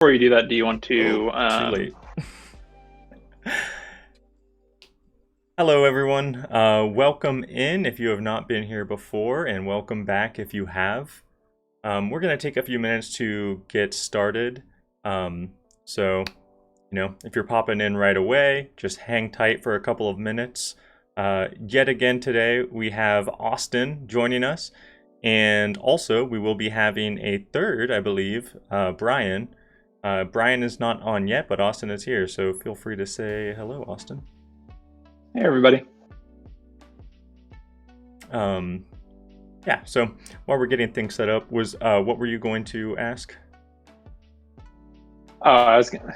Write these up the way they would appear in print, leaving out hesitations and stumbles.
Before you do that, do you want to... too late. Hello, everyone. Welcome in if you have not been here before, and welcome back if you have. We're going to take a few minutes to get started. So, if you're popping in right away, just hang tight for a couple of minutes. Yet again today, we have Austen joining us, and also we will be having a third, I believe, Bryan. Bryan is not on yet, but Austen is here, so feel free to say hello, Austen. Hey, everybody. Yeah, so while we're getting things set up, what were you going to ask? Oh, I was gonna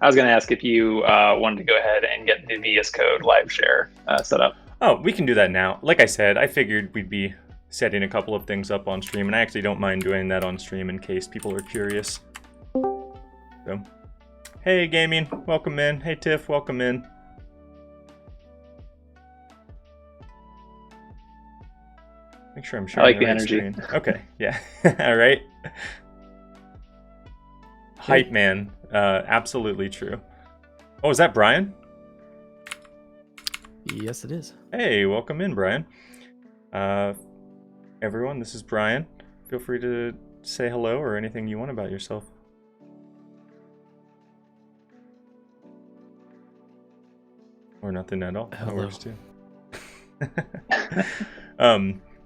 ask if you wanted to go ahead and get the VS Code live share set up. Oh, we can do that now. Like I said, I figured we'd be setting a couple of things up on stream, and I actually don't mind doing that on stream in case people are curious. So, hey, Gaming, welcome in. Hey, Tiff, welcome in. Make sure I'm sharing the right screen. Okay, yeah. All right. Hype man, absolutely true. Oh, is that Bryan? Yes, it is. Hey, welcome in, Bryan. Everyone, this is Bryan. Feel free to say hello or anything you want about yourself. Or nothing at all. That works too.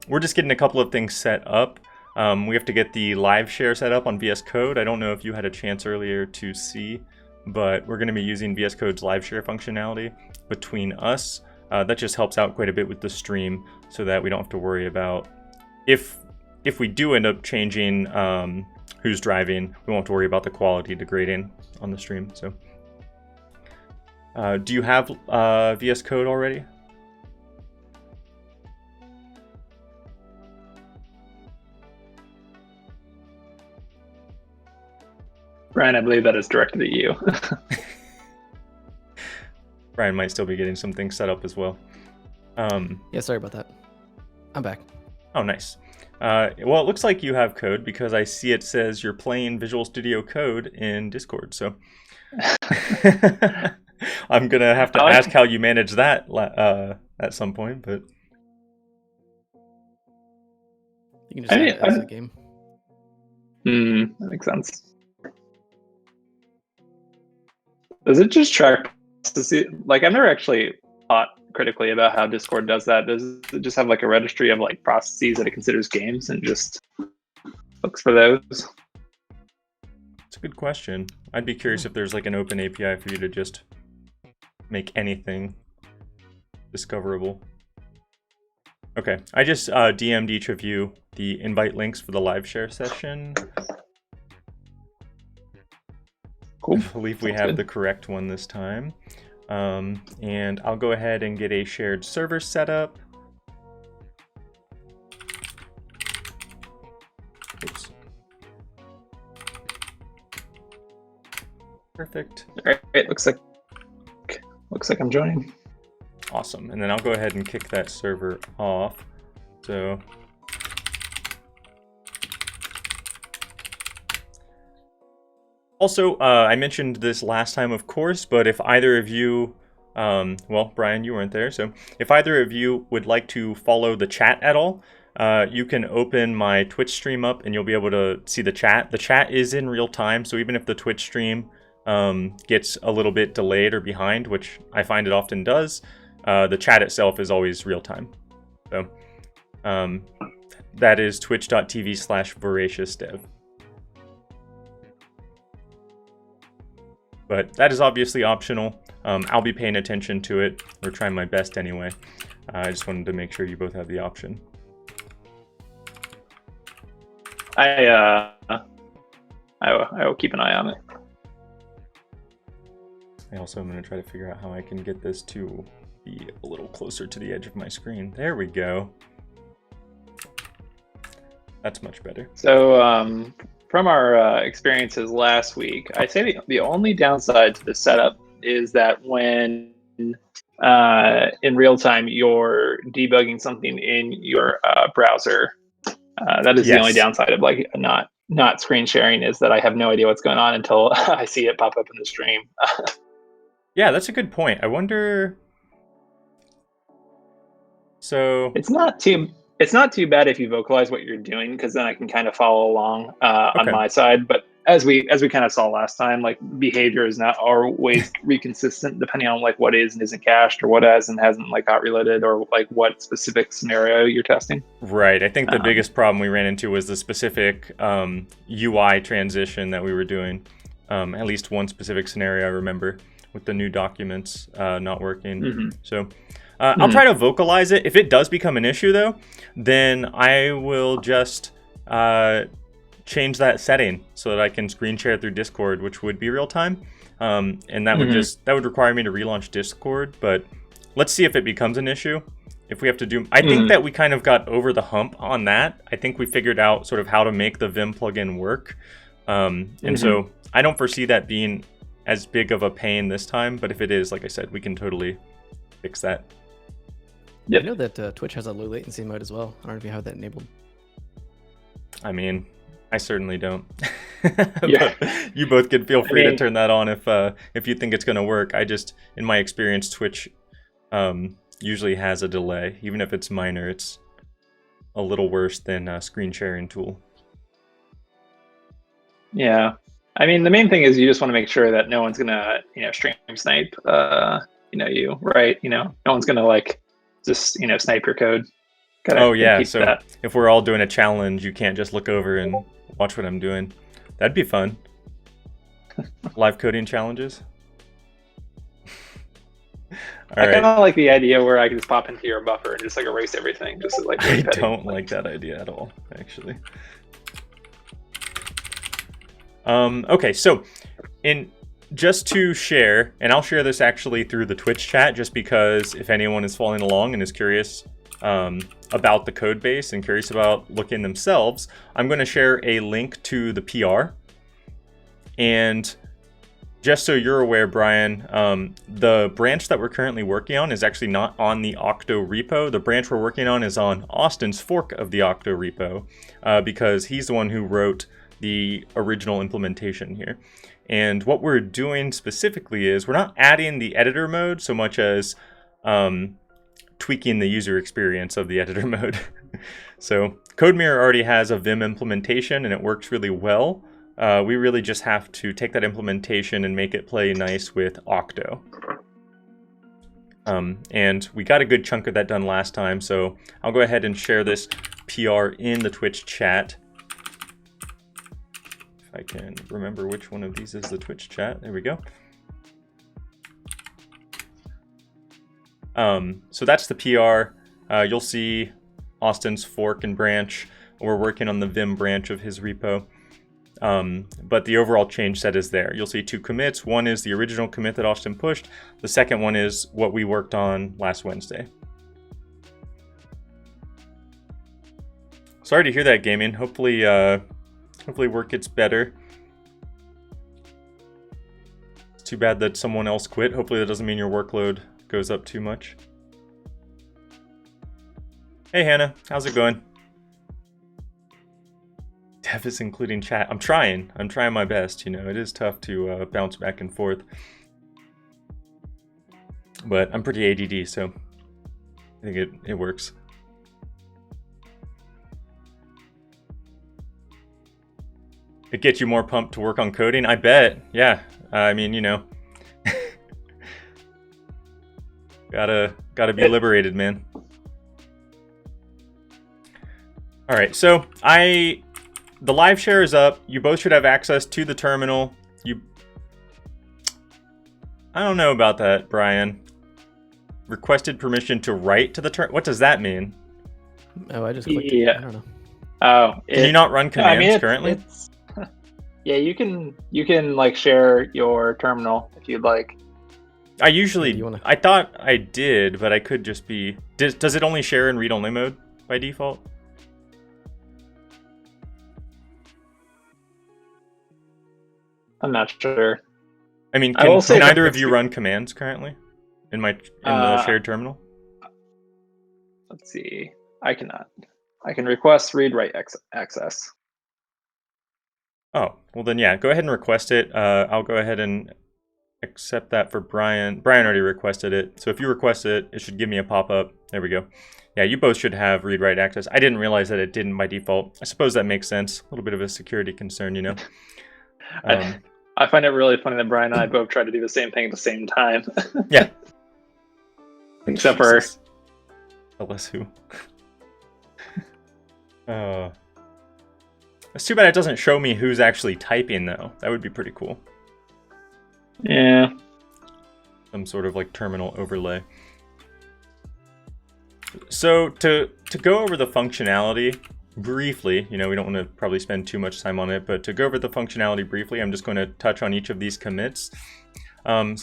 We're just getting a couple of things set up. We have to get the live share set up on VS Code. I don't know if you had a chance earlier to see, but we're going to be using VS Code's live share functionality between us. That just helps out quite a bit with the stream so that we don't have to worry about if we do end up changing who's driving, we won't have to worry about the quality degrading on the stream. So, do you have VS Code already? Bryan, I believe that is directed at you. Bryan might still be getting some things set up as well. Yeah, sorry about that. I'm back. Oh, nice. Well, it looks like you have code because I see it says you're playing Visual Studio Code in Discord. So I'm going to have to ask how you manage that at some point. But you can just add it as a game. That makes sense. Does it just track processes? Like, I've never actually thought critically about how Discord does that. Does it just have like a registry of like processes that it considers games and just looks for those? It's a good question. I'd be curious if there's like an open API for you to just make anything discoverable. Okay, I just DM'd each of you the invite links for the live share session. Cool. I believe we have the correct one this time. And I'll go ahead and get a shared server set up. Oops. Perfect. All right, looks like I'm joining. Awesome. And then I'll go ahead and kick that server off. So also, I mentioned this last time, of course, but if either of you, well, Bryan, you weren't there, so if either of you would like to follow the chat at all, you can open my Twitch stream up and you'll be able to see the chat. The chat is in real time, so even if the Twitch stream gets a little bit delayed or behind, which I find it often does, the chat itself is always real time. So that is twitch.tv/voraciousdev. But that is obviously optional. I'll be paying attention to it, or trying my best anyway. I just wanted to make sure you both have the option. I will keep an eye on it. I also am going to try to figure out how I can get this to be a little closer to the edge of my screen. There we go. That's much better. So from our experiences last week, I'd say the only downside to the setup is that when in real time you're debugging something in your browser, that is the only downside of like not not screen sharing is that I have no idea what's going on until I see it pop up in the stream. Yeah, that's a good point. I wonder. So it's not too bad if you vocalize what you're doing, because then I can kind of follow along on my side. But as we kind of saw last time, like behavior is not always reconsistent depending on like what is and isn't cached, or what has and hasn't like got reloaded, or like what specific scenario you're testing. Right. I think the biggest problem we ran into was the specific UI transition that we were doing. At least one specific scenario I remember with the new documents not working. So I'll try to vocalize it. If it does become an issue, though, then I will just change that setting so that I can screen share through Discord, which would be real time. And that would require me to relaunch Discord. But let's see if it becomes an issue. If we have to do, I think that we kind of got over the hump on that. I think we figured out sort of how to make the Vim plugin work. And so I don't foresee that being as big of a pain this time. But if it is, like I said, we can totally fix that. Yep. I know that Twitch has a low latency mode as well. I don't know if you have that enabled. I mean, I certainly don't. Yeah. You both can feel free to turn that on if you think it's going to work. I just, in my experience, Twitch usually has a delay. Even if it's minor, it's a little worse than a screen sharing tool. Yeah. I mean, the main thing is you just want to make sure that no one's going to, stream snipe, you, right? No one's going to like, just snipe your code. So that. If we're all doing a challenge, you can't just look over and watch what I'm doing. That'd be fun. Live coding challenges. I kind of like the idea where I can just pop into your buffer and just like erase everything. Just like I don't like that idea at all, actually. Okay, so just to share, and I'll share this actually through the Twitch chat, just because if anyone is following along and is curious about the code base and curious about looking themselves, I'm going to share a link to the PR. And just so you're aware, Brian, the branch that we're currently working on is actually not on the Octo repo. The branch we're working on is on Austen's fork of the Octo repo, because he's the one who wrote the original implementation here. And what we're doing specifically is we're not adding the editor mode so much as tweaking the user experience of the editor mode. So CodeMirror already has a Vim implementation and it works really well. We really just have to take that implementation and make it play nice with Octo. And we got a good chunk of that done last time, so I'll go ahead and share this PR in the Twitch chat. I can remember which one of these is the Twitch chat. There we go. So that's the PR. You'll see Austen's fork and branch. We're working on the Vim branch of his repo. But the overall change set is there. You'll see two commits. One is the original commit that Austen pushed. The second one is what we worked on last Wednesday. Sorry to hear that, Gaming. Hopefully work gets better. It's too bad that someone else quit. Hopefully that doesn't mean your workload goes up too much. Hey Hannah, how's it going? Dev is including chat. I'm trying my best. It is tough to bounce back and forth. But I'm pretty ADD, so I think it works. It gets you more pumped to work on coding? I bet. Yeah. I mean, gotta be liberated, man. All right. So the live share is up. You both should have access to the terminal. I don't know about that, Brian. Requested permission to write to the terminal. What does that mean? Oh, I just clicked it. I don't know. Oh, can you not run commands currently? Yeah, you can like share your terminal if you'd like. I thought I did, but I could just be. Does it only share in read-only mode by default? I'm not sure. I mean, can either of you run commands currently in the shared terminal? Let's see. I cannot. I can request read-write access. Oh, well then, yeah, go ahead and request it. I'll go ahead and accept that for Brian. Brian already requested it. So if you request it, it should give me a pop-up. There we go. Yeah, you both should have read-write access. I didn't realize that it didn't by default. I suppose that makes sense. A little bit of a security concern, you know. I find it really funny that Brian and I both tried to do the same thing at the same time. Yeah. Except for... Tell us who. It's too bad it doesn't show me who's actually typing, though. That would be pretty cool. Yeah. Some sort of like terminal overlay. So to go over the functionality briefly, you know, we don't want to probably spend too much time on it, but to go over the functionality briefly, I'm just going to touch on each of these commits. And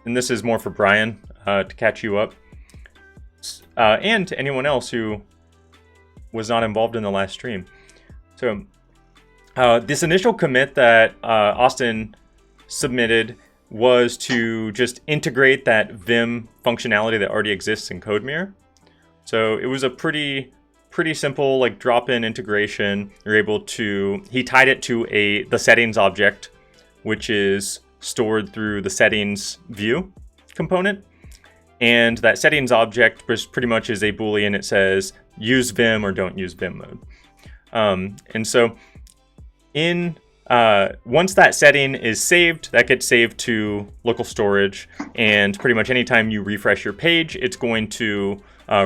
this is more for Brian to catch you up, and to anyone else who was not involved in the last stream. So this initial commit that Austen submitted was to just integrate that Vim functionality that already exists in CodeMirror. So it was a pretty simple like drop-in integration. You're able to, he tied it to the settings object, which is stored through the settings view component. And that settings object pretty much is a Boolean. It says use Vim or don't use Vim mode. And so once that setting is saved, that gets saved to local storage, and pretty much anytime you refresh your page, it's going to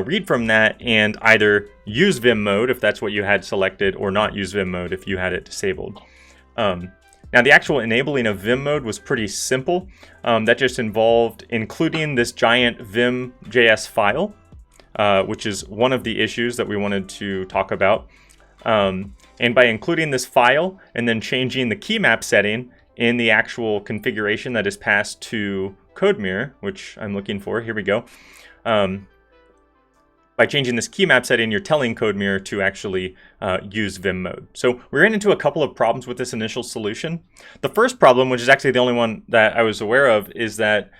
read from that and either use Vim mode if that's what you had selected, or not use Vim mode if you had it disabled. Now the actual enabling of Vim mode was pretty simple. That just involved including this giant Vim.js file, which is one of the issues that we wanted to talk about. And by including this file and then changing the key map setting in the actual configuration that is passed to CodeMirror, which I'm looking for, here we go. By changing this key map setting, you're telling CodeMirror to actually use Vim mode. So we ran into a couple of problems with this initial solution. The first problem, which is actually the only one that I was aware of, is that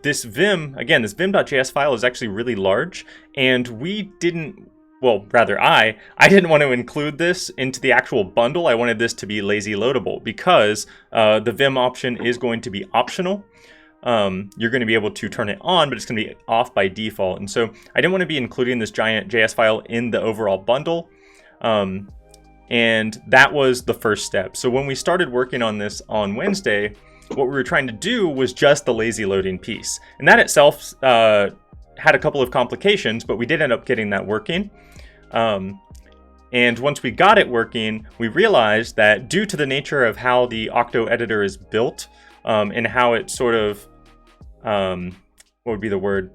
this Vim, again, this Vim.js file is actually really large, and we didn't, well, rather I didn't want to include this into the actual bundle. I wanted this to be lazy loadable because the Vim option is going to be optional. You're going to be able to turn it on, but it's going to be off by default. And so I didn't want to be including this giant JS file in the overall bundle. And that was the first step. So when we started working on this on Wednesday, what we were trying to do was just the lazy loading piece. And that itself had a couple of complications, but we did end up getting that working. And once we got it working, we realized that due to the nature of how the Octo editor is built, and how it sort of, what would be the word?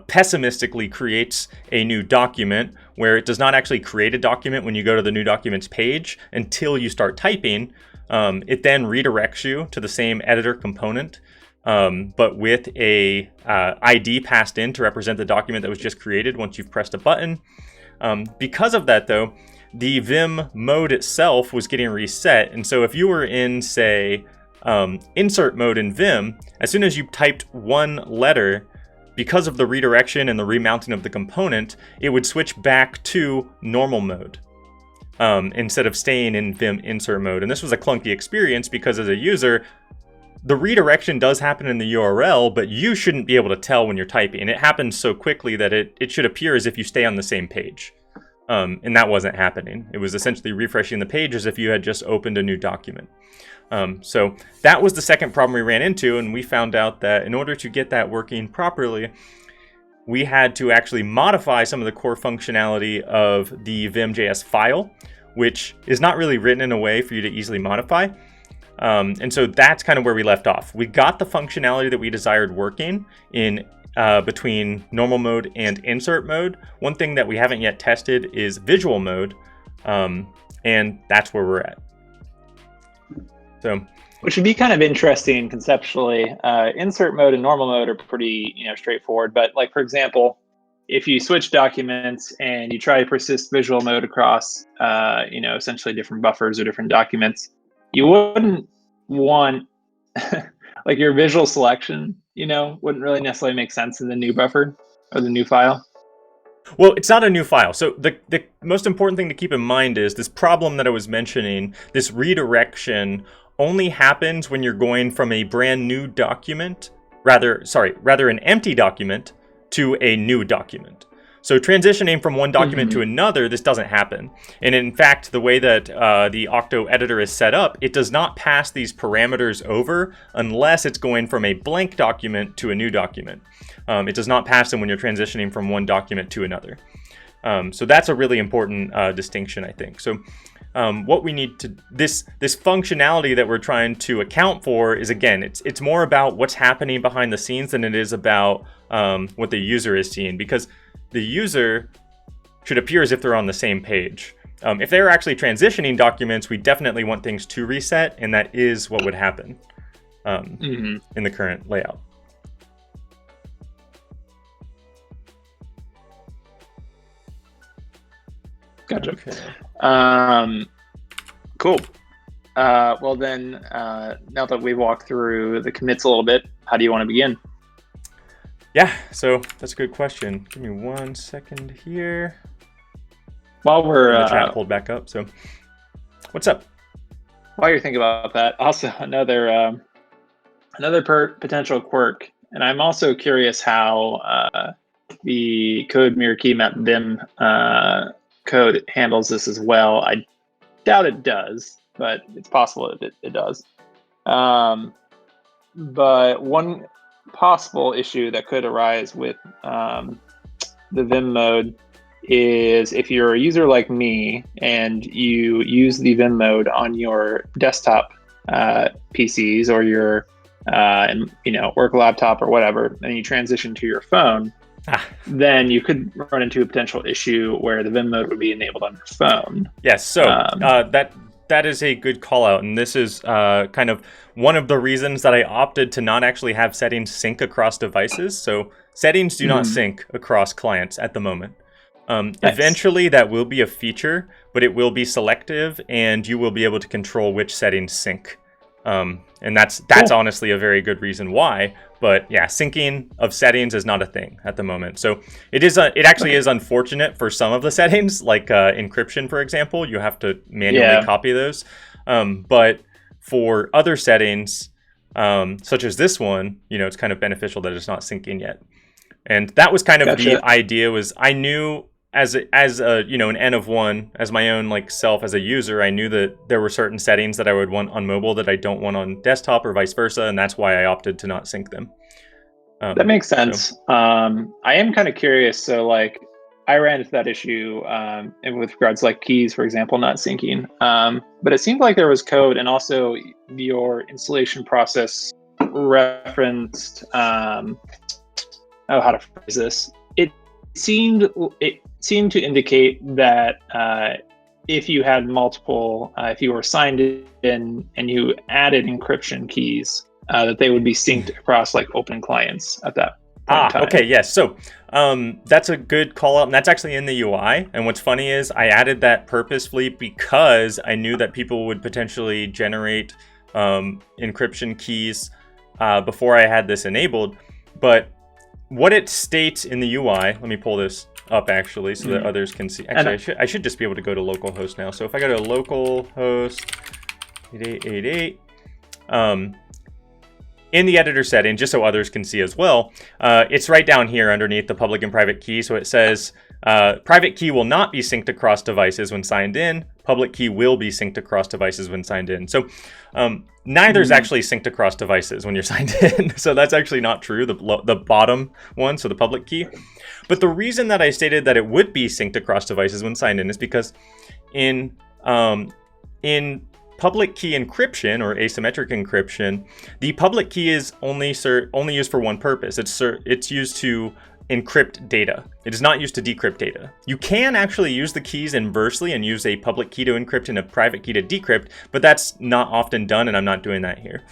Pessimistically creates a new document, where it does not actually create a document when you go to the new documents page until you start typing. It then redirects you to the same editor component, but with a ID passed in to represent the document that was just created once you've pressed a button. Because of that, though, the Vim mode itself was getting reset. And so if you were in, say, insert mode in Vim, as soon as you typed one letter, because of the redirection and the remounting of the component, it would switch back to normal mode instead of staying in Vim insert mode. And this was a clunky experience because as a user, the redirection does happen in the URL, but you shouldn't be able to tell when you're typing. It happens so quickly that it should appear as if you stay on the same page. And that wasn't happening. It was essentially refreshing the page as if you had just opened a new document. So that was the second problem we ran into, and we found out that in order to get that working properly, we had to actually modify some of the core functionality of the Vim.js file, which is not really written in a way for you to easily modify. And so that's kind of where we left off. We got the functionality that we desired working in between normal mode and insert mode. One thing that we haven't yet tested is visual mode, and that's where we're at. So, which would be kind of interesting conceptually. Insert mode and normal mode are pretty, straightforward. But like, for example, if you switch documents and you try to persist visual mode across, essentially different buffers or different documents, you wouldn't want like your visual selection, wouldn't really necessarily make sense in the new buffer or the new file. Well, it's not a new file. So the most important thing to keep in mind is this problem that I was mentioning, this redirection only happens when you're going from a brand new document, rather an empty document to a new document. So transitioning from one document to another, this doesn't happen. And in fact, the way that the Octo editor is set up, it does not pass these parameters over unless it's going from a blank document to a new document. It does not pass them when you're transitioning from one document to another. So that's a really important distinction, I think. So what we need to, this functionality that we're trying to account for is, again, it's more about what's happening behind the scenes than it is about what the user is seeing, because the user should appear as if they're on the same page. If they're actually transitioning documents, we definitely want things to reset, and that is what would happen in the current layout. Gotcha. Okay. Cool. Well then, now that we've walked through the commits a little bit, how do you want to begin? Yeah, so that's a good question. Give me 1 second here. While we're the chat pulled back up. So, what's up? While you're thinking about that, also another potential quirk, and I'm also curious how the code mirror key map Vim code handles this as well. I doubt it does, but it's possible it does. But one possible issue that could arise with the Vim mode is if you're a user like me and you use the Vim mode on your desktop PCs or your work laptop or whatever, and you transition to your phone, then you could run into a potential issue where the Vim mode would be enabled on your phone. Yes, so that is a good call out, and this is kind of one of the reasons that I opted to not actually have settings sync across devices. So settings do not sync across clients at the moment. Nice. Eventually that will be a feature, but it will be selective, and you will be able to control which settings sync. And that's cool. Honestly a very good reason why. But yeah, syncing of settings is not a thing at the moment. So it actually is unfortunate for some of the settings, like encryption, for example. You have to manually copy those. But for other settings, such as this one, it's kind of beneficial that it's not syncing yet. And that was kind of the idea. Was I knew as a an N of one, as my own self as a user, I knew that there were certain settings that I would want on mobile that I don't want on desktop or vice versa, and that's why I opted to not sync them. That makes sense. So. I am kind of curious. So I ran into that issue with regards to keys, for example, not syncing. But it seemed like there was code, and also your installation process referenced how to phrase this. It seemed to indicate that if you had multiple, if you were signed in and you added encryption keys, that they would be synced across open clients at that point in time. Okay, yes. So that's a good call out, and that's actually in the UI. And what's funny is I added that purposefully because I knew that people would potentially generate encryption keys before I had this enabled. But what it states in the UI, let me pull this up actually so that others can see. Actually, I should just be able to go to localhost now. So if I go to localhost 8888, in the editor setting, just so others can see as well, it's right down here underneath the public and private key. So it says private key will not be synced across devices when signed in. Public key will be synced across devices when signed in. So neither is actually synced across devices when you're signed in. So that's actually not true, the bottom one, so the public key. But the reason that I stated that it would be synced across devices when signed in is because in public key encryption or asymmetric encryption, the public key is only used for one purpose. It's used to encrypt data. It is not used to decrypt data. You can actually use the keys inversely and use a public key to encrypt and a private key to decrypt, but that's not often done, and I'm not doing that here.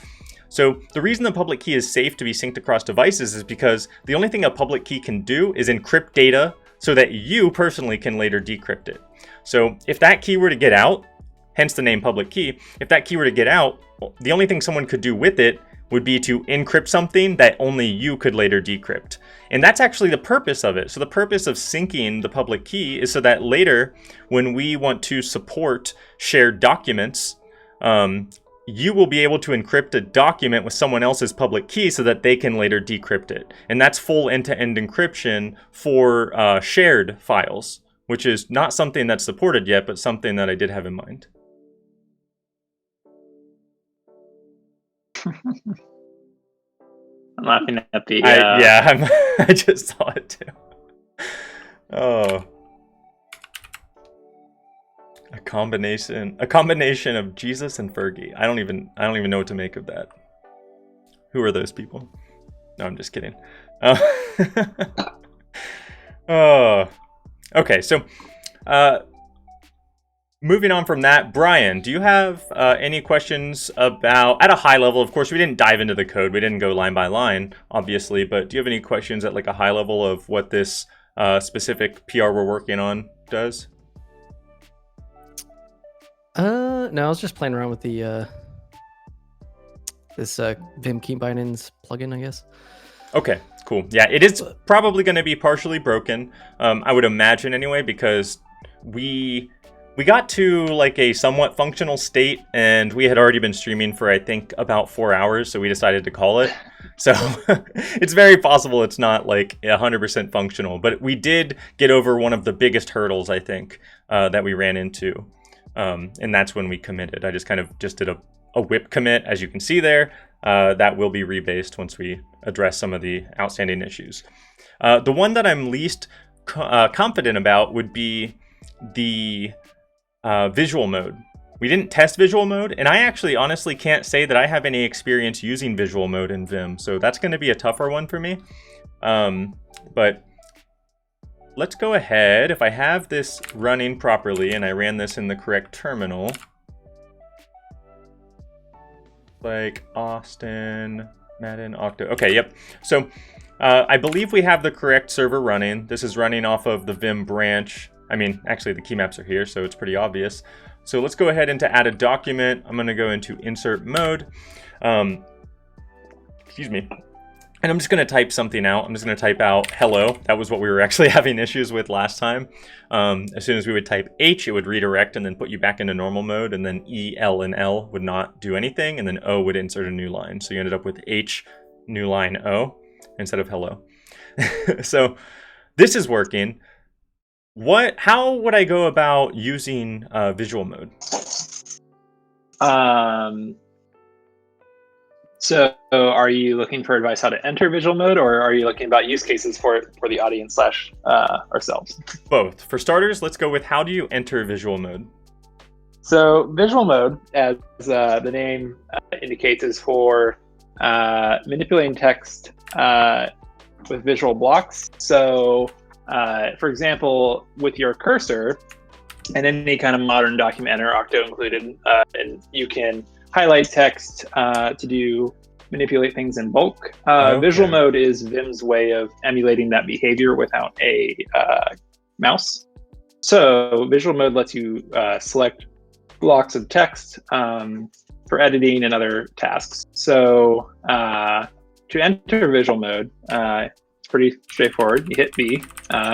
So the reason the public key is safe to be synced across devices is because the only thing a public key can do is encrypt data so that you personally can later decrypt it. So if that key were to get out, hence the name public key, if that key were to get out, the only thing someone could do with it would be to encrypt something that only you could later decrypt. And that's actually the purpose of it. So the purpose of syncing the public key is so that later, when we want to support shared documents, you will be able to encrypt a document with someone else's public key so that they can later decrypt it. And that's full end-to-end encryption for shared files, which is not something that's supported yet, but something that I did have in mind. I'm laughing at the. I just saw it too. Oh, a combination of Jesus and Fergie. I don't even know what to make of that. Who are those people? No, I'm just kidding. Oh, okay. So, moving on from that, Brian, do you have any questions about, at a high level? Of course, we didn't dive into the code. We didn't go line by line, obviously, but do you have any questions at like a high level of what this specific PR we're working on does? No, I was just playing around with the this Vim Keybinding's plugin, I guess. Okay, cool. Yeah, it is probably going to be partially broken, I would imagine anyway, because we got to like a somewhat functional state, and we had already been streaming for, I think, about 4 hours, so we decided to call it. So it's very possible it's not like 100% functional, but we did get over one of the biggest hurdles, I think, that we ran into. And that's when we committed. I just did a whip commit, as you can see there. That will be rebased once we address some of the outstanding issues. The one that I'm least confident about would be the visual mode. We didn't test visual mode, and I actually honestly can't say that I have any experience using visual mode in Vim, so that's going to be a tougher one for me. But let's go ahead. If I have this running properly and I ran this in the correct terminal, like Austen, Madden, Octo. Okay, yep. So I believe we have the correct server running. This is running off of the Vim branch. I mean, actually the key maps are here, so it's pretty obvious. So let's go ahead and to add a document, I'm going to go into insert mode. Excuse me. And I'm just going to type something out. I'm just going to type out hello. That was what we were actually having issues with last time. As soon as we would type H, it would redirect and then put you back into normal mode. And then E, L, and L would not do anything. And then O would insert a new line. So you ended up with H, new line O, instead of hello. So this is working. How would I go about using visual mode? So are you looking for advice how to enter visual mode, or are you looking about use cases for the audience / ourselves? Both. For starters, let's go with how do you enter visual mode? So visual mode, as the name indicates, is for manipulating text with visual blocks. So for example, with your cursor and any kind of modern document enter, Octo included, and you can highlight text to manipulate things in bulk. Okay. Visual mode is Vim's way of emulating that behavior without a mouse. So visual mode lets you select blocks of text for editing and other tasks. So to enter visual mode, it's pretty straightforward. You hit V,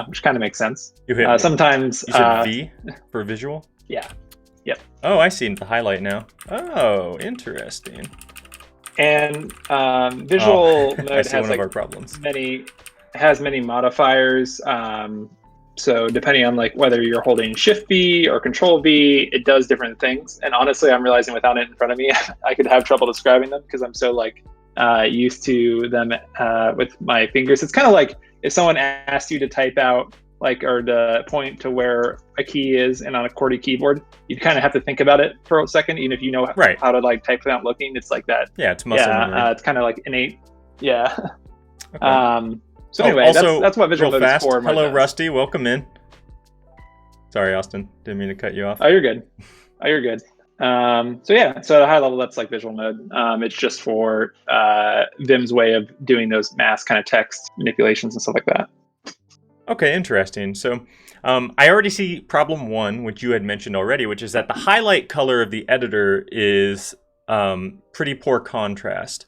which kind of makes sense. You hit sometimes you said V for visual? Yeah. Yep. Oh, I see the highlight now. Oh, interesting. And visual mode has one of our problems. has many modifiers. So depending on like whether you're holding Shift V or Control V, it does different things. And honestly, I'm realizing without it in front of me, I could have trouble describing them because I'm so like used to them with my fingers. It's kind of like if someone asked you to type out or to point to where a key is and on a QWERTY keyboard, you'd kind of have to think about it for a second, even if you know how to like type without looking. It's like that. Yeah, it's muscle memory. It's kind of like innate. Yeah. Okay. So anyway, that's what visual mode is for. Hello, Rusty. Welcome in. Sorry, Austin. Didn't mean to cut you off. Oh, you're good. So yeah, so at a high level, that's like visual mode. It's just for Vim's way of doing those mass kind of text manipulations and stuff like that. Okay, interesting. So I already see problem 1, which you had mentioned already, which is that the highlight color of the editor is pretty poor contrast.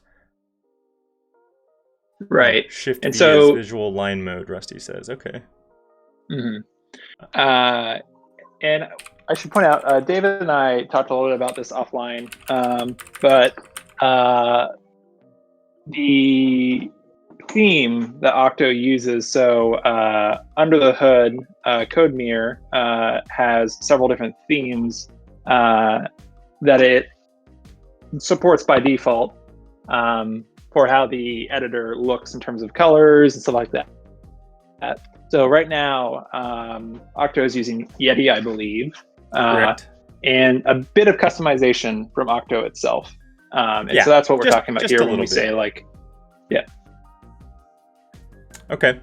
Right. Shift And V so, is visual line mode, Rusty says. Okay. mhm. And I should point out, David and I talked a little bit about this offline, but the theme that Octo uses, so under the hood, CodeMirror has several different themes that it supports by default for how the editor looks in terms of colors and stuff like that. So right now, Octo is using Yeti, I believe, Correct. and a bit of customization from Octo itself. And Yeah, so that's what we're just- talking about just here a when we little say bit. like, yeah. Okay.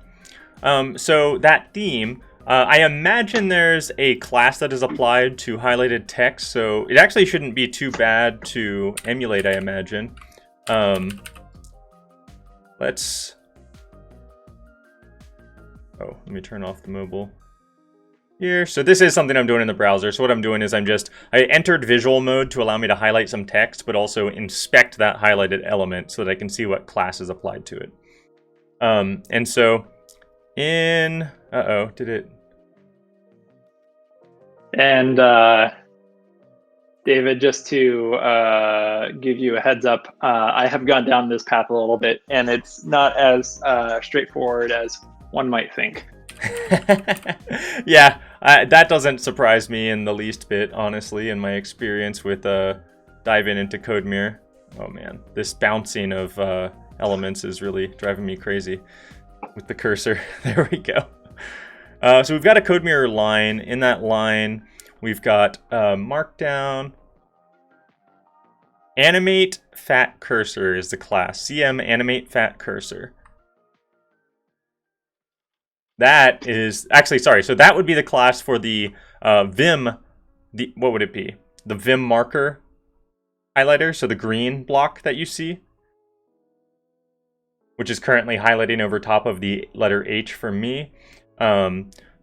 So that theme, I imagine there's a class that is applied to highlighted text, so it actually shouldn't be too bad to emulate, I imagine. Let me turn off the mobile here. So this is something I'm doing in the browser. So what I'm doing is I entered visual mode to allow me to highlight some text, but also inspect that highlighted element so that I can see what class is applied to it. And so in, did it? And David, just to give you a heads up, I have gone down this path a little bit, and it's not as straightforward as one might think. Yeah, that doesn't surprise me in the least bit, honestly, in my experience with diving into CodeMirror. Oh man, this bouncing of elements is really driving me crazy with the cursor. There we go. So we've got a CodeMirror line. In that line, we've got markdown. Animate fat cursor is the class. CM animate fat cursor. That is actually, sorry. So that would be the class for the Vim. What would it be? The Vim marker highlighter. So the green block that you see, which is currently highlighting over top of the letter H for me.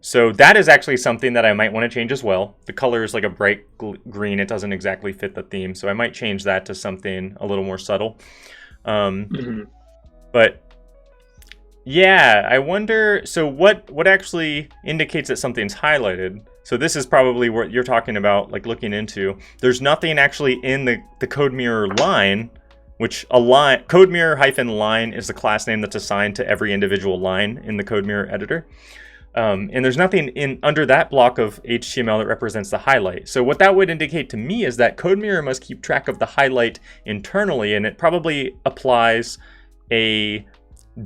So that is actually something that I might want to change as well. The color is like a bright green. It doesn't exactly fit the theme. So I might change that to something a little more subtle. But yeah, I wonder, so what actually indicates that something's highlighted? So this is probably what you're talking about, like looking into. There's nothing actually in the CodeMirror line, which CodeMirror-line is the class name that's assigned to every individual line in the CodeMirror editor. And there's nothing under that block of HTML that represents the highlight. So what that would indicate to me is that CodeMirror must keep track of the highlight internally, and it probably applies a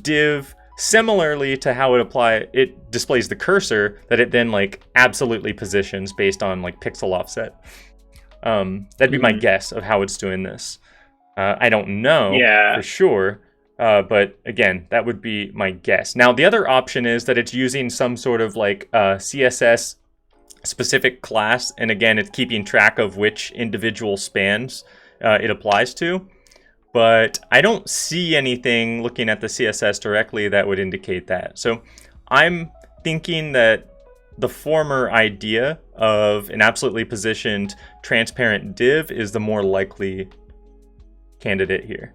div similarly to how it displays the cursor that it then like absolutely positions based on like pixel offset. That'd be my guess of how it's doing this. I don't know for sure. But again, that would be my guess. Now, the other option is that it's using some sort of like CSS specific class. And again, it's keeping track of which individual spans it applies to. But I don't see anything looking at the CSS directly that would indicate that. So I'm thinking that the former idea of an absolutely positioned transparent div is the more likely candidate here.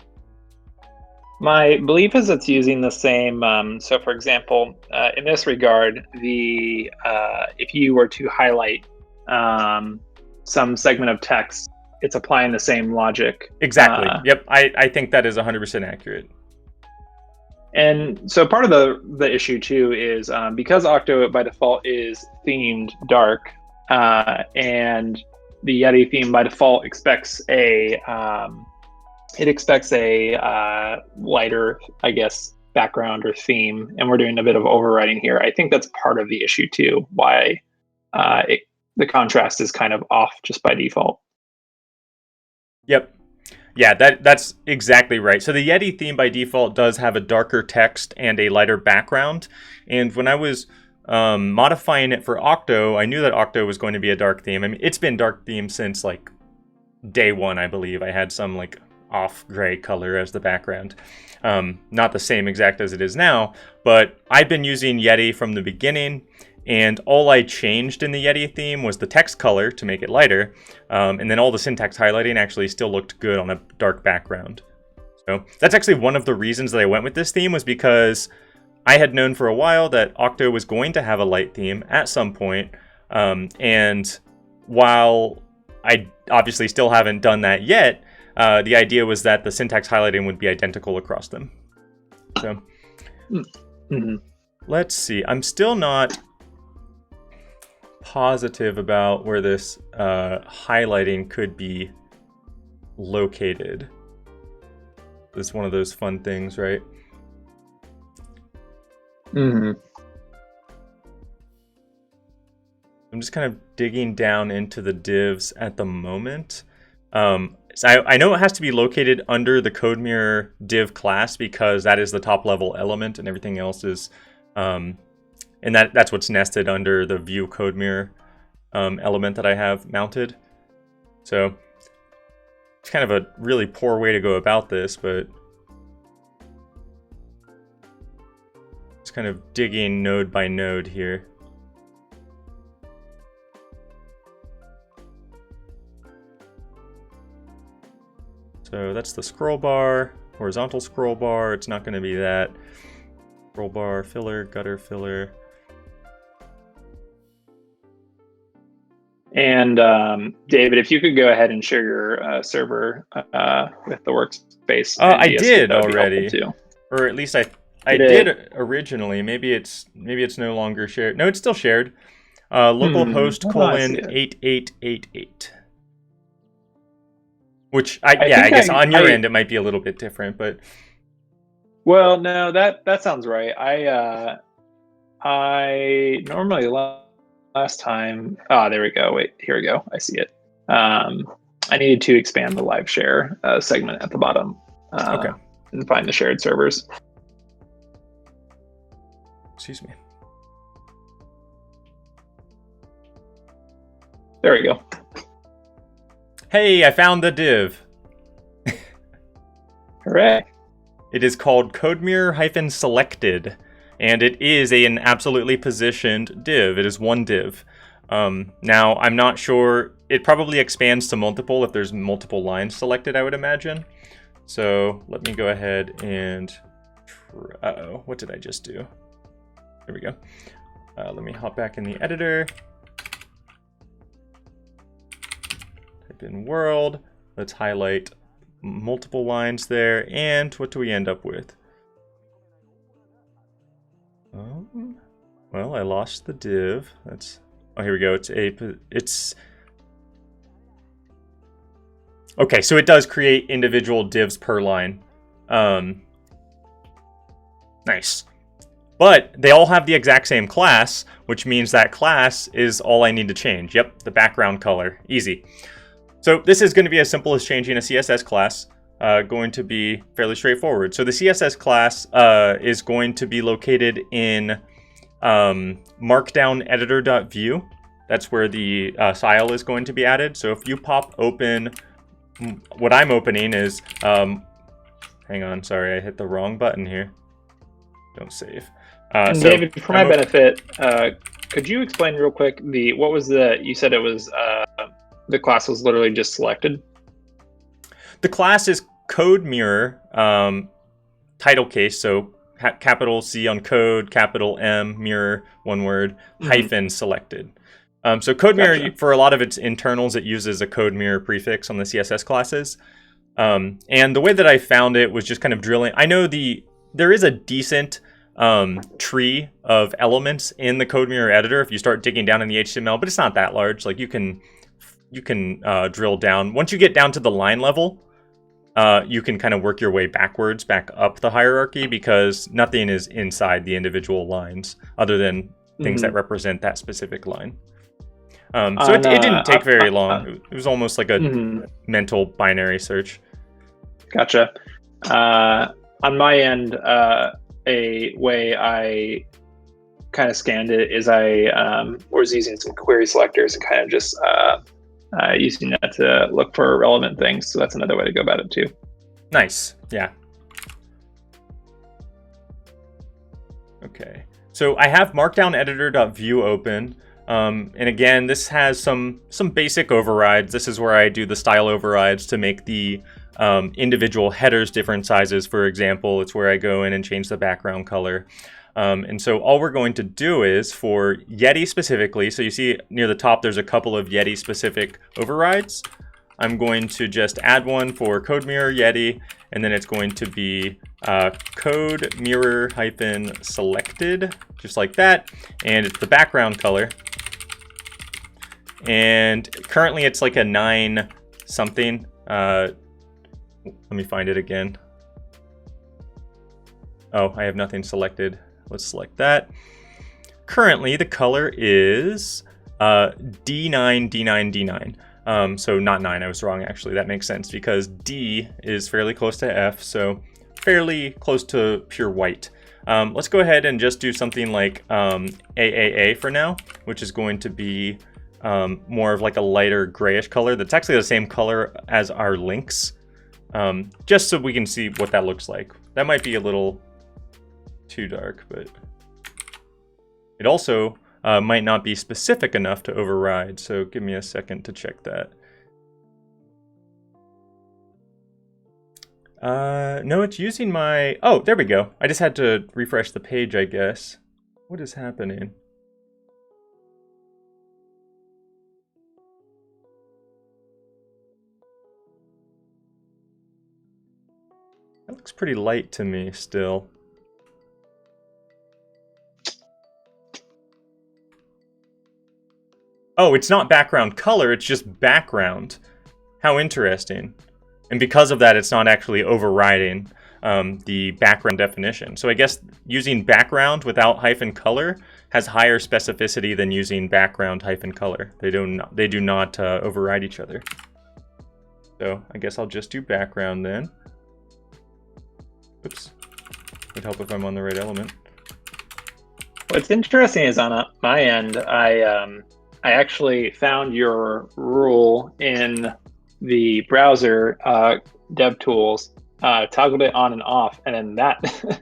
My belief is it's using the same. So, for example, in this regard, if you were to highlight some segment of text, it's applying the same logic. Exactly. Yep. I think that is 100% accurate. And so part of the issue too is because Octo by default is themed dark, and the Yeti theme by default expects a lighter, I guess, background or theme, and we're doing a bit of overriding here. I think that's part of the issue too, why the contrast is kind of off just by default. Yep. Yeah, that's exactly right. So the Yeti theme by default does have a darker text and a lighter background. And when I was modifying it for Octo, I knew that Octo was going to be a dark theme. I mean, it's been dark theme since like day one, I believe. I had some like off gray color as the background. Not the same exact as it is now, but I've been using Yeti from the beginning. And all I changed in the Yeti theme was the text color to make it lighter. And then all the syntax highlighting actually still looked good on a dark background. So that's actually one of the reasons that I went with this theme, was because I had known for a while that Octo was going to have a light theme at some point. And while I obviously still haven't done that yet, the idea was that the syntax highlighting would be identical across them. So let's see. I'm still not positive about where this highlighting could be located. This is one of those fun things, right? I'm just kind of digging down into the divs at the moment. So I know it has to be located under the CodeMirror div class, because that is the top level element, and everything else is, and that's what's nested under the view CodeMirror element that I have mounted. So it's kind of a really poor way to go about this, but just kind of digging node by node here. So that's the scroll bar, horizontal scroll bar. It's not going to be that. Scroll bar, filler, gutter filler. And David, if you could go ahead and share your server with the workspace. I did already, or at least I did originally. Maybe it's no longer shared. No, it's still shared. Localhost :8888. Which I guess on your end it might be a little bit different, but well, no, that sounds right. I normally last time. There we go. Wait, here we go. I see it. I needed to expand the live share segment at the bottom. Okay. And find the shared servers. Excuse me. There we go. Hey, I found the div. Hooray. It is called CodeMirror-selected, and it is an absolutely positioned div. It is one div. Now, I'm not sure. It probably expands to multiple if there's multiple lines selected, I would imagine. So let me go ahead and... Uh-oh, what did I just do? There we go. Let me hop back in the editor. Type in world. Let's highlight multiple lines there. And what do we end up with? Well, I lost the div. That's... Oh, here we go. It's... Okay, so it does create individual divs per line. Nice. But they all have the exact same class, which means that class is all I need to change. Yep, the background color. Easy. So this is going to be as simple as changing a CSS class. Going to be fairly straightforward. So the CSS class is going to be located in markdown editor.view. That's where the style is going to be added. So if you pop open, what I'm opening is, hang on, sorry, I hit the wrong button here. Don't save. And so David, for my benefit, could you explain real quick what was you said it was the class was literally just selected? The class is CodeMirror, title case, so capital C on code, capital M, mirror, one word, hyphen selected. So CodeMirror, gotcha. For a lot of its internals, it uses a CodeMirror prefix on the CSS classes. And the way that I found it was just kind of drilling. I know there is a decent tree of elements in the CodeMirror editor if you start digging down in the HTML, but it's not that large. Like you can drill down. Once you get down to the line level, you can kind of work your way backwards, back up the hierarchy, because nothing is inside the individual lines other than things that represent that specific line. So it didn't take very long. It was almost like a mental binary search. Gotcha. On my end, a way I kind of scanned it is I was using some query selectors and kind of just using that to look for relevant things. So that's another way to go about it too. Nice. Yeah. Okay. So I have markdown editor.view open. And again, this has some basic overrides. This is where I do the style overrides to make the individual headers different sizes, for example. It's where I go in and change the background color. And so all we're going to do is for Yeti specifically, so you see near the top there's a couple of Yeti specific overrides. I'm going to just add one for code mirror Yeti, and then it's going to be code mirror hyphen selected, just like that, and it's the background color. And currently it's like a 9 something. Let me find it again. Oh, I have nothing selected. Let's select that. Currently the color is D9, D9, D9. So not 9, I was wrong actually. That makes sense because D is fairly close to F, so fairly close to pure white. Let's go ahead and just do something like AAA for now, which is going to be more of like a lighter grayish color. That's actually the same color as our links, just so we can see what that looks like. That might be a little too dark, but it also might not be specific enough to override, so give me a second to check that. No, it's using my... Oh, there we go. I just had to refresh the page, I guess. What is happening? That looks pretty light to me still. Oh, it's not background color, it's just background. How interesting. And because of that, it's not actually overriding the background definition. So I guess using background without hyphen color has higher specificity than using background hyphen color. They do not override each other. So I guess I'll just do background then. Oops. Would help if I'm on the right element. What's interesting is on my end, I actually found your rule in the browser DevTools, toggled it on and off, and then that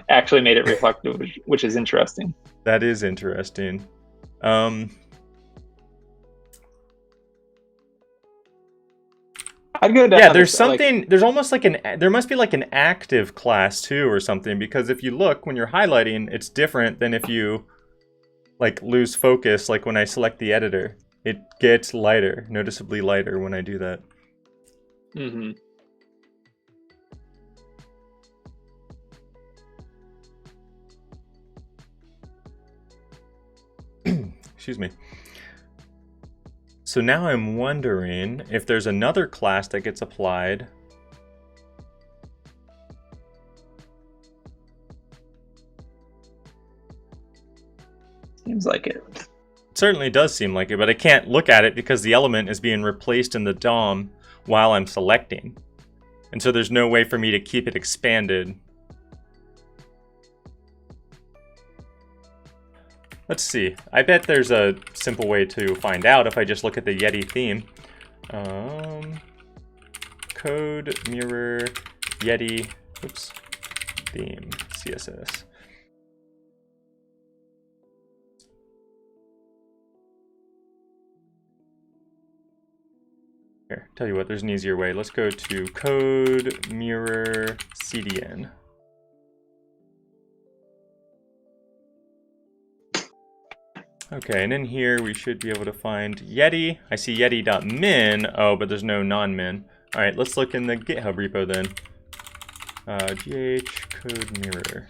actually made it reflective, which is interesting. That is interesting. I'd go down. Yeah, there's something, there's almost like there must be like an active class too or something, because if you look, when you're highlighting, it's different than if you like lose focus, like when I select the editor. It gets lighter, noticeably lighter when I do that. Mm-hmm. Excuse me. So now I'm wondering if there's another class that gets applied. Seems like it. Certainly does seem like it, but I can't look at it because the element is being replaced in the DOM while I'm selecting. And so there's no way for me to keep it expanded. Let's see. I bet there's a simple way to find out if I just look at the Yeti theme. Code mirror Yeti, oops, theme, CSS. Here, tell you what, there's an easier way. Let's go to code mirror CDN. Okay, and in here we should be able to find Yeti. I see yeti.min. Oh, but there's no non-min. All right, let's look in the GitHub repo then. GH code mirror.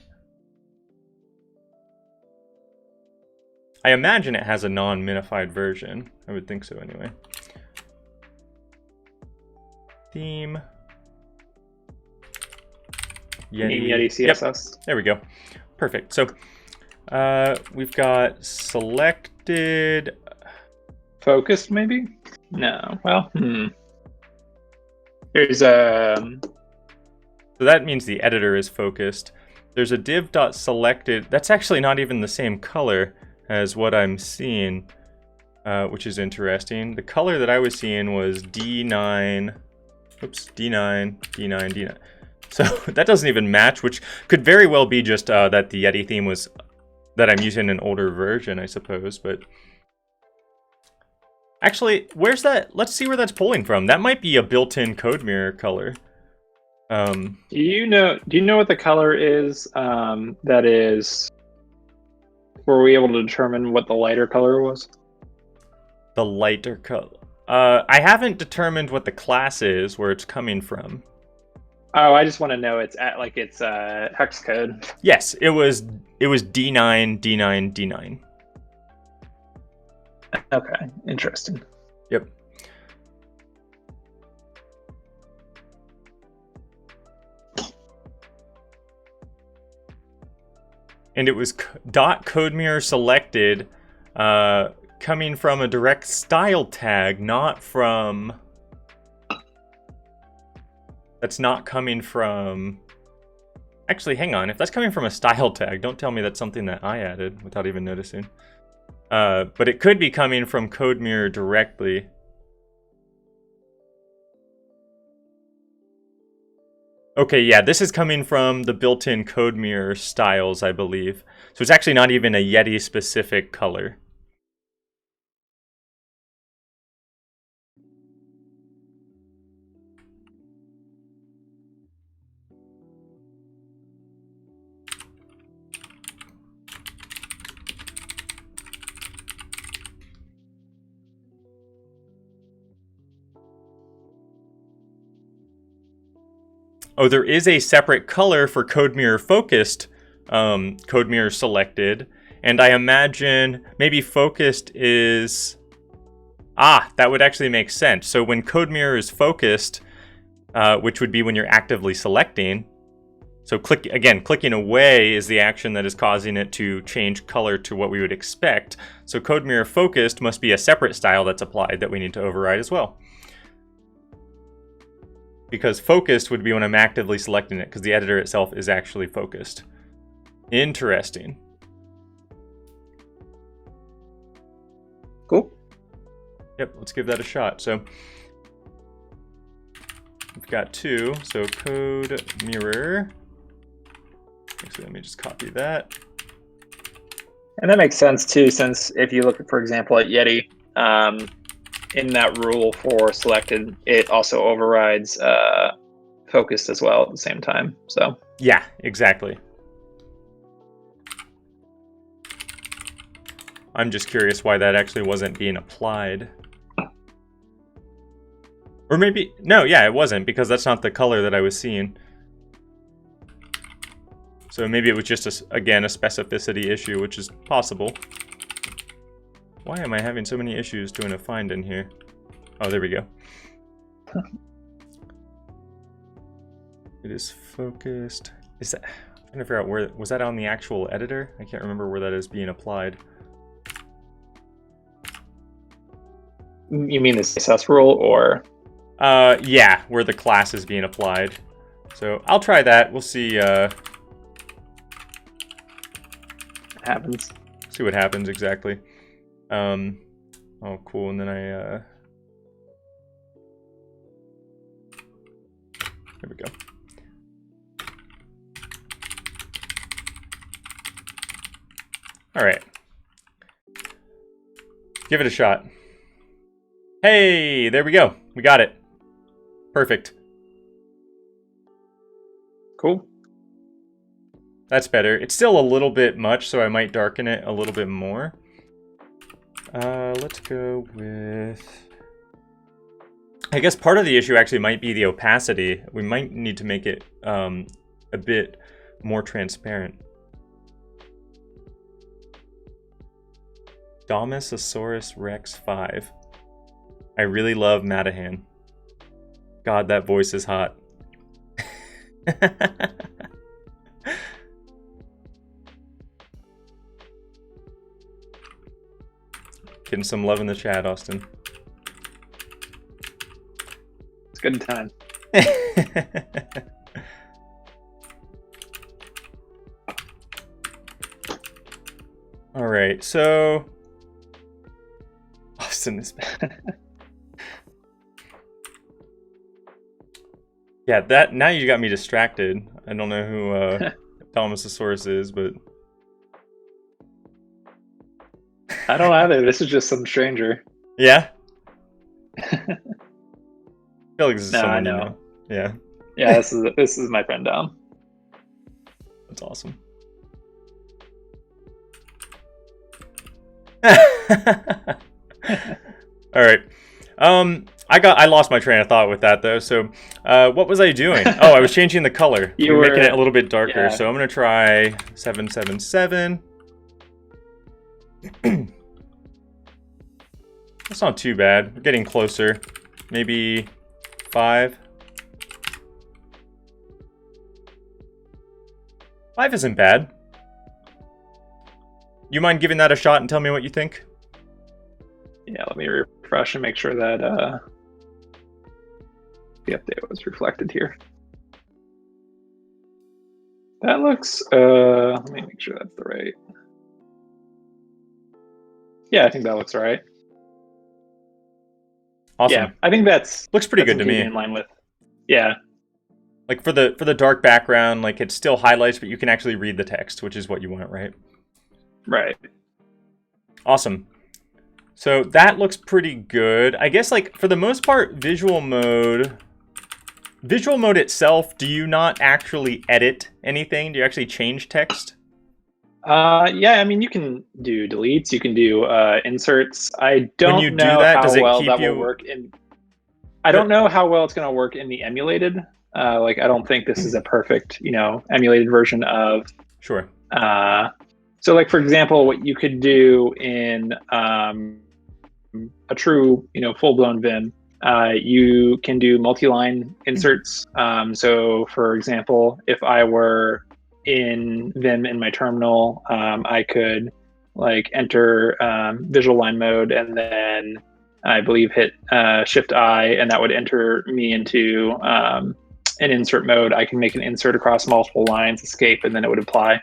I imagine it has a non-minified version. I would think so anyway. Theme. Yeti CSS. Yep. There we go. Perfect. So we've got selected. Focused, maybe? No. Well, There's a. So that means the editor is focused. There's a div.selected. That's actually not even the same color as what I'm seeing, which is interesting. The color that I was seeing was D9. Oops, D9, D9, D9. So that doesn't even match, which could very well be just that the Yeti theme was that I'm using an older version, I suppose. But actually, where's that? Let's see where that's pulling from. That might be a built-in code mirror color. Do Do you know what the color is? That is. Were we able to determine what the lighter color was? the lighter color. I haven't determined what the class is, where it's coming from. Oh, I just want to know it's hex code. Yes, it was D9, D9, D9. Okay, interesting. Yep. And it was .codemirror selected, coming from a direct style tag, not from. That's not coming from. Actually, hang on. If that's coming from a style tag, don't tell me that's something that I added without even noticing. But it could be coming from CodeMirror directly. Okay, yeah, this is coming from the built-in CodeMirror styles, I believe. So it's actually not even a Yeti-specific color. Oh, there is a separate color for CodeMirror focused, CodeMirror selected, and I imagine maybe focused is... that would actually make sense. So when CodeMirror is focused, which would be when you're actively selecting, so clicking away is the action that is causing it to change color to what we would expect. So CodeMirror focused must be a separate style that's applied that we need to override as well. Because focused would be when I'm actively selecting it, because the editor itself is actually focused. Interesting. Cool. Yep, let's give that a shot. So we've got two. So code mirror. Actually, let me just copy that. And that makes sense too, since if you look, for example, at Yeti, in that rule for selected, it also overrides focused as well at the same time. So yeah, exactly. I'm just curious why that actually wasn't being applied. Or maybe, no, yeah, it wasn't, because that's not the color that I was seeing. So maybe it was just, again, a specificity issue, which is possible. Why am I having so many issues doing a find in here? Oh, there we go. It is focused. Is that... I'm trying to figure out where... Was that on the actual editor? I can't remember where that is being applied. you mean the CSS rule, or? Yeah, where the class is being applied. So I'll try that. We'll see. Happens. See what happens exactly. Oh, cool. And then there we go. All right. Give it a shot. Hey, there we go. We got it. Perfect. Cool. That's better. It's still a little bit much, so I might darken it a little bit more. Let's go with... I guess part of the issue actually might be the opacity. We might need to make it a bit more transparent. Domosaurus Rex 5. I really love Matahan. God, that voice is hot. Getting some love in the chat, Austin. It's good time. All right, so Austin is bad. Yeah, that now you got me distracted. I don't know who Domosaurus is, but I don't either. This is just some stranger. yeah. I feel like this is No, I someone you know. know. Yeah. Yeah, this is my friend down. That's awesome. All right. I lost my train of thought with that though. So, what was I doing? Oh, I was changing the color. You were making it a little bit darker. Yeah. So I'm gonna try 777. That's not too bad. We're getting closer. Maybe 5. 5 isn't bad. You mind giving that a shot and tell me what you think? Yeah, let me refresh and make sure that the update was reflected here. That looks, let me make sure that's the right. Yeah, I think that looks right. Awesome. Yeah, I think looks pretty good to me. In line with, yeah. Like for the dark background, like it still highlights, but you can actually read the text, which is what you want, right? Right. Awesome. So that looks pretty good. I guess like for the most part, visual mode itself, do you not actually edit anything? Do you actually change text? Yeah, I mean, you can do deletes, you can do inserts. I don't know how well that will work in. I don't know how well it's going to work in the emulated. Like, I don't think this is a perfect, emulated version of. Sure. So, like, for example, what you could do in a true, full-blown Vim, you can do multi-line inserts. So, for example, if I were in Vim in my terminal, I could like enter visual line mode and then I believe hit Shift I, and that would enter me into an insert mode. I can make an insert across multiple lines, escape, and then it would apply.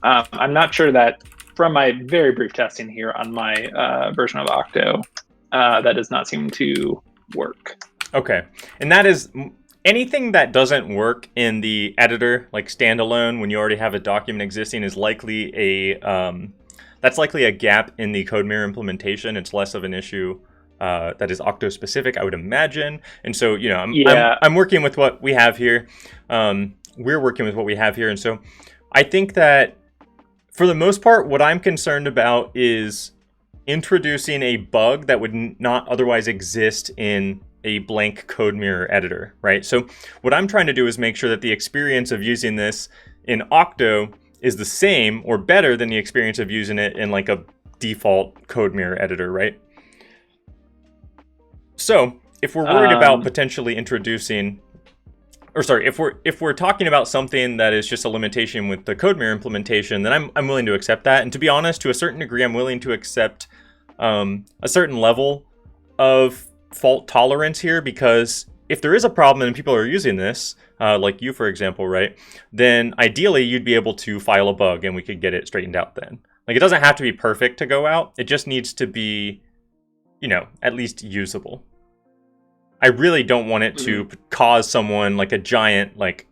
I'm not sure that from my very brief testing here on my version of Octo, that does not seem to work. Okay, and that is anything that doesn't work in the editor, like standalone, when you already have a document existing, is likely that's likely a gap in the CodeMirror implementation. It's less of an issue that is Octo specific, I would imagine. And so, I'm working with what we have here. We're working with what we have here, and so I think that for the most part, what I'm concerned about is introducing a bug that would not otherwise exist in a blank CodeMirror editor, right? So what I'm trying to do is make sure that the experience of using this in Octo is the same or better than the experience of using it in like a default CodeMirror editor, right? So if we're worried about potentially introducing, or sorry, if we're talking about something that is just a limitation with the CodeMirror implementation, then I'm willing to accept that. And to be honest, to a certain degree, I'm willing to accept a certain level of fault tolerance here, because if there is a problem and people are using this, like you, for example, right, then ideally you'd be able to file a bug and we could get it straightened out then. Like, it doesn't have to be perfect to go out. It just needs to be, at least usable. I really don't want it to cause someone like a giant, like,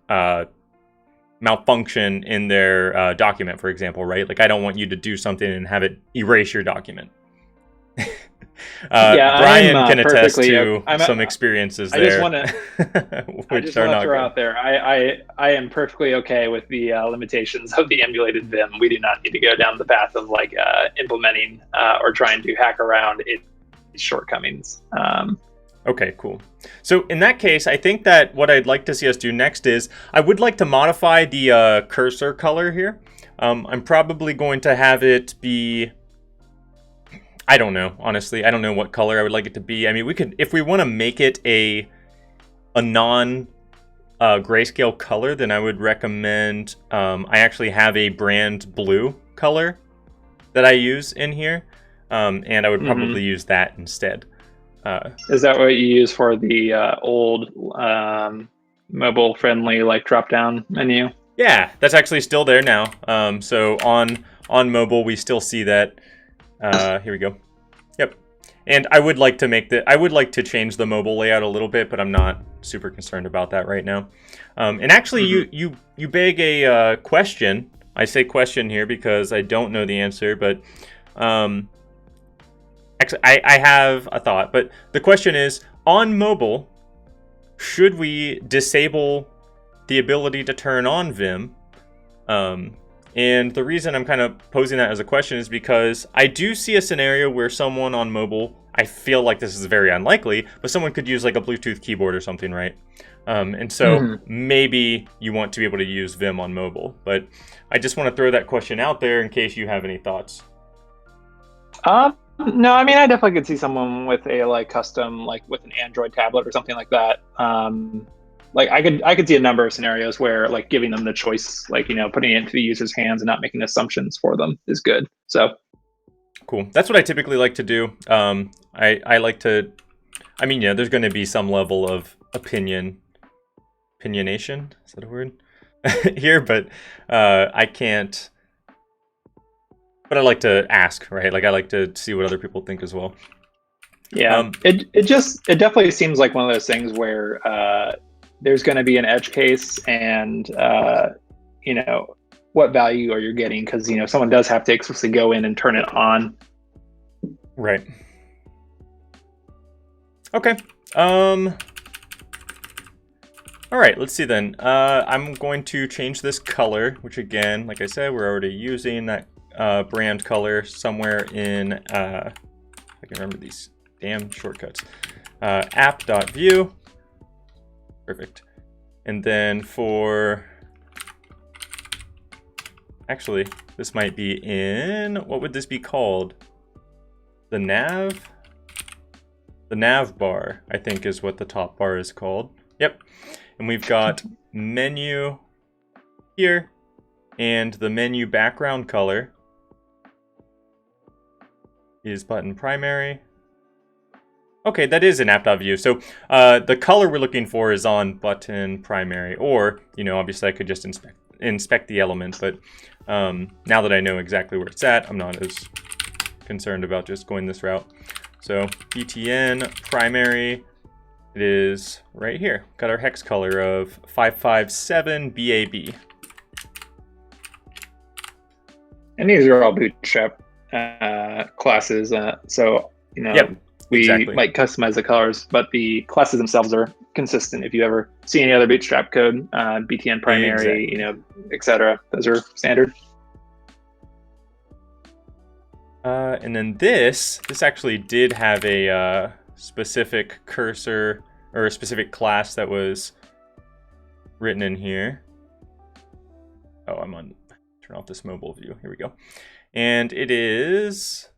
malfunction in their document, for example, right? Like, I don't want you to do something and have it erase your document. Brian can attest to some experiences there. I just want to throw out there, I am perfectly okay with the limitations of the emulated Vim. We do not need to go down the path of like implementing or trying to hack around its shortcomings. Okay, cool. So in that case, I think that what I'd like to see us do next is I would like to modify the cursor color here. I'm probably going to have it be, I don't know, honestly. I don't know what color I would like it to be. I mean, we could, if we want to make it a non grayscale color, then I would recommend, I actually have a brand blue color that I use in here. And I would probably use that instead. Is that what you use for the old mobile friendly like drop down menu? Yeah, that's actually still there now. So on mobile, we still see that. Here we go. Yep. And I would like to change the mobile layout a little bit, but I'm not super concerned about that right now. And actually, you beg a question. I say question here because I don't know the answer, but actually, I have a thought. But the question is, on mobile, should we disable the ability to turn on Vim. And the reason I'm kind of posing that as a question is because I do see a scenario where someone on mobile, I feel like this is very unlikely, but someone could use like a Bluetooth keyboard or something, right? And so maybe you want to be able to use Vim on mobile, but I just want to throw that question out there in case you have any thoughts. No, I mean, I definitely could see someone with a like custom, like with an Android tablet or something like that. Like I could see a number of scenarios where like giving them the choice, like, you know, putting it into the user's hands and not making assumptions for them is good. So cool. That's what I typically like to do. I like to, I mean, yeah, there's going to be some level of opinionation. Is that a word? Here, but I can't. But I like to ask, right? Like I like to see what other people think as well. Yeah, it definitely seems like one of those things where there's going to be an edge case, and you know, what value are you getting? Because, you know, someone does have to explicitly go in and turn it on. Right. Okay. All right, let's see then. I'm going to change this color, which again, like I said, we're already using that brand color somewhere in, I can remember these damn shortcuts, app.view. Perfect. And then for, actually, this might be in, what would this be called? The nav? The nav bar, I think, is what the top bar is called. Yep. And we've got menu here, and the menu background color is button primary. Okay, that is an app.view. So the color we're looking for is on button primary, or, you know, obviously I could just inspect the element, but now that I know exactly where it's at, I'm not as concerned about just going this route. So btn primary, it is right here. Got our hex color of 557 BAB. And these are all Bootstrap classes, so, you know, yep, we exactly. might customize the colors, but the classes themselves are consistent. If you ever see any other Bootstrap code, btn primary, exactly. you know, etc., those are standard. And then this actually did have a specific cursor or a specific class that was written in here. Oh, I'm on, turn off this mobile view. Here we go. And it is,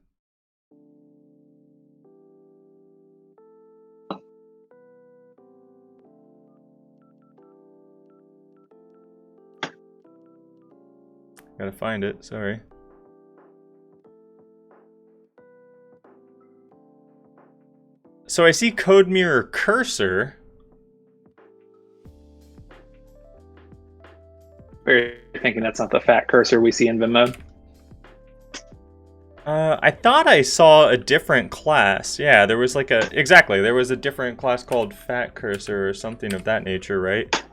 gotta find it, sorry. So I see code mirror cursor. Are you thinking that's not the fat cursor we see in Vim mode? I thought I saw a different class. Yeah, there was like a, exactly, there was a different class called fat cursor or something of that nature, right?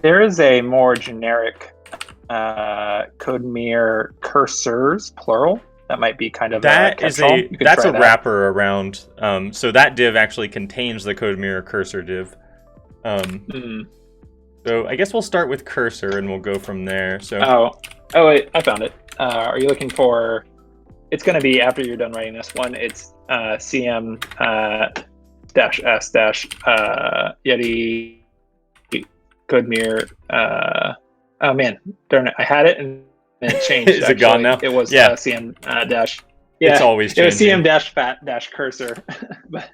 There is a more generic code mirror cursors, plural. That might be kind of that is a, that's a that. wrapper around. So that div actually contains the code mirror cursor div. So I guess we'll start with cursor and we'll go from there. So oh wait, I found it. Are you looking for? It's going to be after you're done writing this one. It's cm dash s dash yeti code mirror. Oh man, darn it! I had it and it changed. Is it gone now? It was yeah. cm dash. Yeah, it's always changing. It was cm dash fat dash cursor. But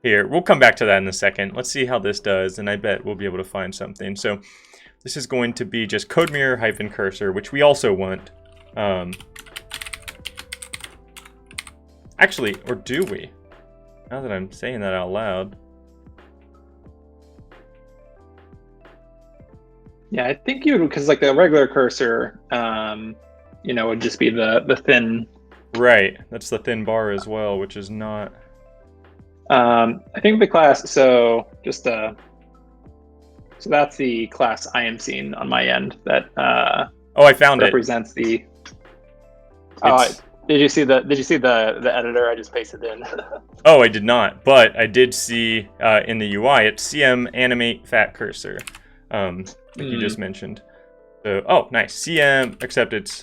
here, we'll come back to that in a second. Let's see how this does, and I bet we'll be able to find something. So this is going to be just code mirror hyphen cursor, which we also want. Actually, or do we? Now that I'm saying that out loud. Yeah, I think you would, because like the regular cursor, you know, would just be the thin. Right, that's the thin bar as well, which is not. I think the class. So just so that's the class I am seeing on my end. That oh, I found represents it. the. Did you see the editor I just pasted in? Oh, I did not, but I did see in the UI it's CM animate fat cursor, like you just mentioned. So, oh, nice. CM, except it's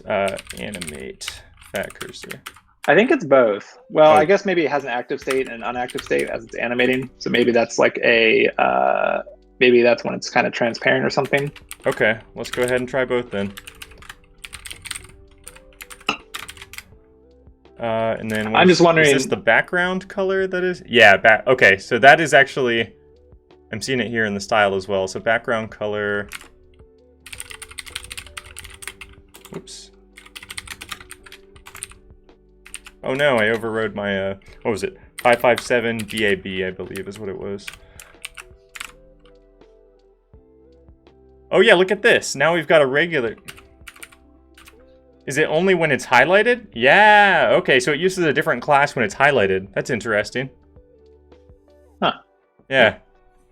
animate fat cursor. I think it's both. Well, Oh. I guess maybe it has an active state and an inactive state as it's animating. So maybe that's like maybe that's when it's kind of transparent or something. Okay, let's go ahead and try both then. And then I'm just wondering, is this the background color that is? Yeah, okay, so that is actually, I'm seeing it here in the style as well. So background color, oops. Oh no, I overrode my, what was it? 557 BAB, I believe is what it was. Oh yeah, look at this. Now we've got a regular. Is it only when it's highlighted? Yeah, okay, so it uses a different class when it's highlighted. That's interesting. Huh. Yeah,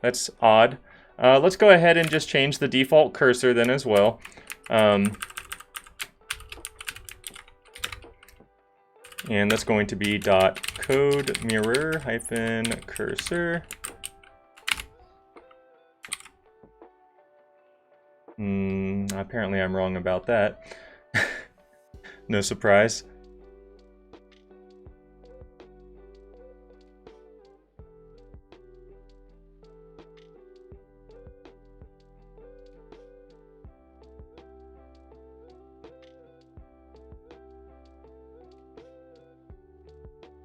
that's odd. Let's go ahead and just change the default cursor then as well. And that's going to be .code mirror - cursor. Apparently I'm wrong about that. No surprise.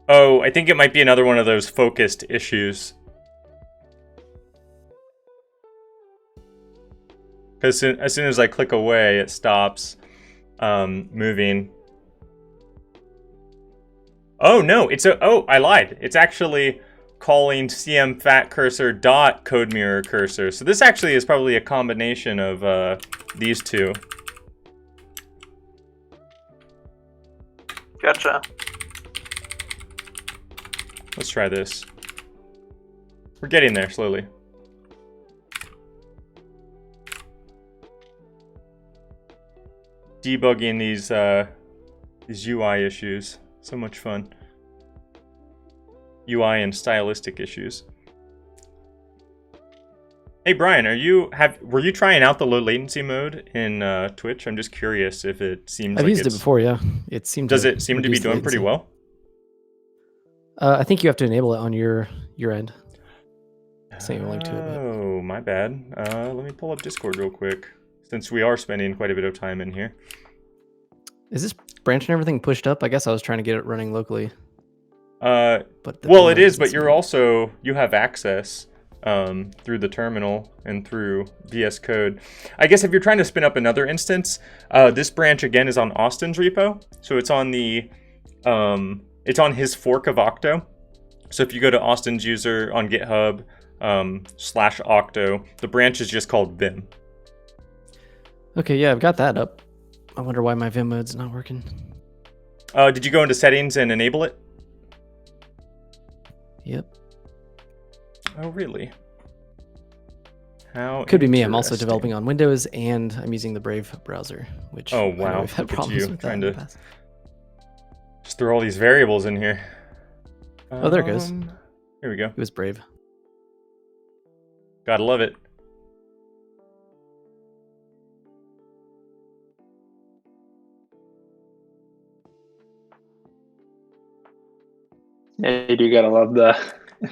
Oh, I think it might be another one of those focused issues. Because as soon as I click away, it stops moving. Oh no, oh, I lied. It's actually calling CM fat cursor dot code mirror cursor. So this actually is probably a combination of these two. Gotcha. Let's try this. We're getting there slowly. Debugging these UI issues. So much fun. UI and stylistic issues. Hey Brian, were you trying out the low latency mode in Twitch? I'm just curious if it seems I've like used it before, yeah. Does it seem to be doing pretty well? I think you have to enable it on your end. Send you a link to it. Oh, my bad. Let me pull up Discord real quick, since we are spending quite a bit of time in here. Is this branch and everything pushed up? I guess I was trying to get it running locally. But well, it is, but you have access through the terminal and through VS Code. I guess if you're trying to spin up another instance, this branch again is on Austen's repo, so it's on the it's on his fork of Octo. So if you go to Austen's user on GitHub /Octo, the branch is just called Vim. Okay, yeah, I've got that up. I wonder why my Vim mode's not working. Did you go into settings and enable it? Yep. Oh, really? How could be me. I'm also developing on Windows, and I'm using the Brave browser, which oh wow, we've had look at problems you with trying that in to the past. just throw all these variables in here. Oh, there it goes. Here we go. It was Brave. Gotta love it. Yeah, you do gotta love the.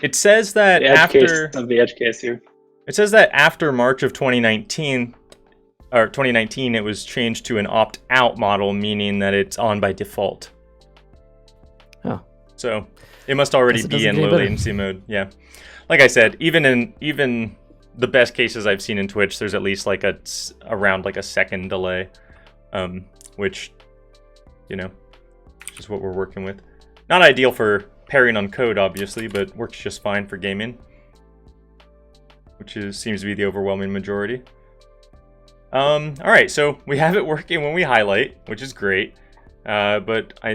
It says that the edge case of the edge case here. It says that after March of 2019, or 2019, it was changed to an opt-out model, meaning that it's on by default. Oh. So it must already be in low latency mode. Yeah. Like I said, even the best cases I've seen in Twitch, there's at least like around like a second delay, which, you know, is what we're working with. Not ideal for pairing on code, obviously, but works just fine for gaming, which seems to be the overwhelming majority. All right, so we have it working when we highlight, which is great, but I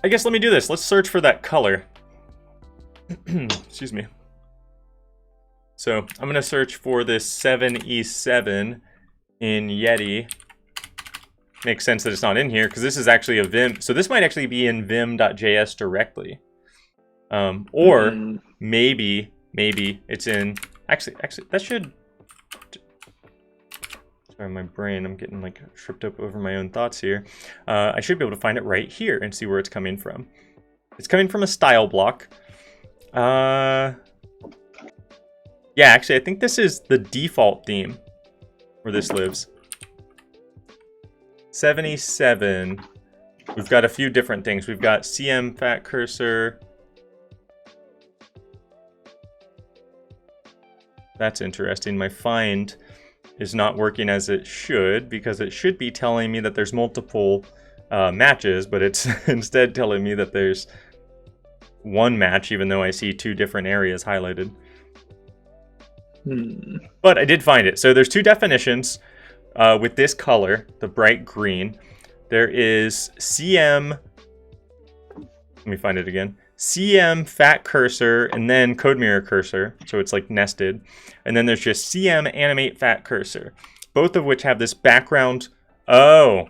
guess let me do this. Let's search for that color. Excuse me. So I'm gonna search for this 7E7 in Yeti. makes sense that it's not in here because this is actually a Vim. So this might actually be in vim.js directly. Or maybe it's in, actually, that should, sorry, my brain, I'm getting like tripped up over my own thoughts here. I should be able to find it right here and see where it's coming from. It's coming from a style block. Yeah, actually, I think this is the default theme where this lives. 77. We've got a few different things. We've got CM fat cursor. That's interesting. My find is not working as it should because it should be telling me that there's multiple matches, but it's instead telling me that there's one match, even though I see two different areas highlighted. But I did find it. So there's two definitions with this color, the bright green. There is CM, let me find it again. CM fat cursor and then code mirror cursor, so it's like nested. And then there's just CM animate fat cursor, both of which have this background. Oh,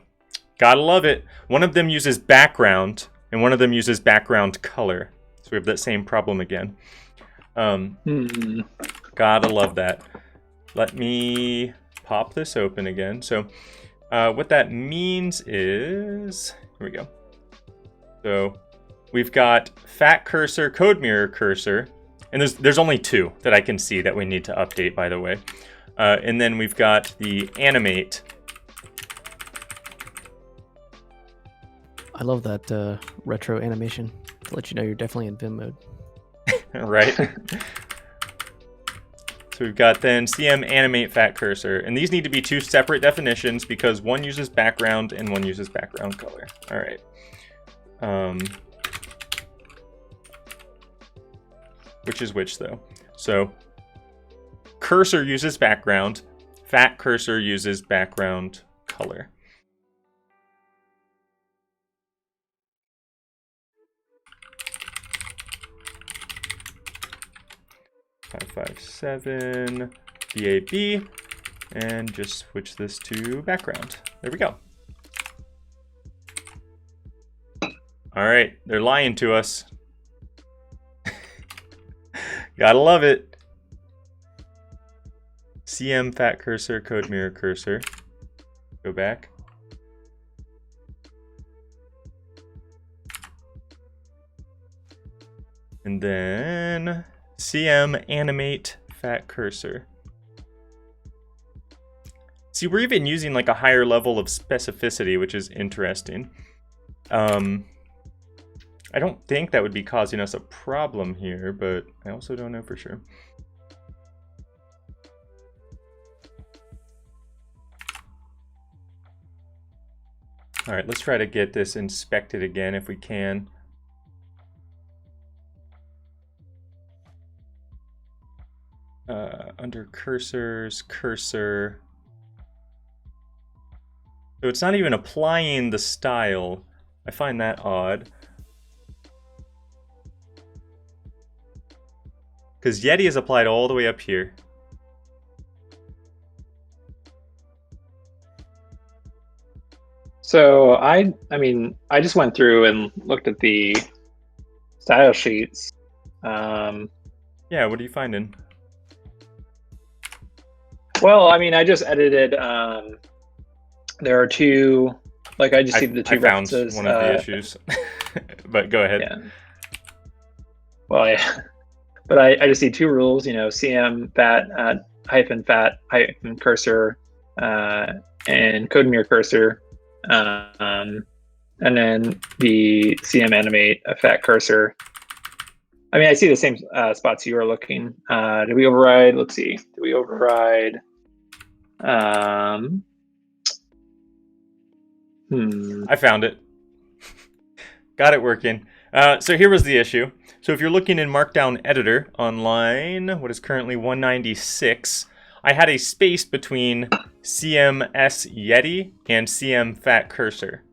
gotta love it. One of them uses background and one of them uses background color. So we have that same problem again. Gotta love that. Let me pop this open again. So what that means is, here we go. So we've got fat cursor, code mirror cursor, and there's only two that I can see that we need to update, by the way. And then we've got the animate. I love that retro animation to let you know you're definitely in Vim mode. Right? So we've got then CM animate fat cursor, and these need to be two separate definitions because one uses background and one uses background color. All right. Which is which though? So cursor uses background, fat cursor uses background color. .557 BAB, and just switch this to background. There we go. All right, they're lying to us. Gotta love it. CM fat cursor, code mirror cursor. Go back. And then CM animate fat cursor. See, we're even using like a higher level of specificity, which is interesting. I don't think that would be causing us a problem here, but I also don't know for sure. All right, let's try to get this inspected again if we can. Under cursors, cursor. So it's not even applying the style. I find that odd. Because Yeti is applied all the way up here. So I mean, I just went through and looked at the style sheets. Yeah, what are you finding? Well, I mean, I just edited. There are two, like I just see the two I found references. one of the issues, but go ahead. Yeah. Well, yeah, but I just see two rules. You know, CM fat hyphen cursor, and code mirror cursor, and then the CM animate a fat cursor. I mean, I see the same spots you are looking. Did we override? Let's see. Did we override? I found it. Got it working. So here was the issue. So if you're looking in Markdown Editor on line, what is currently 196, I had a space between CMS Yeti and CM Fat Cursor.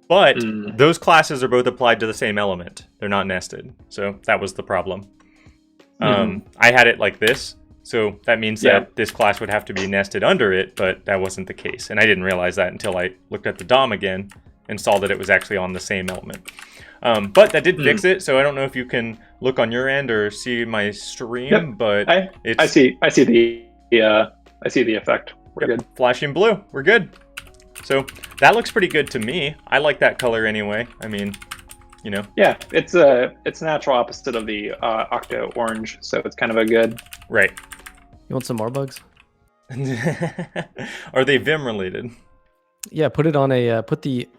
But those classes are both applied to the same element. They're not nested. So that was the problem. I had it like this. So that means that this class would have to be nested under it, but that wasn't the case. And I didn't realize that until I looked at the DOM again and saw that it was actually on the same element. But that did fix it, so I don't know if you can look on your end or see my stream, but I see the effect. We're good. Flashing blue. We're good. So that looks pretty good to me. I like that color anyway. I mean, you know. Yeah, it's a natural opposite of the Octo orange, so it's kind of a good. Right. You want some more bugs? Are they Vim related? Yeah, put it on a put the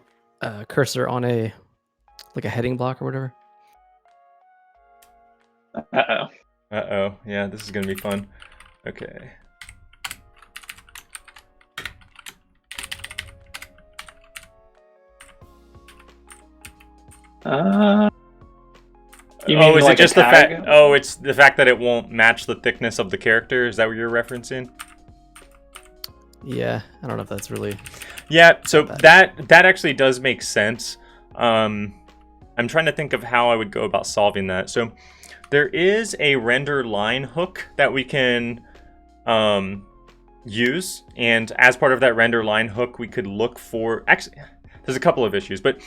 cursor on a like a heading block or whatever. Uh-oh. Yeah, this is gonna be fun. Okay. You mean is like it just the fact? Oh, it's the fact that it won't match the thickness of the character. Is that what you're referencing? Yeah, I don't know if that's really. Yeah, so that actually does make sense. I'm trying to think of how I would go about solving that. So there is a render line hook that we can use, and as part of that render line hook, we could look for. Actually, there's a couple of issues, but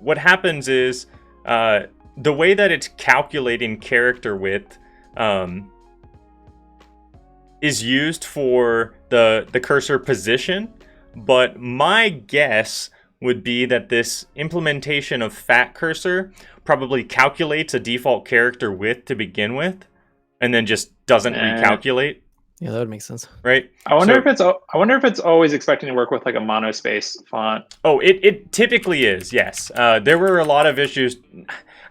what happens is the way that it's calculating character width is used for the cursor position, but my guess would be that this implementation of fat cursor probably calculates a default character width to begin with, and then just doesn't recalculate. Yeah, that would make sense, right? I wonder if it's always expecting to work with like a monospace font. Oh, it typically is. Yes, there were a lot of issues.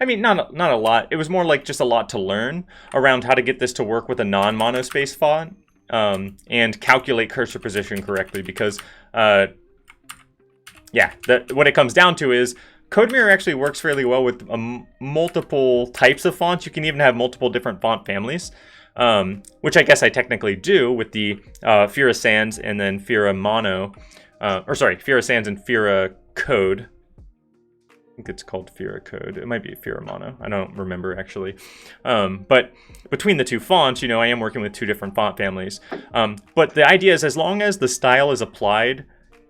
I mean, not a lot. It was more like just a lot to learn around how to get this to work with a non-monospace font and calculate cursor position correctly. Because, what it comes down to is CodeMirror actually works fairly well with multiple types of fonts. You can even have multiple different font families, which I guess I technically do with the Fira Sans and then Fira Mono, Fira Sans and Fira Code. I think it's called Fira Code. It might be Fira Mono. I don't remember actually. But between the two fonts, I am working with two different font families. But the idea is as long as the style is applied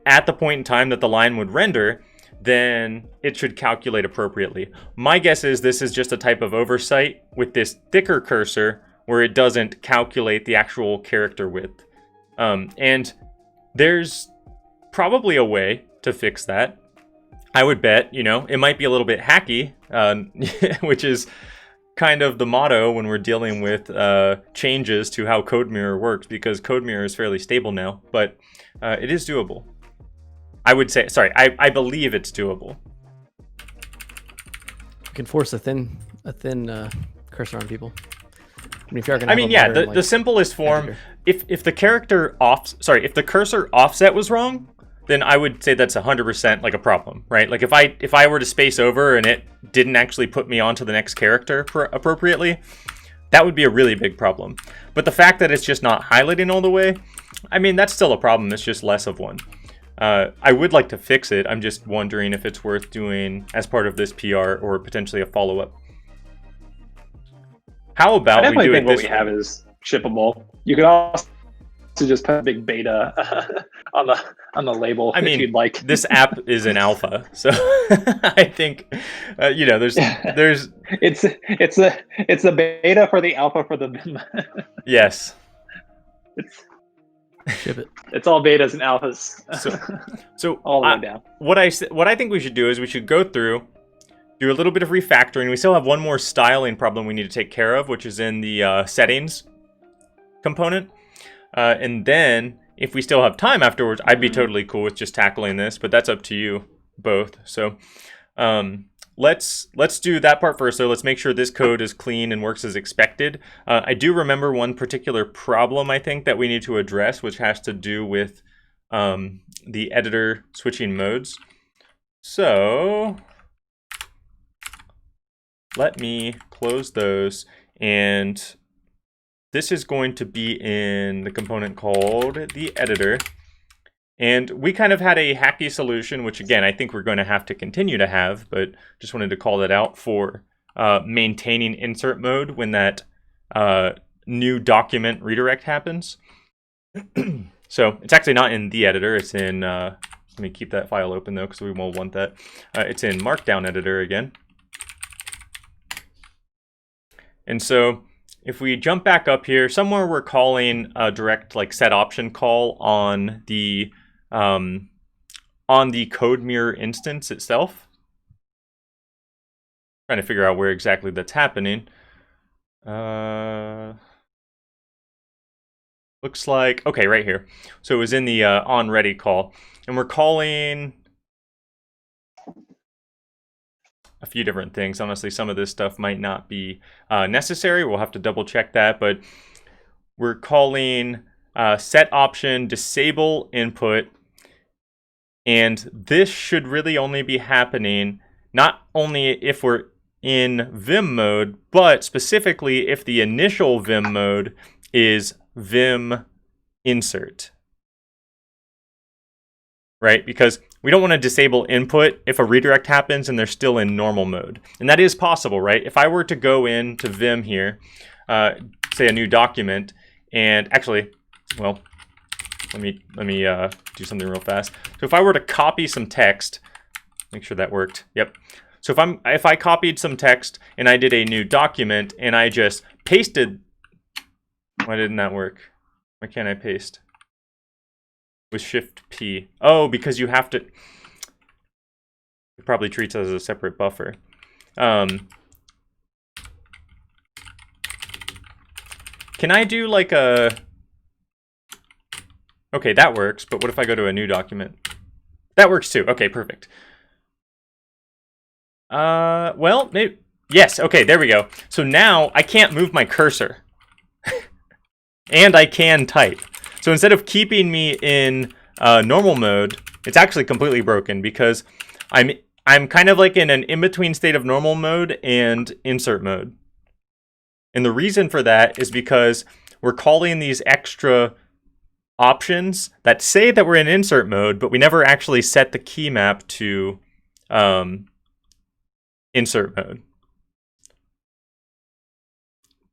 at the point in time that the line would render, then it should calculate appropriately. My guess is this is just a type of oversight with this thicker cursor where it doesn't calculate the actual character width. And there's probably a way to fix that. I would bet, it might be a little bit hacky, which is kind of the motto when we're dealing with changes to how CodeMirror works, because CodeMirror is fairly stable now, but it is doable. I would say, I believe it's doable. You can force a thin cursor on people. I mean, if you're gonna the simplest form, if the cursor offset was wrong, then I would say that's 100% like a problem, right? Like if I were to space over and it didn't actually put me onto the next character appropriately, that would be a really big problem. But the fact that it's just not highlighting all the way, I mean, that's still a problem. It's just less of one. I would like to fix it. I'm just wondering if it's worth doing as part of this PR or potentially a follow-up. How about we do it this way? I definitely think what we have is shippable. You could also just put a big beta on the label. I mean, if you'd like. This app is in alpha, so I think there's it's the beta for the alpha for the Vim. Yes. Ship it. It's all betas and alphas. So all the way down. What I think we should do is we should go through, do a little bit of refactoring. We still have one more styling problem we need to take care of, which is in the settings component. And then if we still have time afterwards, I'd be totally cool with just tackling this, but that's up to you both. So let's do that part first. So let's make sure this code is clean and works as expected. I do remember one particular problem I think that we need to address, which has to do with the editor switching modes. So let me close those, and this is going to be in the component called the editor. And we kind of had a hacky solution, which again, I think we're going to have to continue to have, but just wanted to call that out for maintaining insert mode when that new document redirect happens. So it's actually not in the editor. It's in, let me keep that file open though, because we won't want that. It's in markdown editor again. And so if we jump back up here, somewhere we're calling a direct like set option call on the code mirror instance itself. Trying to figure out where exactly that's happening. Looks like, okay, right here. So it was in the onReady call. And we're calling a few different things. Honestly, some of this stuff might not be necessary. We'll have to double check that. But we're calling set option disable input. And this should really only be happening not only if we're in Vim mode, but specifically if the initial Vim mode is Vim insert, right? Because we don't want to disable input if a redirect happens and they're still in normal mode. And that is possible, right? If I were to go into Vim here, say a new document, and actually, well, let me do something real fast. So if I were to copy some text, make sure that worked. Yep. So if I copied some text and I did a new document and I just pasted, why didn't that work? Why can't I paste? With Shift P. Oh, because you have to. It probably treats it as a separate buffer. Can I do like a? Okay, that works. But what if I go to a new document? That works too. Okay, perfect. Well, maybe, yes. Okay, there we go. So now I can't move my cursor. And I can type. So instead of keeping me in normal mode, it's actually completely broken because I'm kind of like in an in-between state of normal mode and insert mode. And the reason for that is because we're calling these extra options that say that we're in insert mode, but we never actually set the key map to insert mode.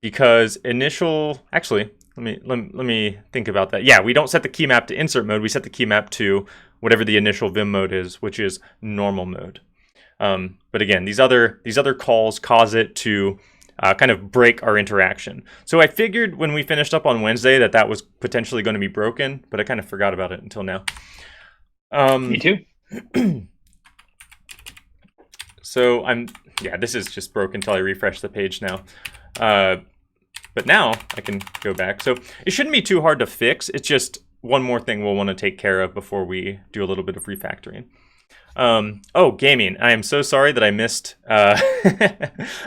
Because initial, actually, let me think about that. Yeah, we don't set the key map to insert mode. We set the key map to whatever the initial Vim mode is, which is normal mode. But again, these other calls cause it to kind of break our interaction. So I figured when we finished up on Wednesday that was potentially going to be broken, but I kind of forgot about it until now. Me too. So this is just broken until I refresh the page now. But now I can go back. So it shouldn't be too hard to fix. It's just one more thing we'll want to take care of before we do a little bit of refactoring. Oh, gaming. I am so sorry that I missed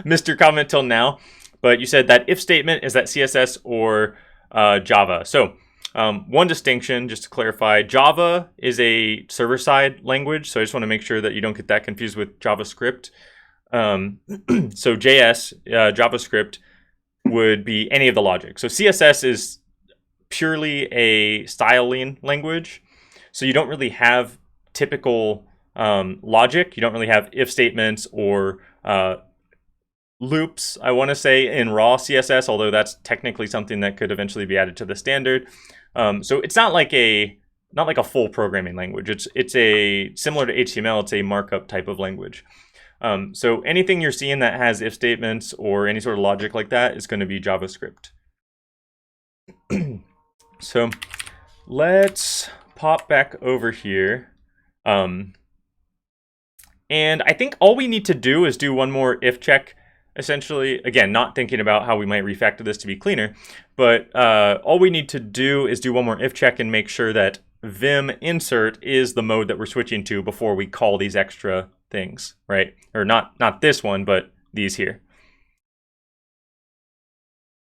missed your comment till now. But you said that if statement, is that CSS or Java? So one distinction, just to clarify, Java is a server-side language. So I just want to make sure that you don't get that confused with JavaScript. So JS, JavaScript, would be any of the logic. So CSS is purely a styling language. So you don't really have typical logic. You don't really have if statements or loops, I want to say, in raw CSS, although that's technically something that could eventually be added to the standard. So it's not like a full programming language. It's a similar to HTML, it's a markup type of language. So anything you're seeing that has if statements or any sort of logic like that is going to be JavaScript. So let's pop back over here. And I think all we need to do is do one more if check, essentially. Again, not thinking about how we might refactor this to be cleaner, but all we need to do is do one more if check and make sure that Vim insert is the mode that we're switching to before we call these extra things, right? Or not this one, but these here.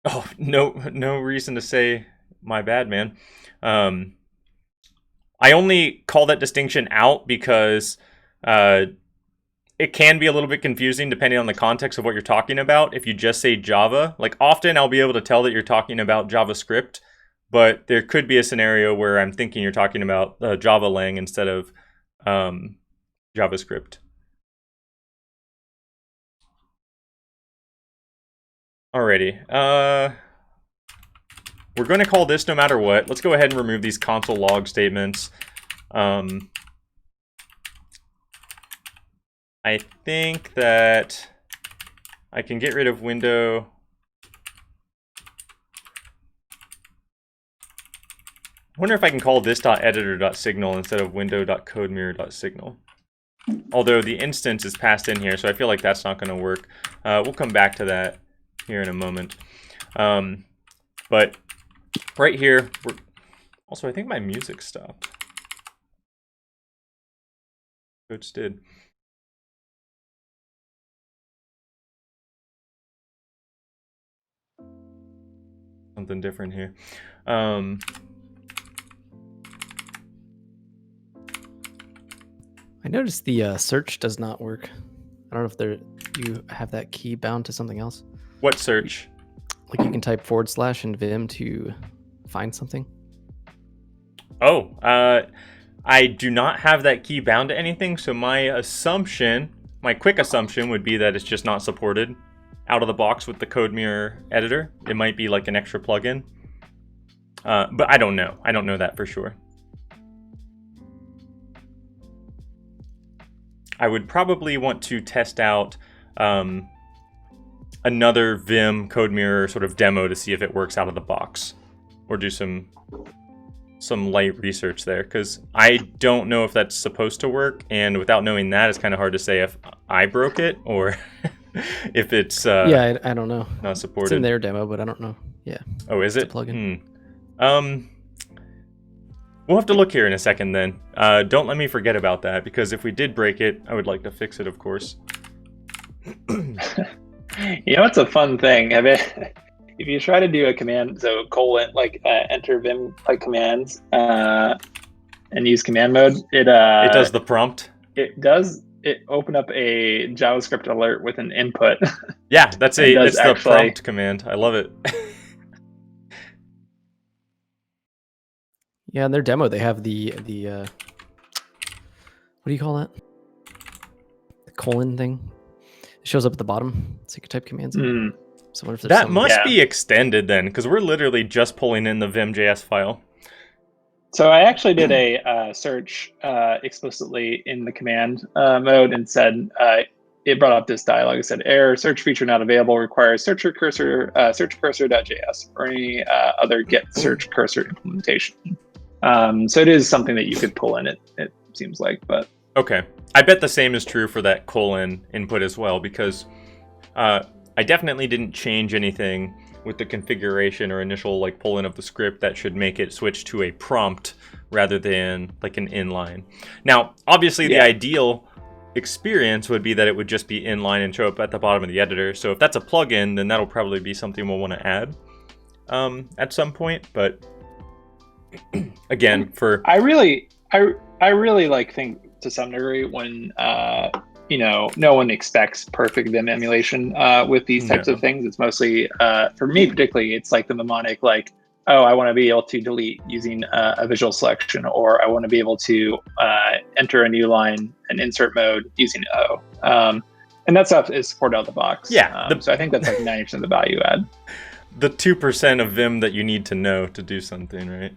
Oh, no reason to say my bad, man. I only call that distinction out because it can be a little bit confusing depending on the context of what you're talking about. If you just say Java, like often I'll be able to tell that you're talking about JavaScript, but there could be a scenario where I'm thinking you're talking about Java lang instead of JavaScript. Alrighty. we're going to call this no matter what. Let's go ahead and remove these console log statements. I think that I can get rid of window. I wonder if I can call this .editor.signal instead of window.codemirror.signal. Although the instance is passed in here, so I feel like that's not going to work. We'll come back to that here in a moment. But right here, also I think my music stopped. Coach did. Something different here. I noticed the search does not work. I don't know if you have that key bound to something else. What search? Like you can type / in Vim to find something. Oh, I do not have that key bound to anything, so my quick assumption would be that it's just not supported out of the box with the CodeMirror editor. It might be like an extra plugin. But I don't know. I don't know that for sure. I would probably want to test out another Vim CodeMirror sort of demo to see if it works out of the box, or do some light research there, because I don't know if that's supposed to work, and without knowing that, it's kind of hard to say if I broke it or if it's yeah, I don't know. Not supported. It's in their demo, but I don't know. Yeah. Oh, is it? It's a plugin. We'll have to look here in a second then. Don't let me forget about that, because if we did break it, I would like to fix it, of course. You know, it's a fun thing. I mean, if you try to do a command, so enter Vim commands and use command mode, it does the prompt. It open up a JavaScript alert with an input. Yeah, it's the prompt command. I love it. Yeah, in their demo they have the what do you call that? The colon thing. It shows up at the bottom, so you can type commands in. So I wonder if that must be extended then, because we're literally just pulling in the Vim.js file. So I actually did a search explicitly in the command mode and said it brought up this dialog. It said error, search feature not available, requires search cursor.js or any other get search cursor implementation. So it is something that you could pull in. It seems like, but okay. I bet the same is true for that colon input as well, because I definitely didn't change anything with the configuration or initial pull in of the script that should make it switch to a prompt rather than like an inline. Now, obviously the ideal experience would be that it would just be inline and show up at the bottom of the editor. So if that's a plugin, then that'll probably be something we'll want to add at some point. But again, I really think to some degree when no one expects perfect Vim emulation with these types of things. It's mostly for me particularly, it's like the mnemonic, oh, I want to be able to delete using a visual selection, or I want to be able to enter a new line and insert mode using O. And that stuff is supported out of the box. Yeah. So I think that's like 90% of the value add. The 2% of Vim that you need to know to do something, right?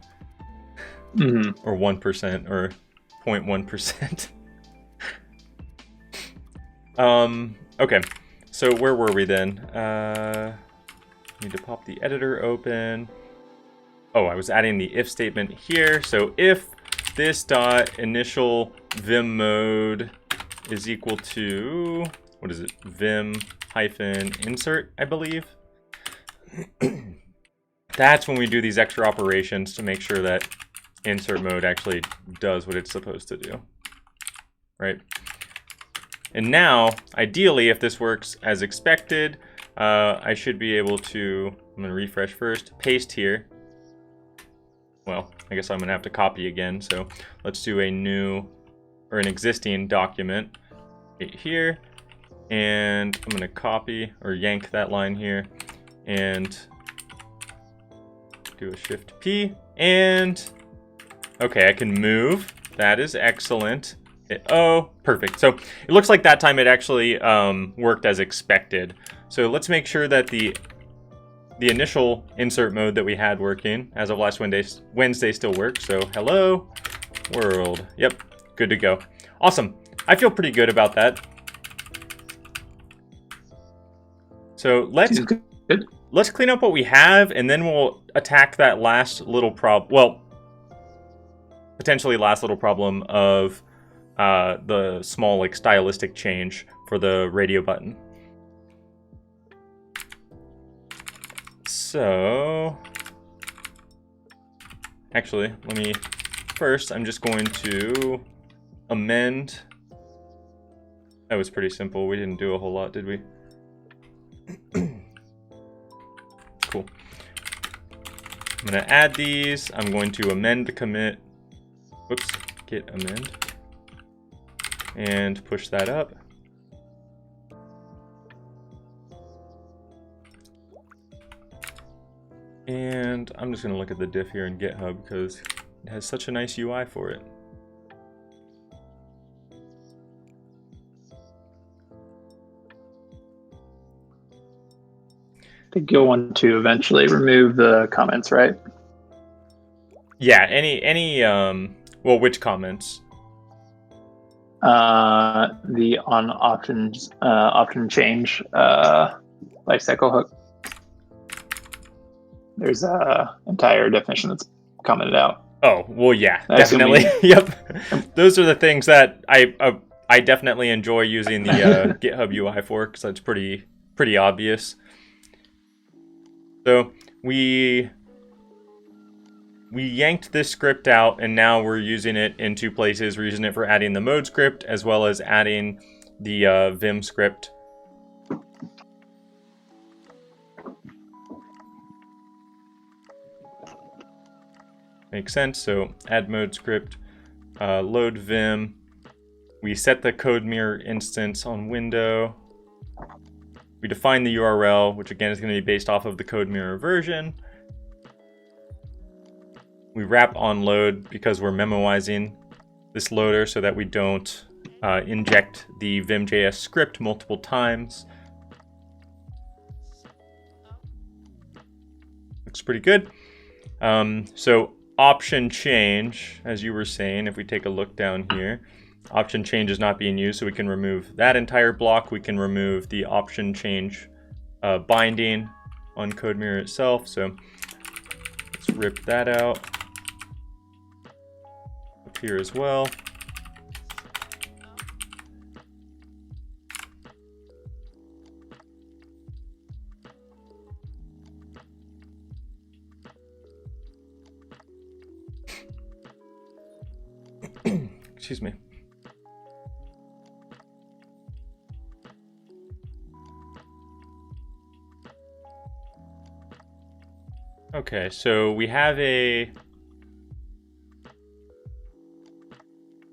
Mm-hmm. Or 1% or 0.1%. Okay, so where were we then? Need to pop the editor open. Oh, I was adding the if statement here. So if this dot initial Vim mode is equal to, what is it? Vim hyphen insert, I believe. That's when we do these extra operations to make sure that insert mode actually does what it's supposed to do, right? And now, ideally, if this works as expected, I should be able to, I'm going to refresh first, paste here. Well, I guess I'm going to have to copy again. So let's do a new, or an existing document right here. And I'm going to copy or yank that line here and do a Shift P. And okay, I can move. That is excellent. Oh, perfect. So it looks like that time it actually worked as expected. So let's make sure that the the initial insert mode that we had working as of last Wednesday still works. So hello world. Yep, good to go. Awesome. I feel pretty good about that. So let's clean up what we have, and then we'll attack that last little problem. Well, potentially last little problem of the small like stylistic change for the radio button. So actually, I'm just going to amend. That was pretty simple. We didn't do a whole lot, did we? Cool. I'm going to add these. I'm going to amend the commit. Whoops, git amend. And push that up. And I'm just going to look at the diff here in GitHub because it has such a nice UI for it. I think you'll want to eventually remove the comments, right? Yeah, well, which comments? The on often change lifecycle hook. There's a entire definition that's commented out. Oh, well, yeah, definitely. Yep. Those are the things that I definitely enjoy using the GitHub UI for, because that's pretty obvious. So we yanked this script out, and now we're using it in two places. We're using it for adding the mode script as well as adding the Vim script. Makes sense. So add mode script, load Vim. We set the code mirror instance on window. We define the URL, which again is going to be based off of the code mirror version. We wrap on load because we're memoizing this loader so that we don't inject the Vim.js script multiple times. Looks pretty good. So option change, as you were saying, if we take a look down here, option change is not being used, so we can remove that entire block. We can remove the option change binding on code mirror itself. So let's rip that out up here as well. Excuse me. Okay, so we have I'm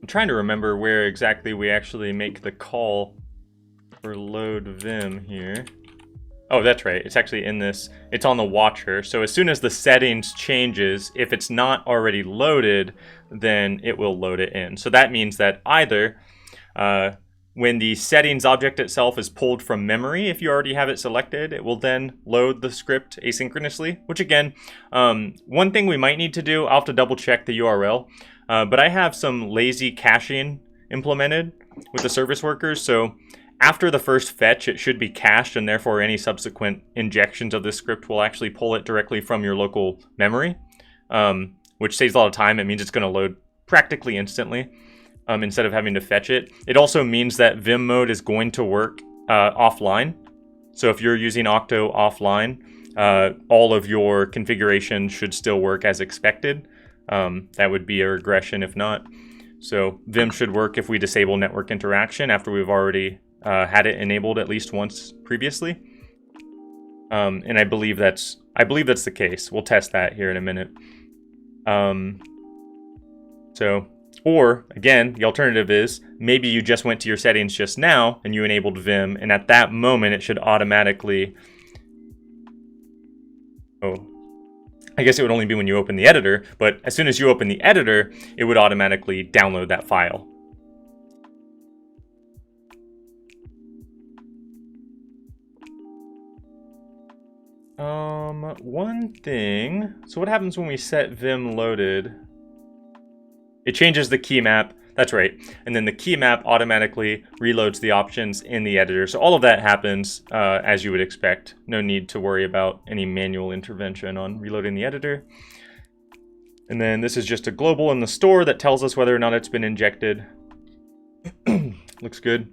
trying to remember where exactly we actually make the call for load Vim here. Oh, that's right. It's actually in this. It's on the watcher. So as soon as the settings changes, if it's not already loaded, then it will load it in. So that means that either when the settings object itself is pulled from memory, if you already have it selected, it will then load the script asynchronously, which again, one thing we might need to do, I'll have to double check the URL, but I have some lazy caching implemented with the service workers. So after the first fetch, it should be cached, and therefore any subsequent injections of this script will actually pull it directly from your local memory, which saves a lot of time. It means it's going to load practically instantly instead of having to fetch it. It also means that Vim mode is going to work offline. So if you're using Octo offline, all of your configurations should still work as expected. That would be a regression if not. So Vim should work if we disable network interaction after we've already had it enabled at least once previously, and I believe that's the case. We'll test that here in a minute. Or again, the alternative is maybe you just went to your settings just now and you enabled Vim, and at that moment it should automatically. Oh, I guess it would only be when you open the editor, but as soon as you open the editor, it would automatically download that file. One thing. So what happens when we set Vim loaded? It changes the key map. That's right. And then the key map automatically reloads the options in the editor. So all of that happens as you would expect. No need to worry about any manual intervention on reloading the editor. And then this is just a global in the store that tells us whether or not it's been injected. Looks good.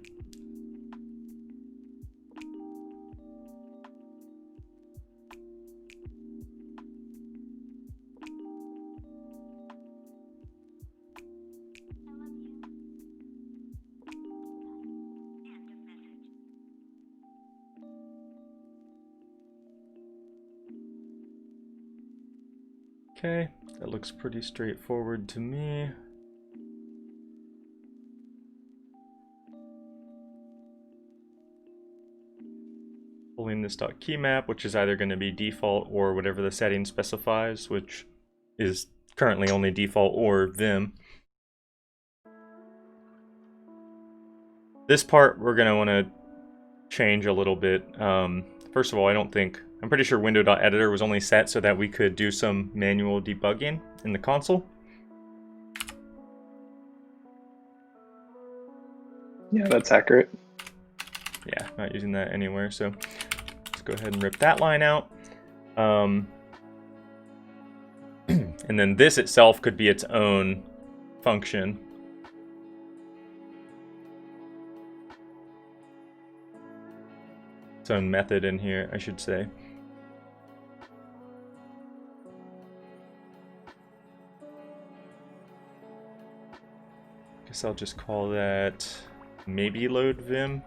Okay, that looks pretty straightforward to me. Pulling this .keymap, which is either going to be default or whatever the setting specifies, which is currently only default or Vim. This part we're going to want to change a little bit. First of all, I'm pretty sure window.editor was only set so that we could do some manual debugging in the console. Yeah, that's accurate. Yeah, not using that anywhere, so let's go ahead and rip that line out. And then this itself could be its own function. Its own method in here, I should say. Guess I'll just call that maybe load Vim.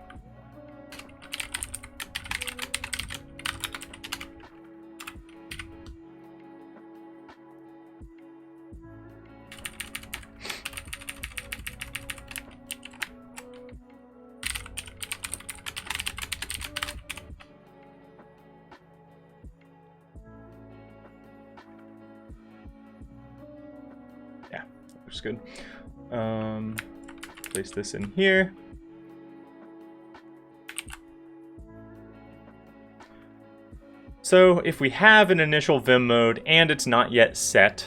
Yeah, looks good. Place this in here. So if we have an initial Vim mode and it's not yet set,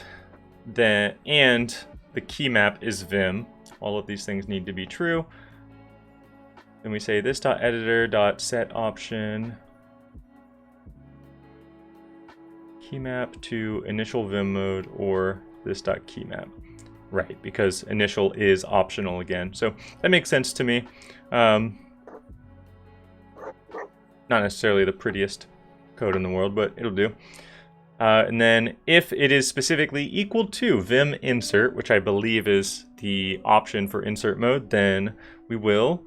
and the key map is Vim, all of these things need to be true. Then we say this.editor.set option key map to initial Vim mode or this.keymap. Right, because initial is optional again. So that makes sense to me. Not necessarily the prettiest code in the world, but it'll do. And then if it is specifically equal to Vim insert, which I believe is the option for insert mode, then we will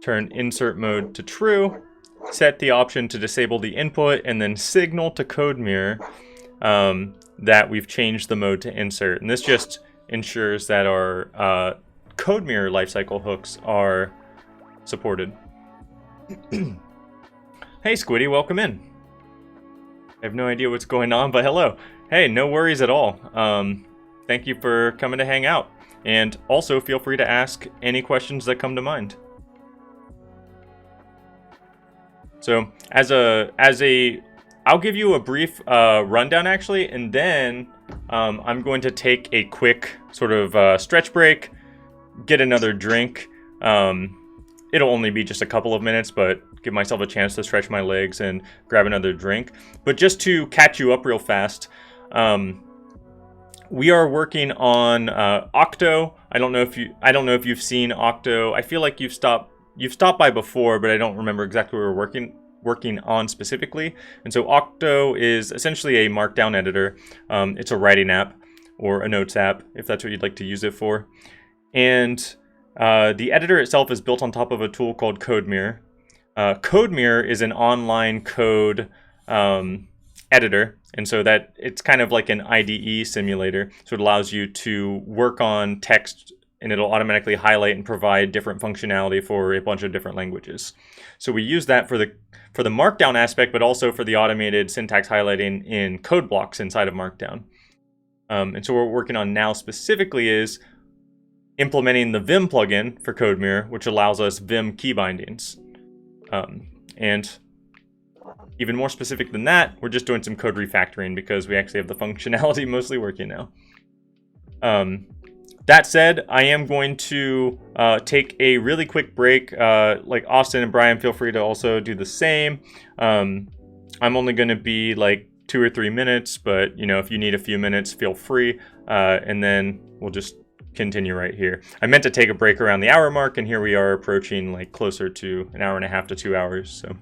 turn insert mode to true, set the option to disable the input, and then signal to CodeMirror that we've changed the mode to insert. And this just ensures that our CodeMirror lifecycle hooks are supported. Hey Squiddy, welcome in. I have no idea what's going on, but hello. Hey, no worries at all. Thank you for coming to hang out. And also feel free to ask any questions that come to mind. So I'll give you a brief rundown actually, and then I'm going to take a quick sort of stretch break, get another drink. It'll only be just a couple of minutes, but give myself a chance to stretch my legs and grab another drink. But just to catch you up real fast, we are working on Octo. I don't know if you've seen Octo. I feel like you've stopped by before, but I don't remember exactly what we're working on specifically. And so Octo is essentially a markdown editor. It's a writing app or a notes app, if that's what you'd like to use it for. And the editor itself is built on top of a tool called CodeMirror. CodeMirror is an online code editor, and so that it's kind of like an IDE simulator. So it allows you to work on text, and it'll automatically highlight and provide different functionality for a bunch of different languages. So we use that for the markdown aspect, but also for the automated syntax highlighting in code blocks inside of Markdown. And so what we're working on now specifically is implementing the Vim plugin for CodeMirror, which allows us Vim keybindings. And even more specific than that, we're just doing some code refactoring because we actually have the functionality mostly working now. That said, I am going to take a really quick break. Like Austen and Bryan, feel free to also do the same. I'm only going to be like 2 or 3 minutes, but you know, if you need a few minutes, feel free. And then we'll just continue right here. I meant to take a break around the hour mark, and here we are approaching like closer to an hour and a half to 2 hours. So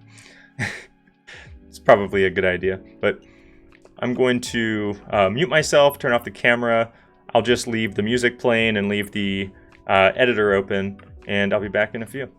it's probably a good idea. But I'm going to mute myself, turn off the camera. I'll just leave the music playing and leave the editor open, and I'll be back in a few.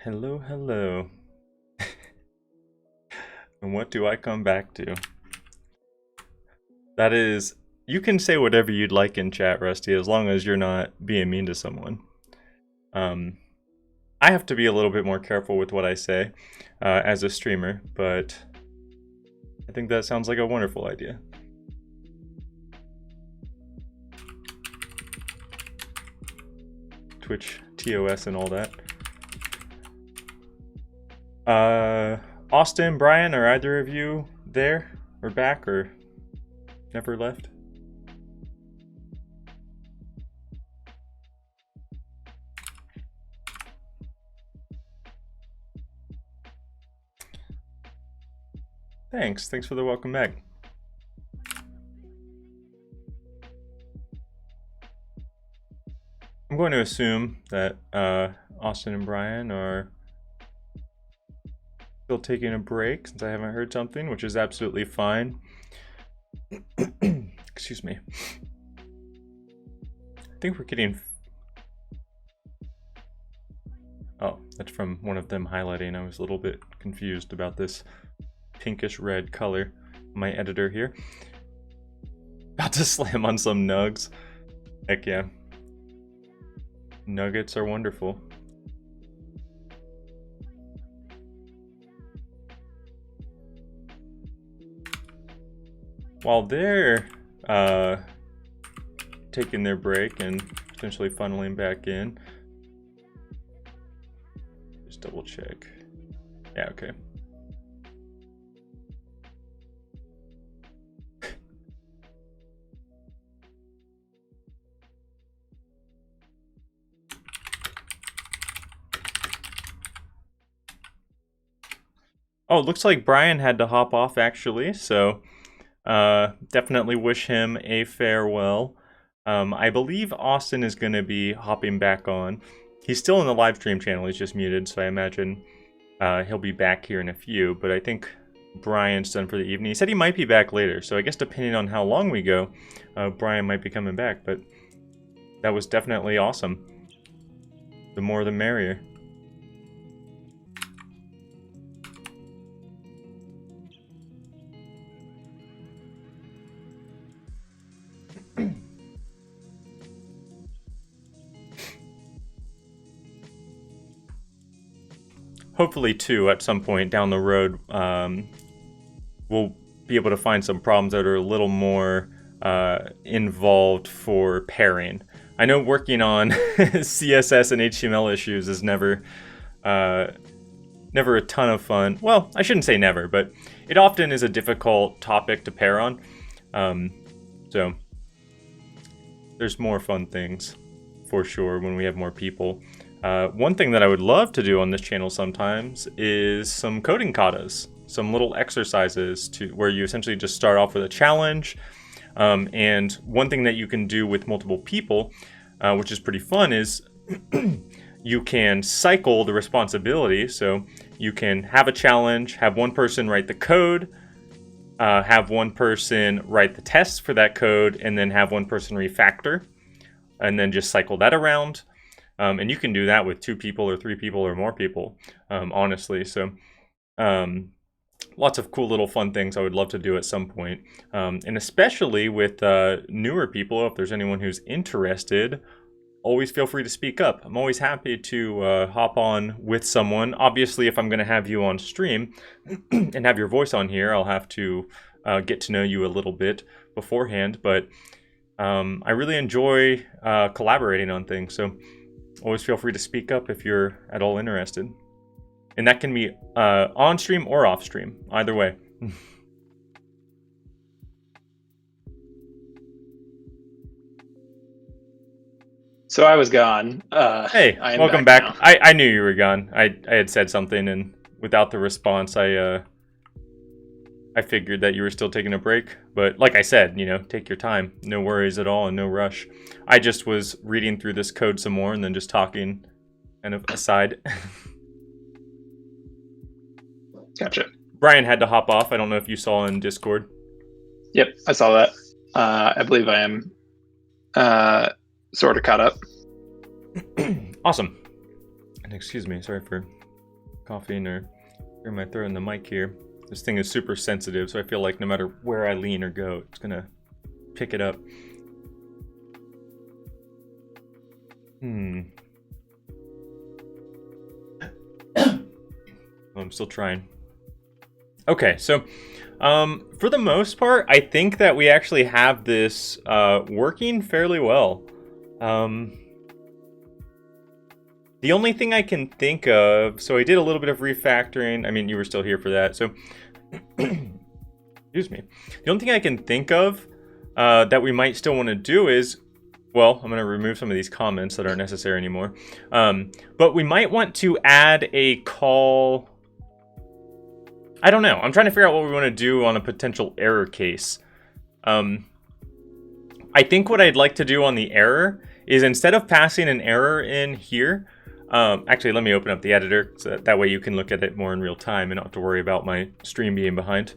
Hello, hello. And what do I come back to? That is, you can say whatever you'd like in chat, Rusty, as long as you're not being mean to someone. I have to be a little bit more careful with what I say as a streamer, but I think that sounds like a wonderful idea. Twitch, TOS, and all that. Austen, Bryan, are either of you there or back or never left? Thanks for the welcome back. I'm going to assume that Austen and Bryan are still taking a break since I haven't heard something, which is absolutely fine. Excuse me. I think we're getting... Oh, that's from one of them highlighting. I was a little bit confused about this pinkish red color. My editor here. About to slam on some nugs. Heck yeah. Nuggets are wonderful. While they're taking their break and potentially funneling back in, just double check. Yeah, okay. Oh, it looks like Bryan had to hop off actually, so definitely wish him a farewell. I believe Austen is going to be hopping back on. He's still in the live stream channel, he's just muted, so I imagine he'll be back here in a few, but I think Bryan's done for the evening. He said he might be back later, so I guess depending on how long we go, Bryan might be coming back, but that was definitely awesome. The more the merrier. Hopefully, too, at some point down the road, we'll be able to find some problems that are a little more involved for pairing. I know working on CSS and HTML issues is never a ton of fun. Well, I shouldn't say never, but it often is a difficult topic to pair on. So there's more fun things for sure when we have more people. One thing that I would love to do on this channel sometimes is some coding katas, some little exercises where you essentially just start off with a challenge. And one thing that you can do with multiple people, which is pretty fun, is you can cycle the responsibility. So you can have a challenge, have one person write the code, have one person write the tests for that code, and then have one person refactor, and then just cycle that around. And you can do that with 2 people or 3 people or more people, honestly. So lots of cool little fun things I would love to do at some point. And especially with newer people, if there's anyone who's interested, always feel free to speak up. I'm always happy to hop on with someone. Obviously, if I'm going to have you on stream and have your voice on here, I'll have to get to know you a little bit beforehand. But I really enjoy collaborating on things. So always feel free to speak up if you're at all interested. And that can be on stream or off stream, either way. So I was gone. Hey, welcome back. I knew you were gone. I had said something, and without the response, I figured that you were still taking a break. But like I said, take your time. No worries at all and no rush. I just was reading through this code some more and then just talking kind of aside. Gotcha. Bryan had to hop off. I don't know if you saw in Discord. Yep, I saw that. I believe I am sort of caught up. Awesome. And excuse me, sorry for coughing or clear my throat in the mic here. This thing is super sensitive, so I feel like no matter where I lean or go, it's gonna pick it up. I'm still trying. Okay, so for the most part, I think that we actually have this working fairly well. The only thing I can think of, so I did a little bit of refactoring. I mean, you were still here for that, so excuse me. The only thing I can think of that we might still want to do is, well, I'm going to remove some of these comments that aren't necessary anymore. But we might want to add a call. I don't know. I'm trying to figure out what we want to do on a potential error case. I think what I'd like to do on the error is, instead of passing an error in here, actually, let me open up the editor so that way you can look at it more in real time and not have to worry about my stream being behind.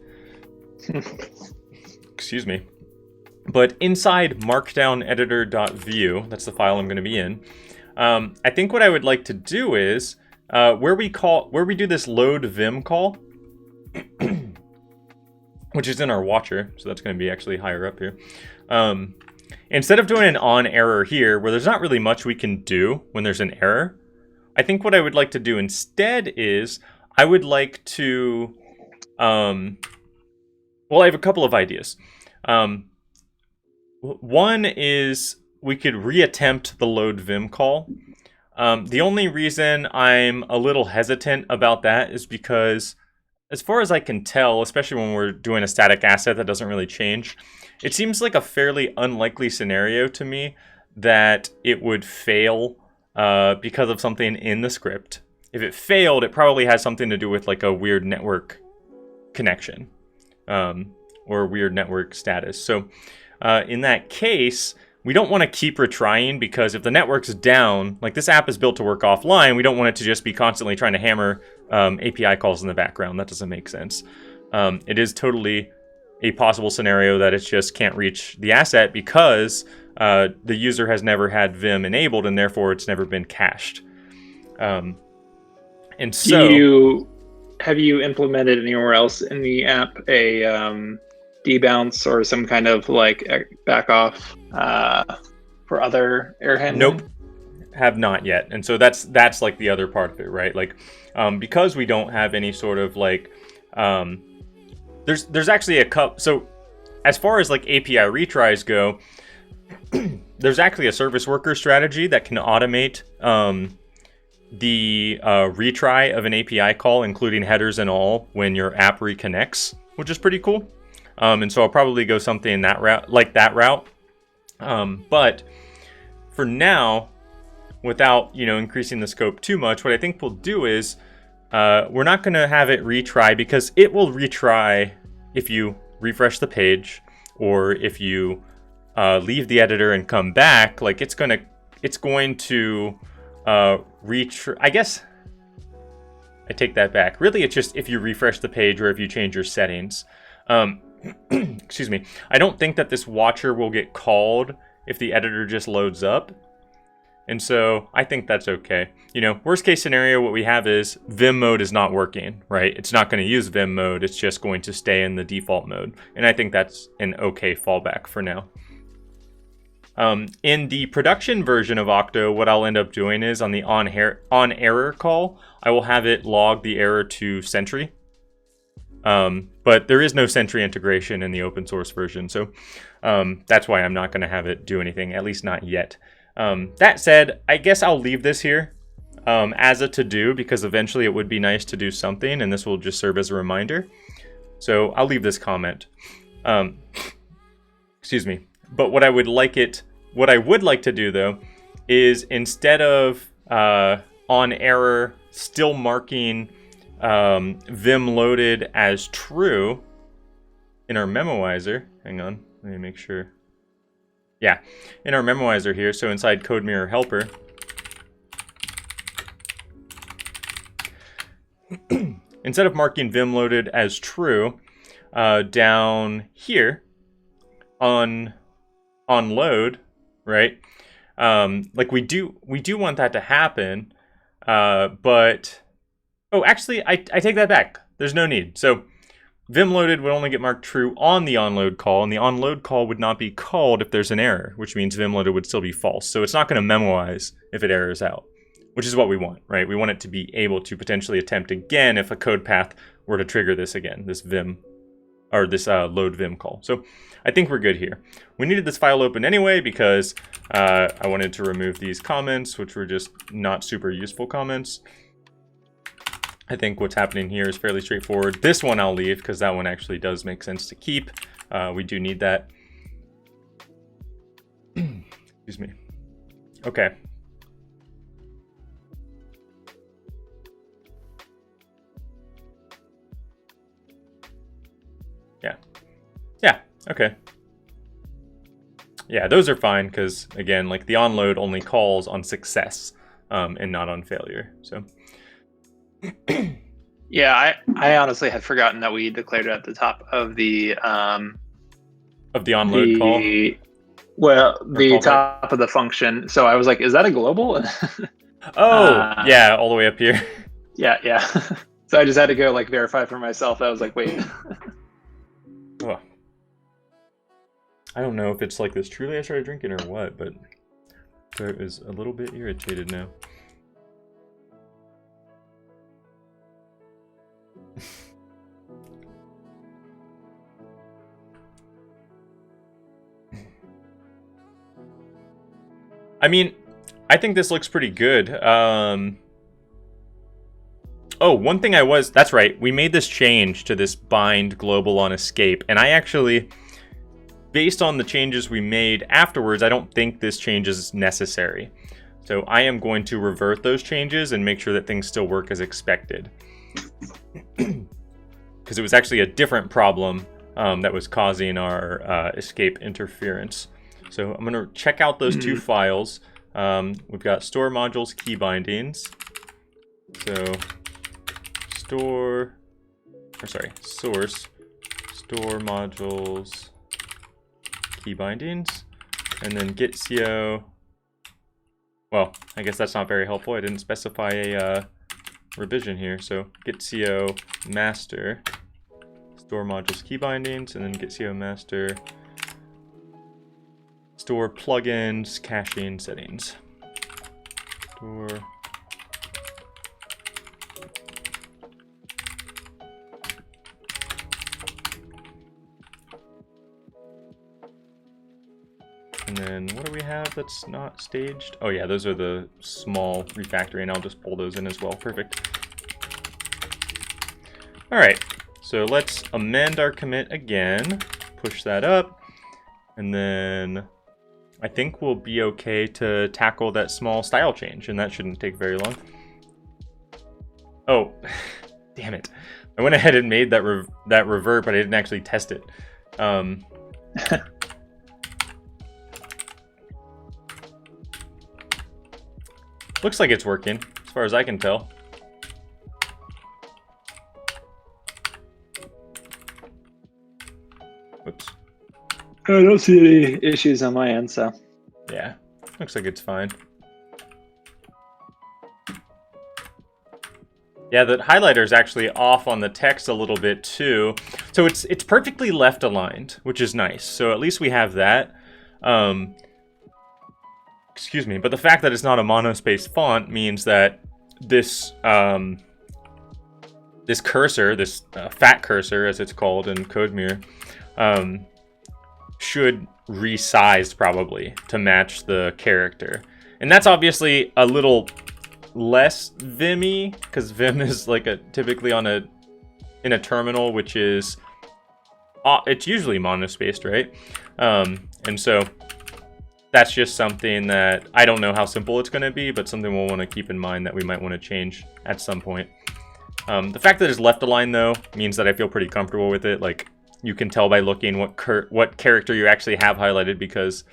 Excuse me. But inside markdown editor.view, that's the file I'm going to be in. I think what I would like to do is where we do this load Vim call, which is in our watcher, so that's going to be actually higher up here. Instead of doing an on error here, where there's not really much we can do when there's an error, I think what I would like to do instead is I would like to, well, I have a couple of ideas. One is we could reattempt the load Vim call. The only reason I'm a little hesitant about that is because, as far as I can tell, especially when we're doing a static asset that doesn't really change, it seems like a fairly unlikely scenario to me that it would fail because of something in the script. If it failed, it probably has something to do with like a weird network connection or a weird network status. So in that case, we don't want to keep retrying, because if the network's down, like this app is built to work offline, we don't want it to just be constantly trying to hammer API calls in the background. That doesn't make sense. It is totally a possible scenario that it just can't reach the asset because the user has never had Vim enabled, and therefore it's never been cached. And so, have you implemented anywhere else in the app a debounce or some kind of like back off for other error handling? Nope, have not yet. And so that's like the other part of it, right? Like because we don't have any sort of like there's actually a couple. So as far as like API retries go, there's actually a service worker strategy that can automate the retry of an API call, including headers and all, when your app reconnects, which is pretty cool. And so I'll probably go something in that route. But for now, without increasing the scope too much, what I think we'll do is we're not going to have it retry, because it will retry if you refresh the page or if you leave the editor and come back. Like it's going to retry. I guess I take that back. Really, it's just if you refresh the page or if you change your settings. Excuse me. I don't think that this watcher will get called if the editor just loads up. And so I think that's okay. Worst case scenario, what we have is Vim mode is not working, right? It's not going to use Vim mode. It's just going to stay in the default mode. And I think that's an okay fallback for now. In the production version of Octo, what I'll end up doing is on the on error call, I will have it log the error to Sentry. But there is no Sentry integration in the open source version. So that's why I'm not going to have it do anything, at least not yet. That said, I guess I'll leave this here as a to-do, because eventually it would be nice to do something, and this will just serve as a reminder. So I'll leave this comment. Excuse me. But what I would like to do, though, is instead of on error still marking Vim loaded as true in our memoizer. Hang on, let me make sure. Yeah, in our memoizer here, so inside code mirror helper, instead of marking Vim loaded as true, down here on load, right? Like we do want that to happen, but Oh, actually, I take that back. There's no need. So Vim loaded would only get marked true on the onload call, and the onload call would not be called if there's an error, which means Vim loaded would still be false. So it's not going to memoize if it errors out, which is what we want, right? We want it to be able to potentially attempt again if a code path were to trigger this again, this Vim, or this load Vim call. So I think we're good here. We needed this file open anyway because I wanted to remove these comments, which were just not super useful comments. I think what's happening here is fairly straightforward. This one I'll leave because that one actually does make sense to keep. We do need that. Excuse me. Okay. Yeah, okay. Yeah, those are fine because, again, like the onload only calls on success and not on failure, so. Yeah, I honestly had forgotten that we declared it at the top of the onload call. Well, the top of the function. So I was like, is that a global? Oh, yeah, all the way up here. Yeah. So I just had to go like verify for myself. I was like, wait. Oh. I don't know if it's like this truly I started drinking or what, but it is a little bit irritated now. I mean, I think this looks pretty good. Oh, one thing that's right. We made this change to this bind global on escape. And I actually, based on the changes we made afterwards, I don't think this change is necessary. So I am going to revert those changes and make sure that things still work as expected. Because it was actually a different problem that was causing our escape interference. So I'm going to check out those two files. We've got store modules key bindings. So source store modules key bindings, and then git co. Well, I guess that's not very helpful. I didn't specify a revision here. So git co master store modules key bindings, and then git co master store plugins caching settings. Store and then what do we have that's not staged? Oh yeah, those are the small refactoring. I'll just pull those in as well. Perfect. All right, so let's amend our commit again, push that up, and then I think we'll be okay to tackle that small style change, and that shouldn't take very long. Oh, damn it. I went ahead and made that revert, but I didn't actually test it. Looks like it's working, as far as I can tell. Whoops. I don't see any issues on my end, so. Yeah, looks like it's fine. Yeah, the highlighter is actually off on the text a little bit too. So it's perfectly left aligned, which is nice. So at least we have that. Excuse me, but the fact that it's not a monospace font means that this this cursor, this fat cursor as it's called in CodeMirror, should resize probably to match the character. And that's obviously a little less Vim-y, because Vim is like typically in a terminal, which is it's usually monospaced, right? And so that's just something that I don't know how simple it's going to be, but something we'll want to keep in mind that we might want to change at some point. The fact that it's left aligned though means that I feel pretty comfortable with it. Like you can tell by looking what character you actually have highlighted because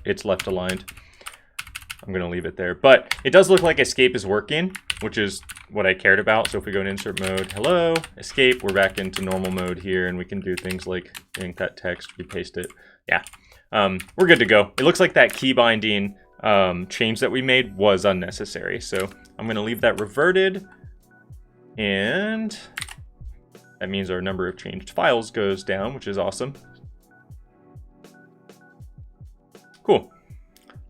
it's left aligned. I'm going to leave it there, but it does look like escape is working, which is what I cared about. So if we go in insert mode, hello, escape, we're back into normal mode here, and we can do things like ink that text, repaste it. Yeah. We're good to go. It looks like that key binding change that we made was unnecessary. So I'm going to leave that reverted. And that means our number of changed files goes down, which is awesome. Cool.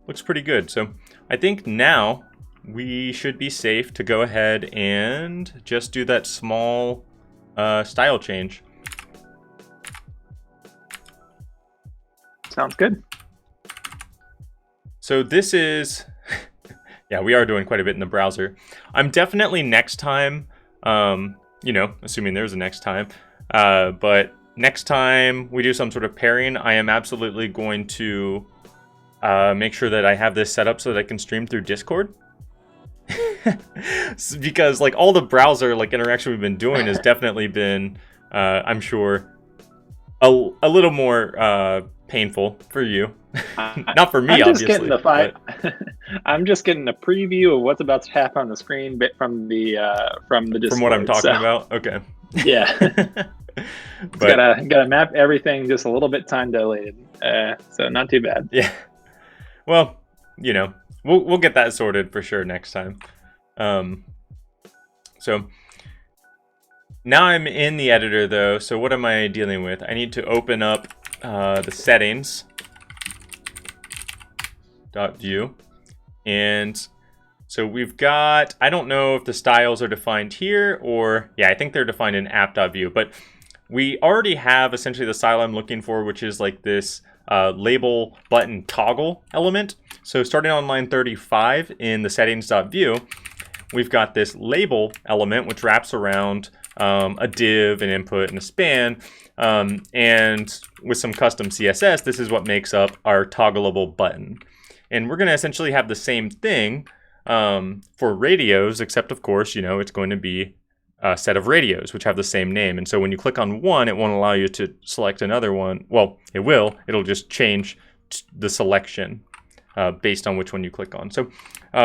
Looks pretty good. So I think now we should be safe to go ahead and just do that small style change. Sounds good. So this is, yeah, we are doing quite a bit in the browser. I'm definitely next time, you know, assuming there's a next time, but next time we do some sort of pairing, I am absolutely going to make sure that I have this set up so that I can stream through Discord. Because like all the browser like interaction we've been doing has definitely been, I'm sure, a little more painful for you. Not for me, I'm just obviously. I'm just getting a preview of what's about to happen on the screen, but from the Discord. From what I'm talking about, okay. Yeah. Gotta map everything just a little bit time delayed, so not too bad. Yeah. Well, you know, we'll get that sorted for sure next time. So now I'm in the editor though. So what am I dealing with? I need to open up the settings .view, and so we've got, I don't know if the styles are defined here or, yeah, I think they're defined in app.view, but we already have essentially the style I'm looking for, which is like this label button toggle element. So starting on line 35 in the settings.view, we've got this label element which wraps around a div, an input, and a span. And with some custom CSS, this is what makes up our toggleable button. And we're going to essentially have the same thing for radios, except of course, you know, it's going to be a set of radios which have the same name. And so when you click on one, it won't allow you to select another one. Well, it will. It'll just change the selection based on which one you click on. So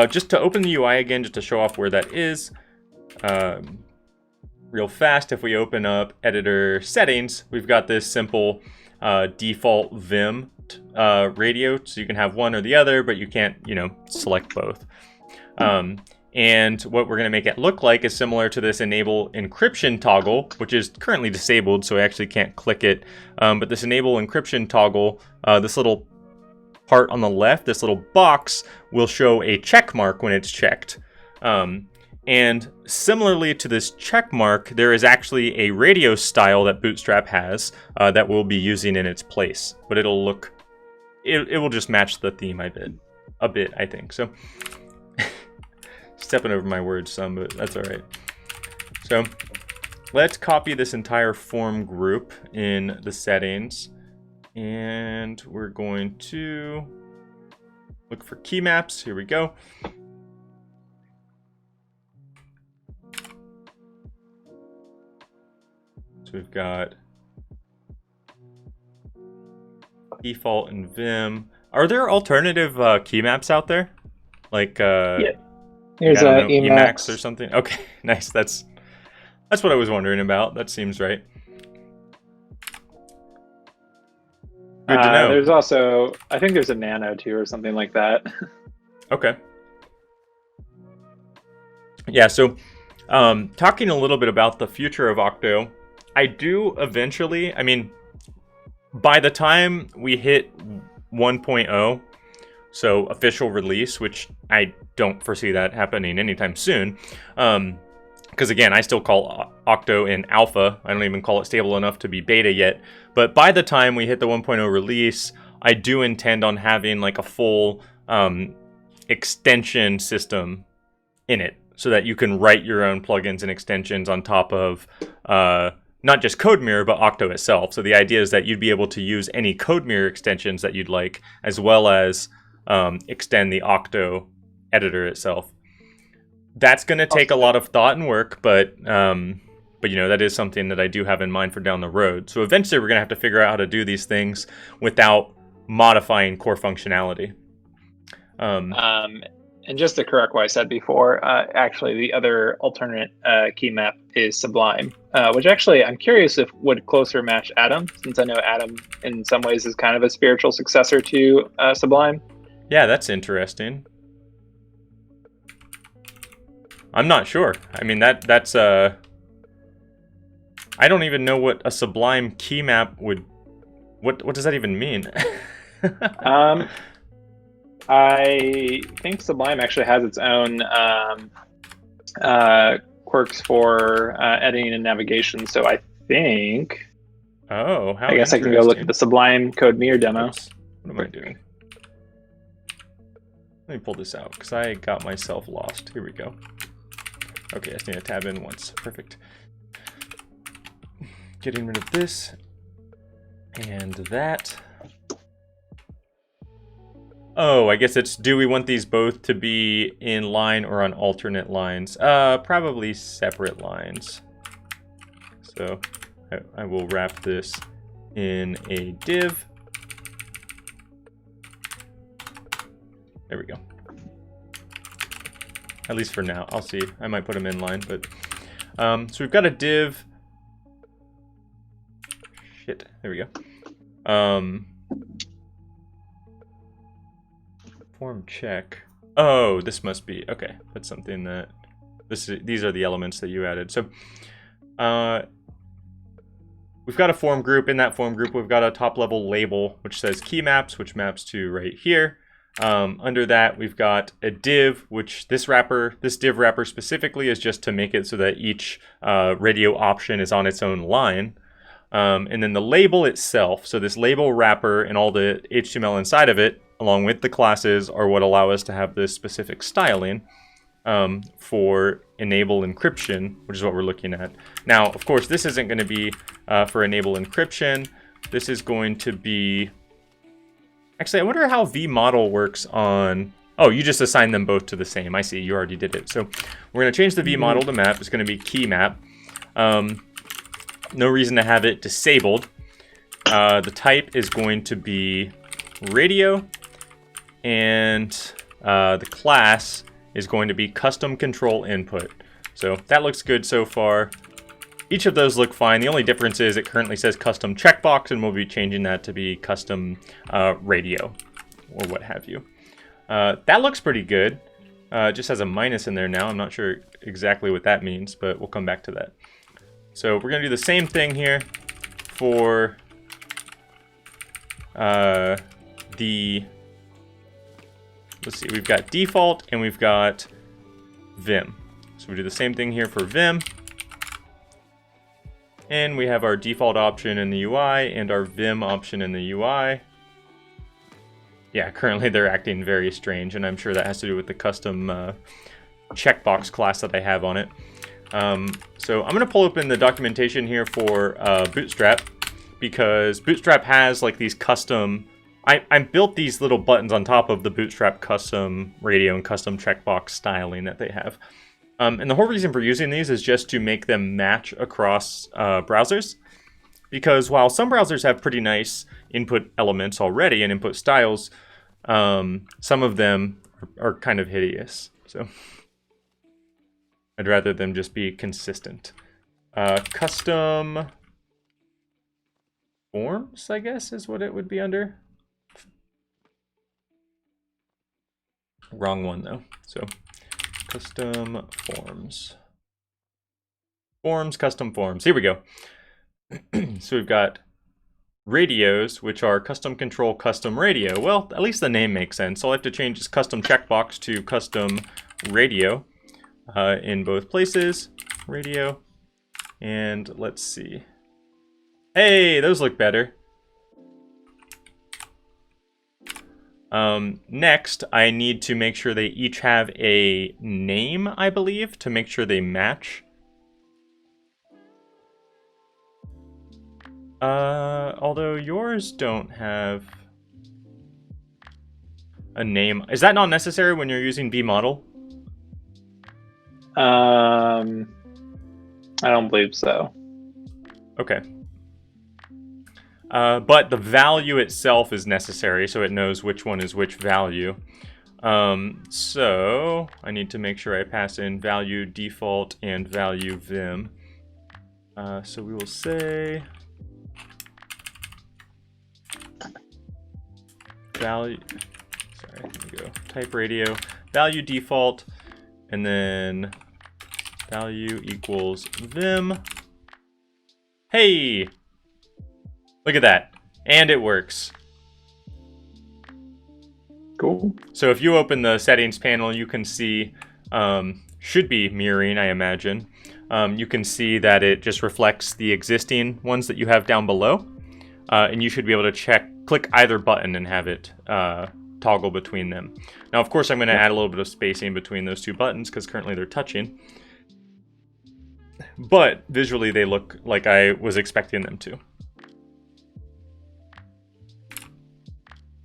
just to open the UI again, just to show off where that is, real fast, if we open up editor settings, we've got this simple default Vim radio, so you can have one or the other, but you can't, you know, select both. And what we're going to make it look like is similar to this enable encryption toggle, which is currently disabled, so I actually can't click it. But this enable encryption toggle, this little part on the left, this little box, will show a check mark when it's checked. And similarly to this check mark, there is actually a radio style that Bootstrap has that we'll be using in its place. But it'll look, it will just match the theme a bit, I think. So stepping over my words some, but that's all right. So let's copy this entire form group in the settings. And we're going to look for key maps. Here we go. So we've got default and Vim. Are there alternative key maps out there? Like yeah. Here's Emacs or something. Okay, nice. That's what I was wondering about. That seems right. Good to know. There's also, I think there's a nano too or something like that. Okay. Yeah, so talking a little bit about the future of Octo, I do eventually, I mean, by the time we hit 1.0, so official release, which I don't foresee that happening anytime soon, because again, I still call Octo in alpha. I don't even call it stable enough to be beta yet. But by the time we hit the 1.0 release, I do intend on having like a full extension system in it, so that you can write your own plugins and extensions on top of not just CodeMirror, but Octo itself. So the idea is that you'd be able to use any CodeMirror extensions that you'd like, as well as extend the Octo editor itself. That's going to take a lot of thought and work, but you know, that is something that I do have in mind for down the road. So eventually we're going to have to figure out how to do these things without modifying core functionality. And just to correct what I said before, actually the other alternate key map is Sublime, which actually I'm curious if would closer match Atom, since I know Atom in some ways is kind of a spiritual successor to Sublime. Yeah, that's interesting. I'm not sure. I mean, that's I don't even know what a Sublime key map would. What does that even mean? I think Sublime actually has its own quirks for editing and navigation. So I think. Oh, how I guess I can go look at the Sublime Code Mirror demo. Oops. What am I doing? Let me pull this out because I got myself lost. Here we go. Okay, I just need to tab in once. Perfect. Getting rid of this and that. Oh, I guess it's, do we want these both to be in line or on alternate lines? Probably separate lines. So I will wrap this in a div. There we go. At least for now. I'll see. I might put them in line, but so we've got a div. Shit. There we go. Form check. Oh, this must be okay. That's something that these are the elements that you added. So we've got a form group. In that form group, we've got a top level label which says key maps, which maps to right here. Under that, we've got a div, which this div wrapper specifically is just to make it so that each radio option is on its own line. And then the label itself, so this label wrapper and all the HTML inside of it, along with the classes, are what allow us to have this specific styling for enable encryption, which is what we're looking at. Now, of course, this isn't going to be for enable encryption. This is going to be... Actually, I wonder how vmodel works on... Oh, you just assign them both to the same. I see, you already did it. So we're going to change the vmodel to map. It's going to be key map. No reason to have it disabled. The type is going to be radio, and the class is going to be custom control input. So that looks good so far. Each of those look fine. The only difference is it currently says custom checkbox, and we'll be changing that to be custom radio or what have you. That looks pretty good. It just has a minus in there now. I'm not sure exactly what that means, but we'll come back to that. So we're going to do the same thing here for let's see, we've got default and we've got Vim. So we do the same thing here for Vim. And we have our default option in the UI and our Vim option in the UI. Yeah, currently they're acting very strange, and I'm sure that has to do with the custom checkbox class that they have on it. So I'm going to pull open the documentation here for Bootstrap, because Bootstrap has like these custom... I built these little buttons on top of the Bootstrap custom radio and custom checkbox styling that they have. And the whole reason for using these is just to make them match across browsers. Because while some browsers have pretty nice input elements already and input styles, some of them are kind of hideous. So I'd rather them just be consistent. Custom forms, I guess, is what it would be under. Wrong one, though. So custom forms. Forms, custom forms. Here we go. So we've got radios, which are custom control, custom radio. Well, at least the name makes sense. All I have to change is custom checkbox to custom radio in both places. Radio. And let's see. Hey, those look better. Next, I need to make sure they each have a name, I believe, to make sure they match. Although yours don't have a name. Is that not necessary when you're using vmodel? I don't believe so. Okay. But the value itself is necessary, so it knows which one is which value. So I need to make sure I pass in value default and value vim. So we will say value, sorry, let me go type radio, value default, and then value equals Vim. Hey! Look at that. And it works. Cool. So if you open the settings panel, you can see, should be mirroring, I imagine. You can see that it just reflects the existing ones that you have down below. And you should be able to click either button and have it toggle between them. Now, of course, I'm going to add a little bit of spacing between those two buttons because currently they're touching. But visually, they look like I was expecting them to.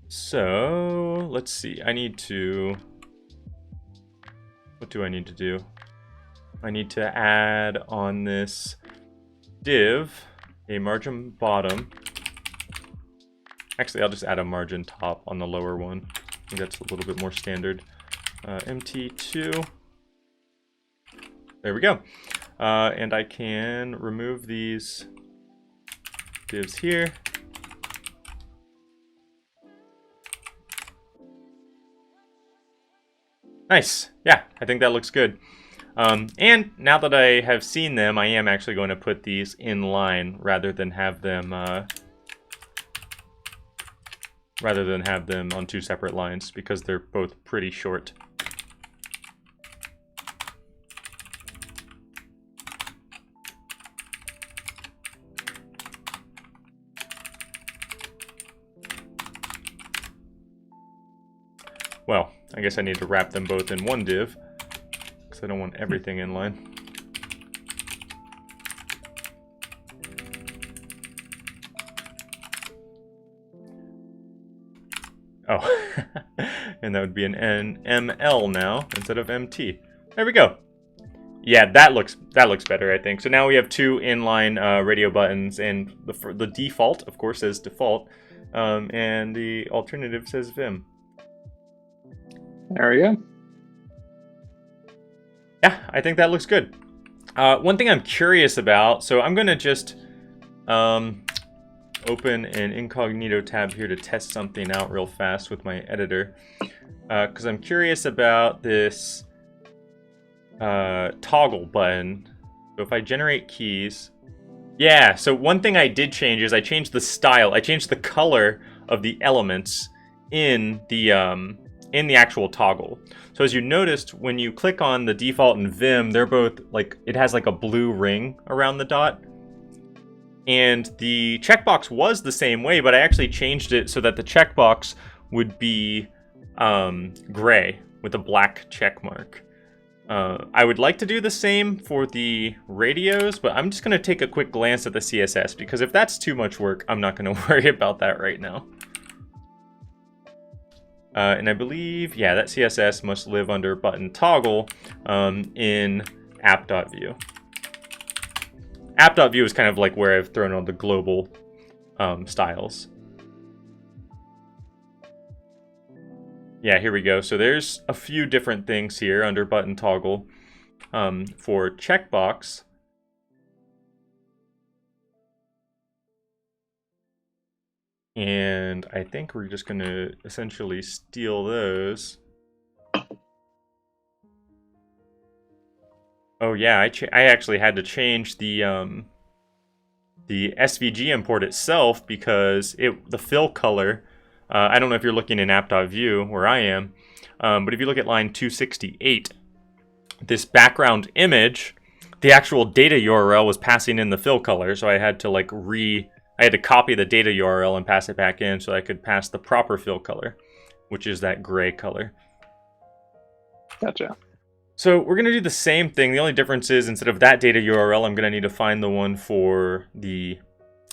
So let's see. What do I need to do? I need to add on this div a margin bottom. Actually, I'll just add a margin top on the lower one. I think that's a little bit more standard. MT2. There we go. And I can remove these divs here. Nice. Yeah, I think that looks good. And now that I have seen them, I am actually going to put these in line rather than have them on two separate lines because they're both pretty short. Well, I guess I need to wrap them both in one div because I don't want everything in line. Oh, and that would be an ML now instead of MT. There we go. Yeah, that looks better, I think. So now we have two inline radio buttons, and the default, of course, says default, and the alternative says Vim. There we go. Yeah, I think that looks good. One thing I'm curious about, so I'm going to just open an incognito tab here to test something out real fast with my editor. Because I'm curious about this toggle button. So if I generate keys... Yeah, so one thing I did change is I changed the style. I changed the color of the elements in the actual toggle. So as you noticed, when you click on the default and Vim, they're both like, it has like a blue ring around the dot. And the checkbox was the same way, but I actually changed it so that the checkbox would be gray with a black check mark. I would like to do the same for the radios, but I'm just going to take a quick glance at the CSS because if that's too much work, I'm not going to worry about that right now. And I believe, yeah, that CSS must live under button toggle in app.view. App.view is kind of like where I've thrown all the global styles. Yeah, here we go. So there's a few different things here under button toggle. For checkbox, and I think we're just going to essentially steal those. Oh yeah, I actually had to change the SVG import itself because the fill color. I don't know if you're looking in app.view where I am, but if you look at line 268, this background image, the actual data URL was passing in the fill color, so I had to I had to copy the data URL and pass it back in so I could pass the proper fill color, which is that gray color. Gotcha. So we're going to do the same thing. The only difference is instead of that data URL, I'm going to need to find the one for the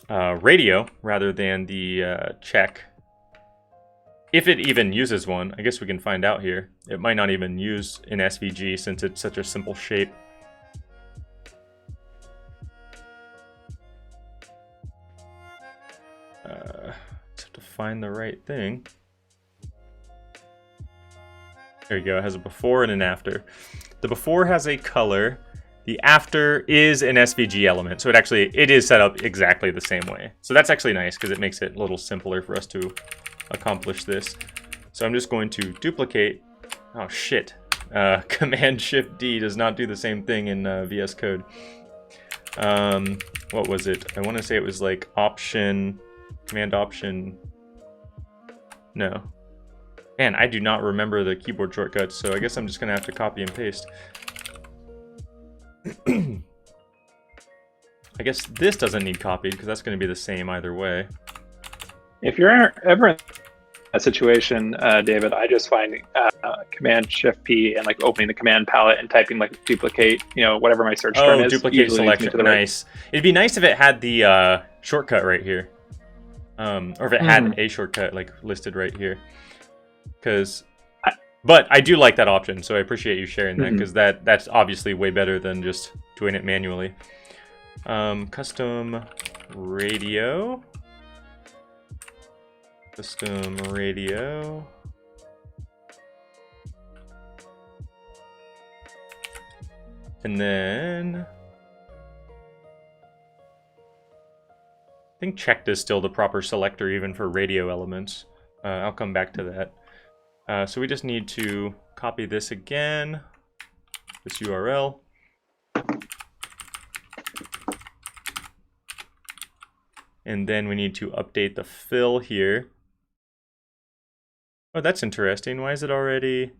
radio rather than the check. If it even uses one, I guess we can find out here. It might not even use an SVG since it's such a simple shape. Just have to find the right thing. There you go, it has a before and an after. The before has a color. The after is an SVG element. So it is set up exactly the same way. So that's actually nice because it makes it a little simpler for us to accomplish this. So I'm just going to duplicate. Oh shit. Command Shift D does not do the same thing in VS Code. What was it? I want to say it was like Option, Command Option. No. Man, I do not remember the keyboard shortcuts, so I guess I'm just going to have to copy and paste. I guess this doesn't need copied, because that's going to be the same either way. If you're ever in that situation, David, I just find Command Shift P and like opening the command palette and typing like duplicate, whatever my search term is. Duplicate selection. Nice. It'd be nice if it had the shortcut right here. Or if it had a shortcut like listed right here. But I do like that option, so I appreciate you sharing that, because that's obviously way better than just doing it manually. Custom radio. Custom radio. And then I think checked is still the proper selector even for radio elements. I'll come back to that. So we just need to copy this again, this URL. And then we need to update the fill here. Oh, that's interesting. Why is it already...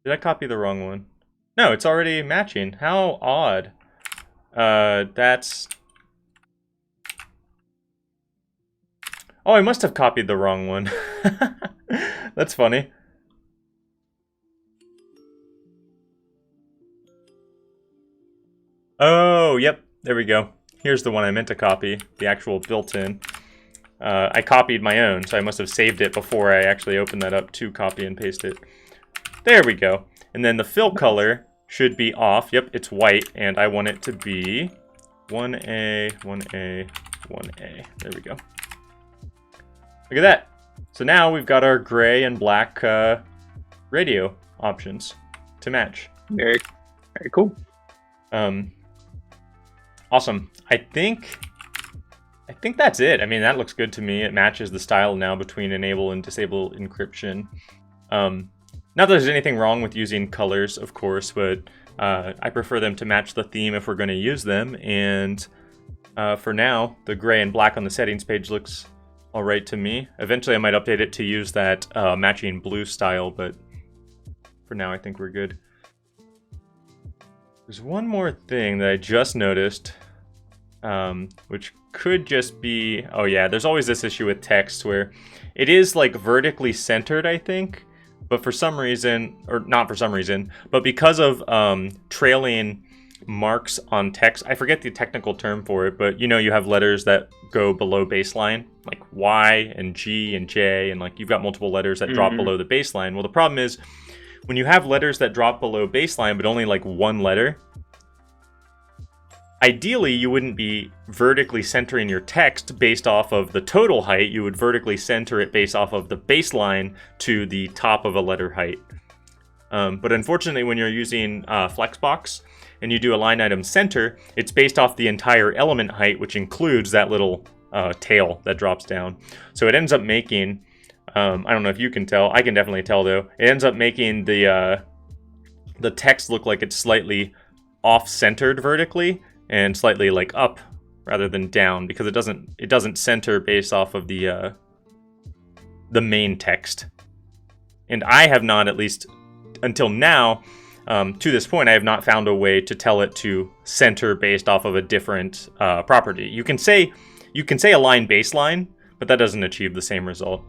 Did I copy the wrong one? No, it's already matching. How odd. That's... Oh, I must have copied the wrong one. That's funny. Oh, yep. There we go. Here's the one I meant to copy, the actual built-in. I copied my own, so I must have saved it before I actually opened that up to copy and paste it. There we go. And then the fill color should be off. Yep, it's white, and I want it to be 1A, 1A, 1A. There we go. Look at that. So now we've got our gray and black radio options to match. Very, very cool. Awesome. I think that's it. I mean, that looks good to me. It matches the style now between enable and disable encryption. Not that there's anything wrong with using colors, of course, but I prefer them to match the theme if we're going to use them. And for now, the gray and black on the settings page looks all right to me. Eventually, I might update it to use that matching blue style, but for now, I think we're good. There's one more thing that I just noticed, which could just be... Oh yeah, there's always this issue with text where it is like vertically centered, I think, but for some reason, or not for some reason, but because of trailing marks on text, I forget the technical term for it, but you have letters that go below baseline, like Y and G and J, and like you've got multiple letters that drop below the baseline. Well, the problem is when you have letters that drop below baseline, but only like one letter, ideally you wouldn't be vertically centering your text based off of the total height. You would vertically center it based off of the baseline to the top of a letter height. But unfortunately, when you're using Flexbox and you do a line item center, it's based off the entire element height, which includes that little tail that drops down. So it ends up making, I don't know if you can tell, I can definitely tell though, it ends up making the text look like it's slightly off-centered vertically and slightly like up rather than down, because it doesn't center based off of the main text. And I have not, at least until now, to this point, I have not found a way to tell it to center based off of a different property. You can say align baseline, but that doesn't achieve the same result.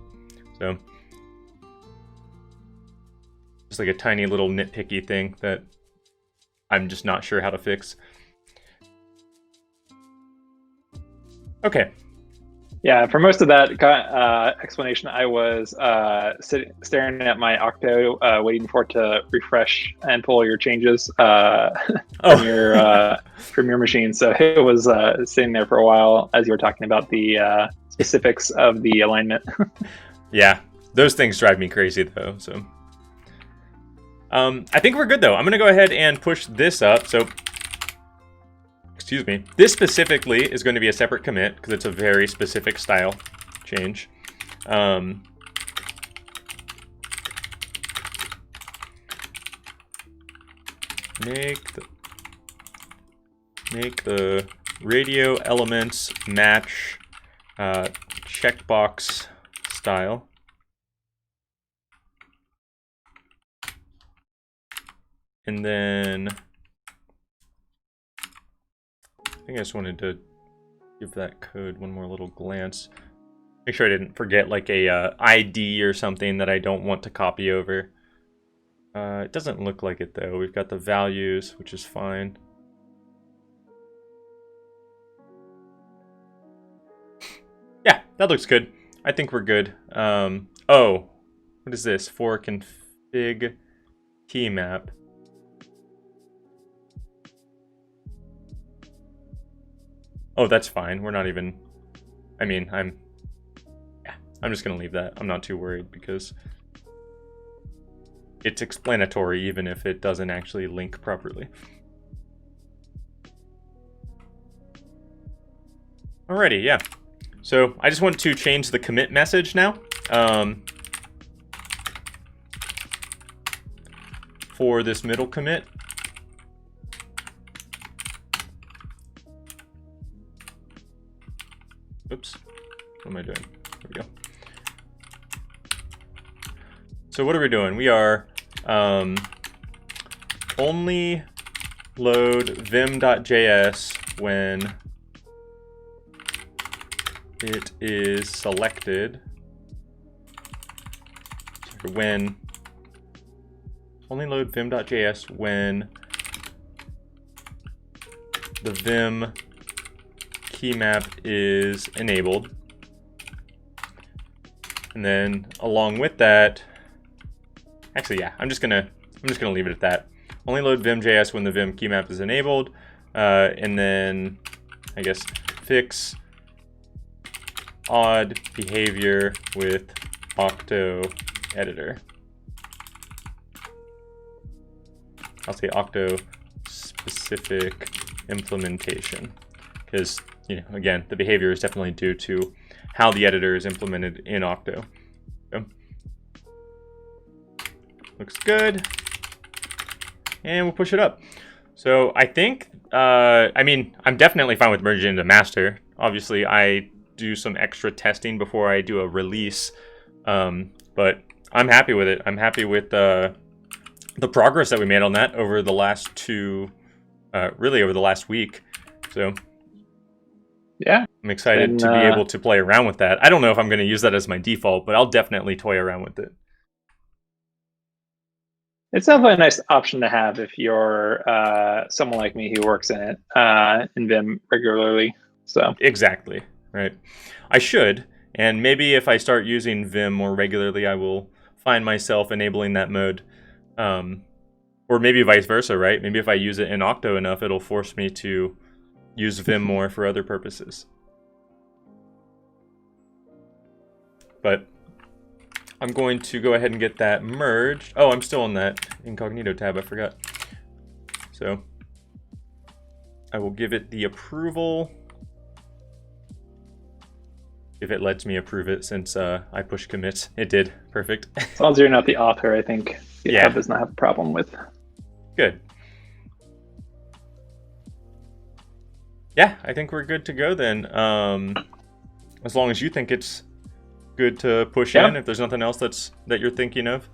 So just like a tiny little nitpicky thing that I'm just not sure how to fix. Okay. Yeah, for most of that explanation, I was staring at my Octo, waiting for it to refresh and pull your changes from your machine. So it was sitting there for a while as you were talking about the specifics of the alignment. Yeah, those things drive me crazy though. So I think we're good though. I'm gonna go ahead and push this up. So excuse me. This specifically is going to be a separate commit because it's a very specific style change. Make the radio elements match checkbox style. And then I think I just wanted to give that code one more little glance. Make sure I didn't forget like a ID or something that I don't want to copy over. It doesn't look like it though. We've got the values, which is fine. Yeah, that looks good. I think we're good. Oh, what is this? For config key map. Oh, that's fine. We're not even, I mean, I'm just going to leave that. I'm not too worried because it's explanatory even if it doesn't actually link properly. Alrighty, yeah. So I just want to change the commit message now. For this middle commit. Oops, what am I doing? There we go. So what are we doing? We are only load vim.js when it is selected. When only load vim.js when the Vim key map is enabled. And then along with that, actually, yeah, I'm just gonna leave it at that. Only load Vim.js when the Vim key map is enabled, and then I guess fix odd behavior with Octo editor. I'll say Octo specific implementation because, you know, again, the behavior is definitely due to how the editor is implemented in Octo. So, looks good. And we'll push it up. So I think, I mean, I'm definitely fine with merging into master. Obviously, I do some extra testing before I do a release, but I'm happy with it. I'm happy with the progress that we made on that over the last really over the last week. So yeah, I'm excited to be able to play around with that. I don't know if I'm going to use that as my default, but I'll definitely toy around with it. It's definitely a nice option to have if you're someone like me who works in it in Vim regularly. So exactly, right. I should, and maybe if I start using Vim more regularly, I will find myself enabling that mode. Or maybe vice versa, right? Maybe if I use it in Octo enough, it'll force me to use Vim more for other purposes. But I'm going to go ahead and get that merged. Oh, I'm still on that incognito tab, I forgot. So I will give it the approval. If it lets me approve it, since I push commits. It did. Perfect. As long as you're not the author, I think GitHub does not have a problem with. Good. Yeah, I think we're good to go then. As long as you think it's good to push in, if there's nothing else that you're thinking of.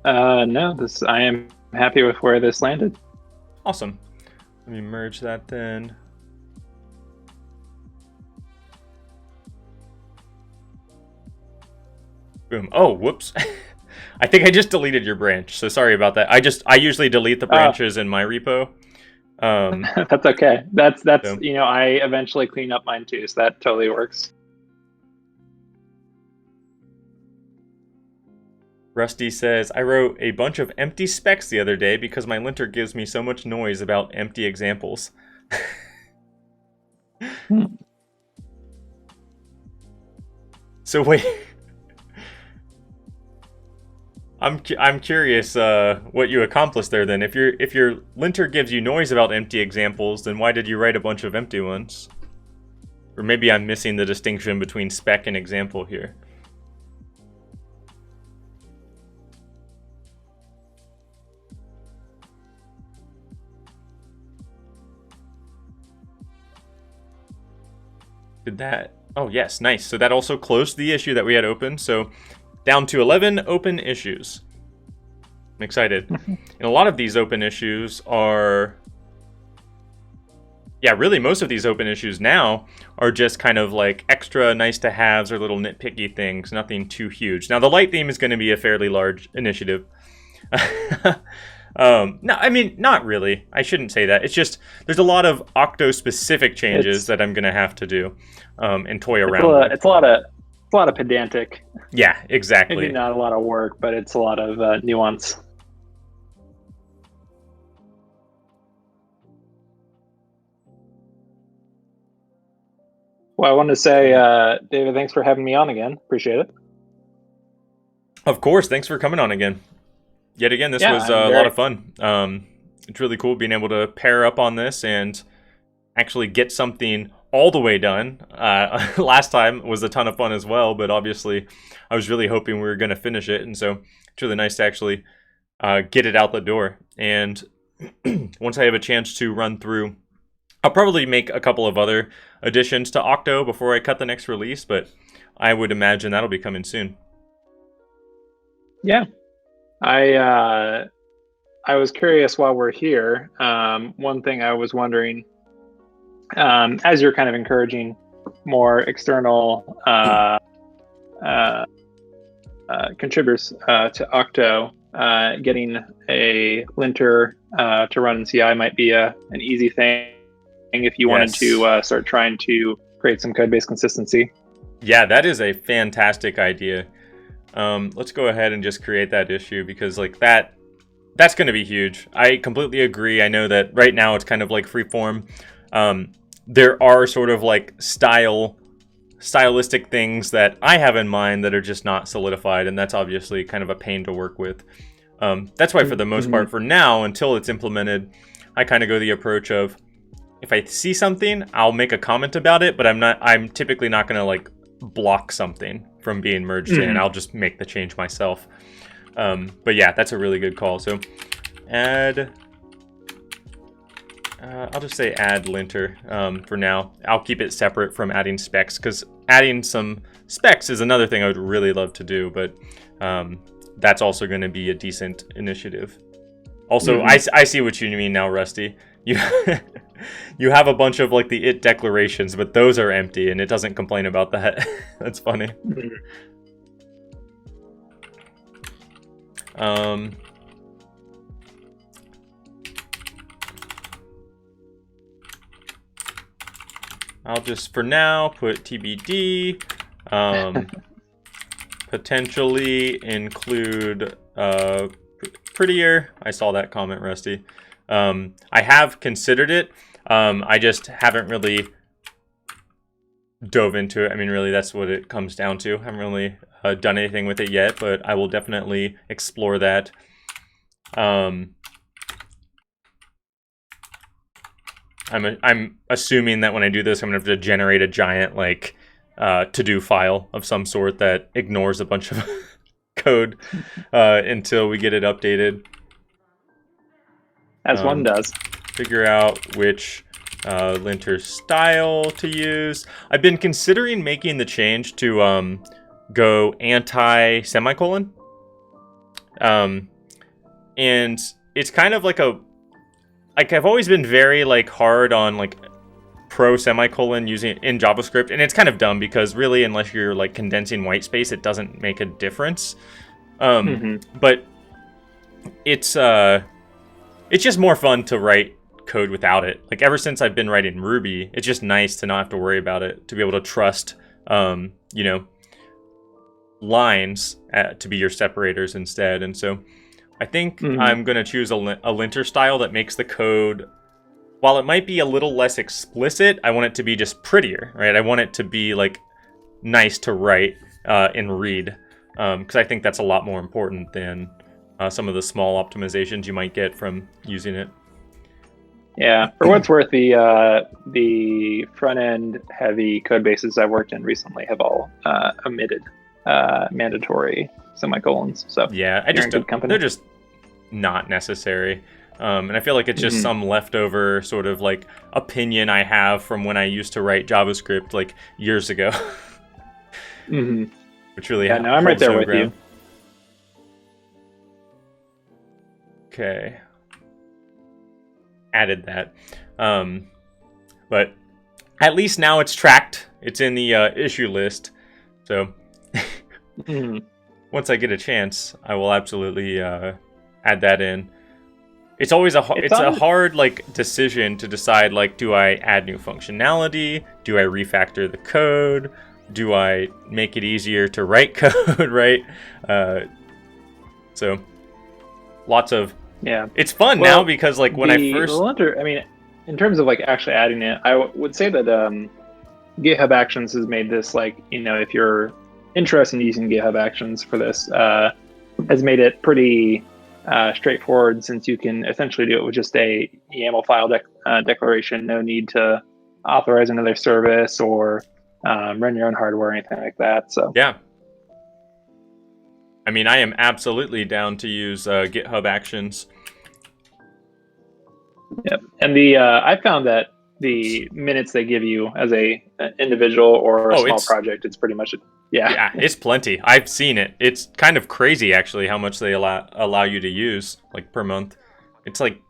No, I am happy with where this landed. Awesome. Let me merge that then. Boom. Oh, whoops. I think I just deleted your branch, so sorry about that. I usually delete the branches in my repo. That's okay. That's so, you know, I eventually clean up mine too, so that totally works. Rusty says, I wrote a bunch of empty specs the other day because my linter gives me so much noise about empty examples. So wait. I'm curious what you accomplished there then. If your linter gives you noise about empty examples, then why did you write a bunch of empty ones? Or maybe I'm missing the distinction between spec and example here. Did that? Oh, yes, nice. So that also closed the issue that we had open. So down to 11 open issues. I'm excited. And a lot of these open issues are... Yeah, really most of these open issues now are just kind of like extra nice to haves or little nitpicky things, nothing too huge. Now the light theme is going to be a fairly large initiative. No, I mean, not really. I shouldn't say that. It's just there's a lot of Octo specific changes that I'm going to have to do and toy around with. It's a lot of pedantic. Yeah, exactly. Maybe not a lot of work, but it's a lot of nuance. Well, I want to say, David, thanks for having me on again. Appreciate it. Of course. Thanks for coming on again. Yet again, this was a lot of fun. It's really cool being able to pair up on this and actually get something all the way done. Last time was a ton of fun as well, but obviously I was really hoping we were going to finish it. And so it's really nice to actually get it out the door. And once I have a chance to run through, I'll probably make a couple of other additions to Octo before I cut the next release, but I would imagine that'll be coming soon. Yeah. I was curious while we're here. One thing I was wondering, as you're kind of encouraging more external contributors to Octo, getting a linter to run in CI might be an easy thing if you wanted to start trying to create some code base consistency. Yeah, that is a fantastic idea. Let's go ahead and just create that issue because like that's going to be huge. I completely agree. I know that right now it's kind of like freeform. There are sort of like stylistic things that I have in mind that are just not solidified, and that's obviously kind of a pain to work with. That's why for the most part for now, until it's implemented, I kind of go the approach of if I see something, I'll make a comment about it, but I'm typically not going to like block something from being merged in. I'll just make the change myself. But yeah, that's a really good call. So add, I'll just say add linter for now. I'll keep it separate from adding specs because adding some specs is another thing I would really love to do, but that's also going to be a decent initiative. Also, I see what you mean now, Rusty. You have a bunch of like the it declarations, but those are empty and it doesn't complain about that. That's funny. I'll just for now put TBD, potentially include prettier. I saw that comment, Rusty. I have considered it. I just haven't really dove into it. I mean, really, that's what it comes down to. I haven't really done anything with it yet, but I will definitely explore that. I'm assuming that when I do this, I'm gonna have to generate a giant like to-do file of some sort that ignores a bunch of code until we get it updated. As one does. Figure out which linter style to use. I've been considering making the change to go anti-semicolon. And it's kind of like I've always been very like hard on like pro semicolon using it in JavaScript, and it's kind of dumb because really unless you're like condensing white space, it doesn't make a difference. But it's just more fun to write code without it. Like ever since I've been writing Ruby, it's just nice to not have to worry about it, to be able to trust, you know, lines to be your separators instead. And so I think I'm going to choose a linter style that makes the code, while it might be a little less explicit, I want it to be just prettier, right? I want it to be like nice to write and read, because I think that's a lot more important than some of the small optimizations you might get from using it. Yeah, for what's worth, the front end heavy code bases I've worked in recently have all omitted mandatory semicolons. So yeah, I you're just in good company. they're just not necessary. And I feel like it's just some leftover sort of like opinion I have from when I used to write JavaScript like years ago. Which really no, I'm right holds there no with ground. you. Okay. Added that. But at least now it's tracked. It's in the issue list. So once I get a chance, I will absolutely add that in. It's always a hard like decision to decide, like, do I add new functionality? Do I refactor the code? Do I make it easier to write code, right? So lots of it's fun now because like when I first in terms of like actually adding it, I would say that GitHub Actions has made this, like, if you're interested in using GitHub Actions for this, has made it pretty straightforward, since you can essentially do it with just a YAML file declaration. No need to authorize another service or run your own hardware or anything like that. So yeah, I mean, I am absolutely down to use GitHub Actions. Yep, and I found that the minutes they give you as an individual or a small project, it's pretty much yeah, it's plenty. I've seen it. It's kind of crazy actually how much they allow you to use like per month. It's like,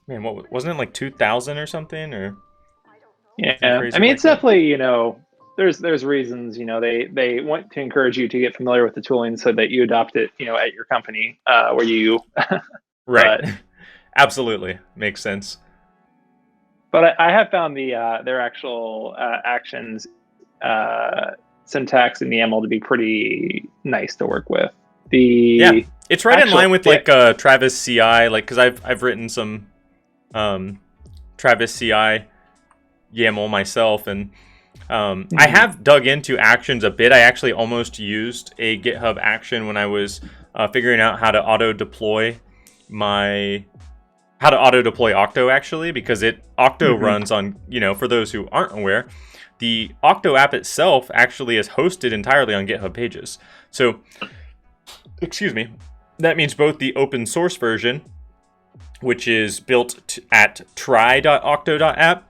man, what wasn't it like 2,000 or something, or I mean, it's definitely, there's reasons, they want to encourage you to get familiar with the tooling so that you adopt it, at your company where you right. Absolutely makes sense. But I have found their actual actions syntax in YAML to be pretty nice to work with. It's right in line with like Travis CI, like, because I've written some Travis CI YAML myself, and I have dug into actions a bit. I actually almost used a GitHub action when I was figuring out how to auto deploy Octo, actually, because Octo runs on, for those who aren't aware, the Octo app itself actually is hosted entirely on GitHub pages. So, excuse me, that means both the open source version, which is built at try.octo.app,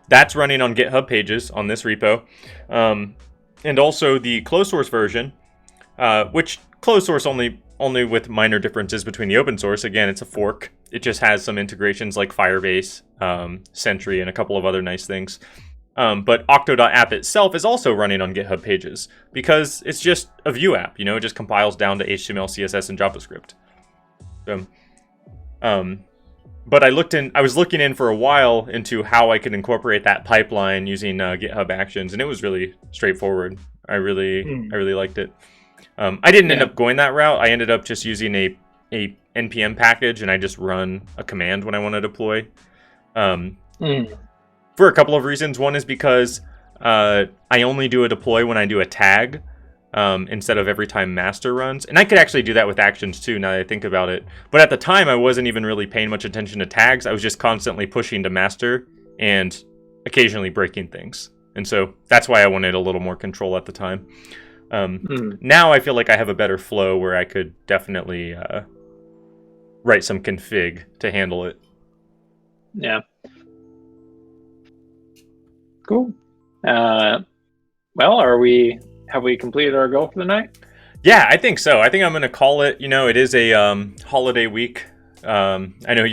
that's running on GitHub pages on this repo, and also the closed source version, which closed source only with minor differences between the open source. Again, it's a fork. It just has some integrations like Firebase, Sentry, and a couple of other nice things. But Octo.app itself is also running on GitHub pages because it's just a Vue app. It just compiles down to HTML, CSS, and JavaScript. But I was looking in for a while into how I could incorporate that pipeline using GitHub Actions, and it was really straightforward. I really liked it. I didn't end up going that route. I ended up just using a npm package, and I just run a command when I want to deploy. For a couple of reasons. One is because I only do a deploy when I do a tag, instead of every time master runs. And I could actually do that with actions too, now that I think about it. But at the time, I wasn't even really paying much attention to tags. I was just constantly pushing to master and occasionally breaking things. And so that's why I wanted a little more control at the time. Now I feel like I have a better flow where I could definitely write some config to handle it. Yeah. Cool. Well, have we completed our goal for the night? Yeah, I think so. I think I'm going to call it. It is a holiday week. I know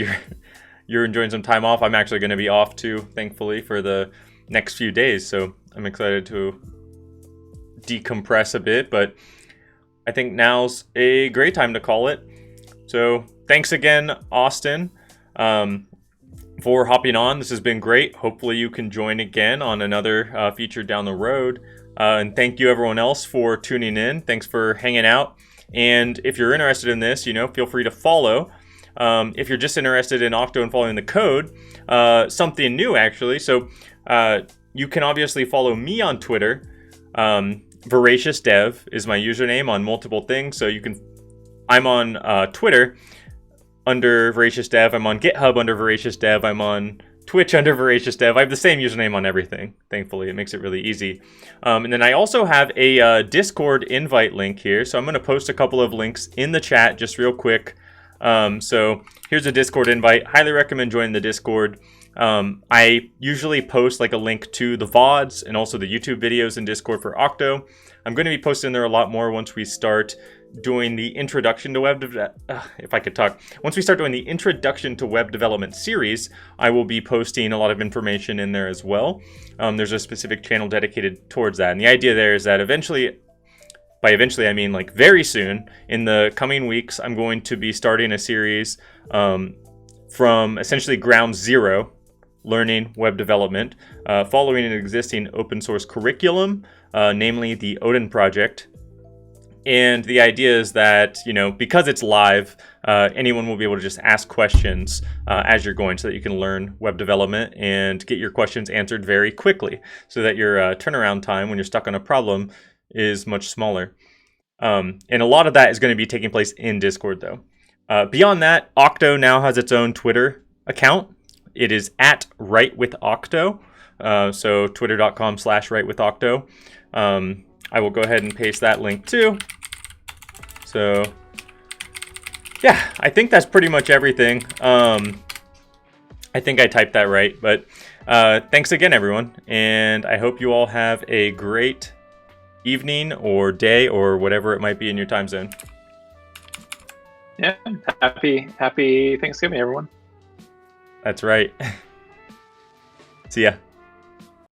you're enjoying some time off. I'm actually going to be off too, thankfully, for the next few days. So I'm excited to decompress a bit. But I think now's a great time to call it. So thanks again, Austen, for hopping on. This has been great. Hopefully you can join again on another feature down the road. And thank you everyone else for tuning in. Thanks for hanging out. And if you're interested in this, feel free to follow. If you're just interested in Octo and following the code, something new actually. So you can obviously follow me on Twitter. Voracious Dev is my username on multiple things. So I'm on Twitter under Voracious Dev. I'm on GitHub under Voracious Dev. I'm on Twitch under Voracious Dev. I have the same username on everything. Thankfully, it makes it really easy. And then I also have a Discord invite link here. So I'm going to post a couple of links in the chat just real quick. So here's a Discord invite. Highly recommend joining the Discord. I usually post like a link to the VODs and also the YouTube videos in Discord for Octo. I'm going to be posting there a lot more once we start doing the introduction to once we start doing the introduction to web development series, I will be posting a lot of information in there as well. There's a specific channel dedicated towards that. And the idea there is that eventually, by eventually I mean like very soon, in the coming weeks, I'm going to be starting a series from essentially ground zero, learning web development, following an existing open source curriculum, namely the Odin project. And the idea is that, because it's live, anyone will be able to just ask questions as you're going so that you can learn web development and get your questions answered very quickly so that your turnaround time when you're stuck on a problem is much smaller. And a lot of that is going to be taking place in Discord, though. Beyond that, Octo now has its own Twitter account. It is at WriteWithOcto. So twitter.com/WriteWithOcto. I will go ahead and paste that link too. So yeah, I think that's pretty much everything. I think I typed that right, but thanks again, everyone. And I hope you all have a great evening or day or whatever it might be in your time zone. Yeah, happy Thanksgiving, everyone. That's right. See ya.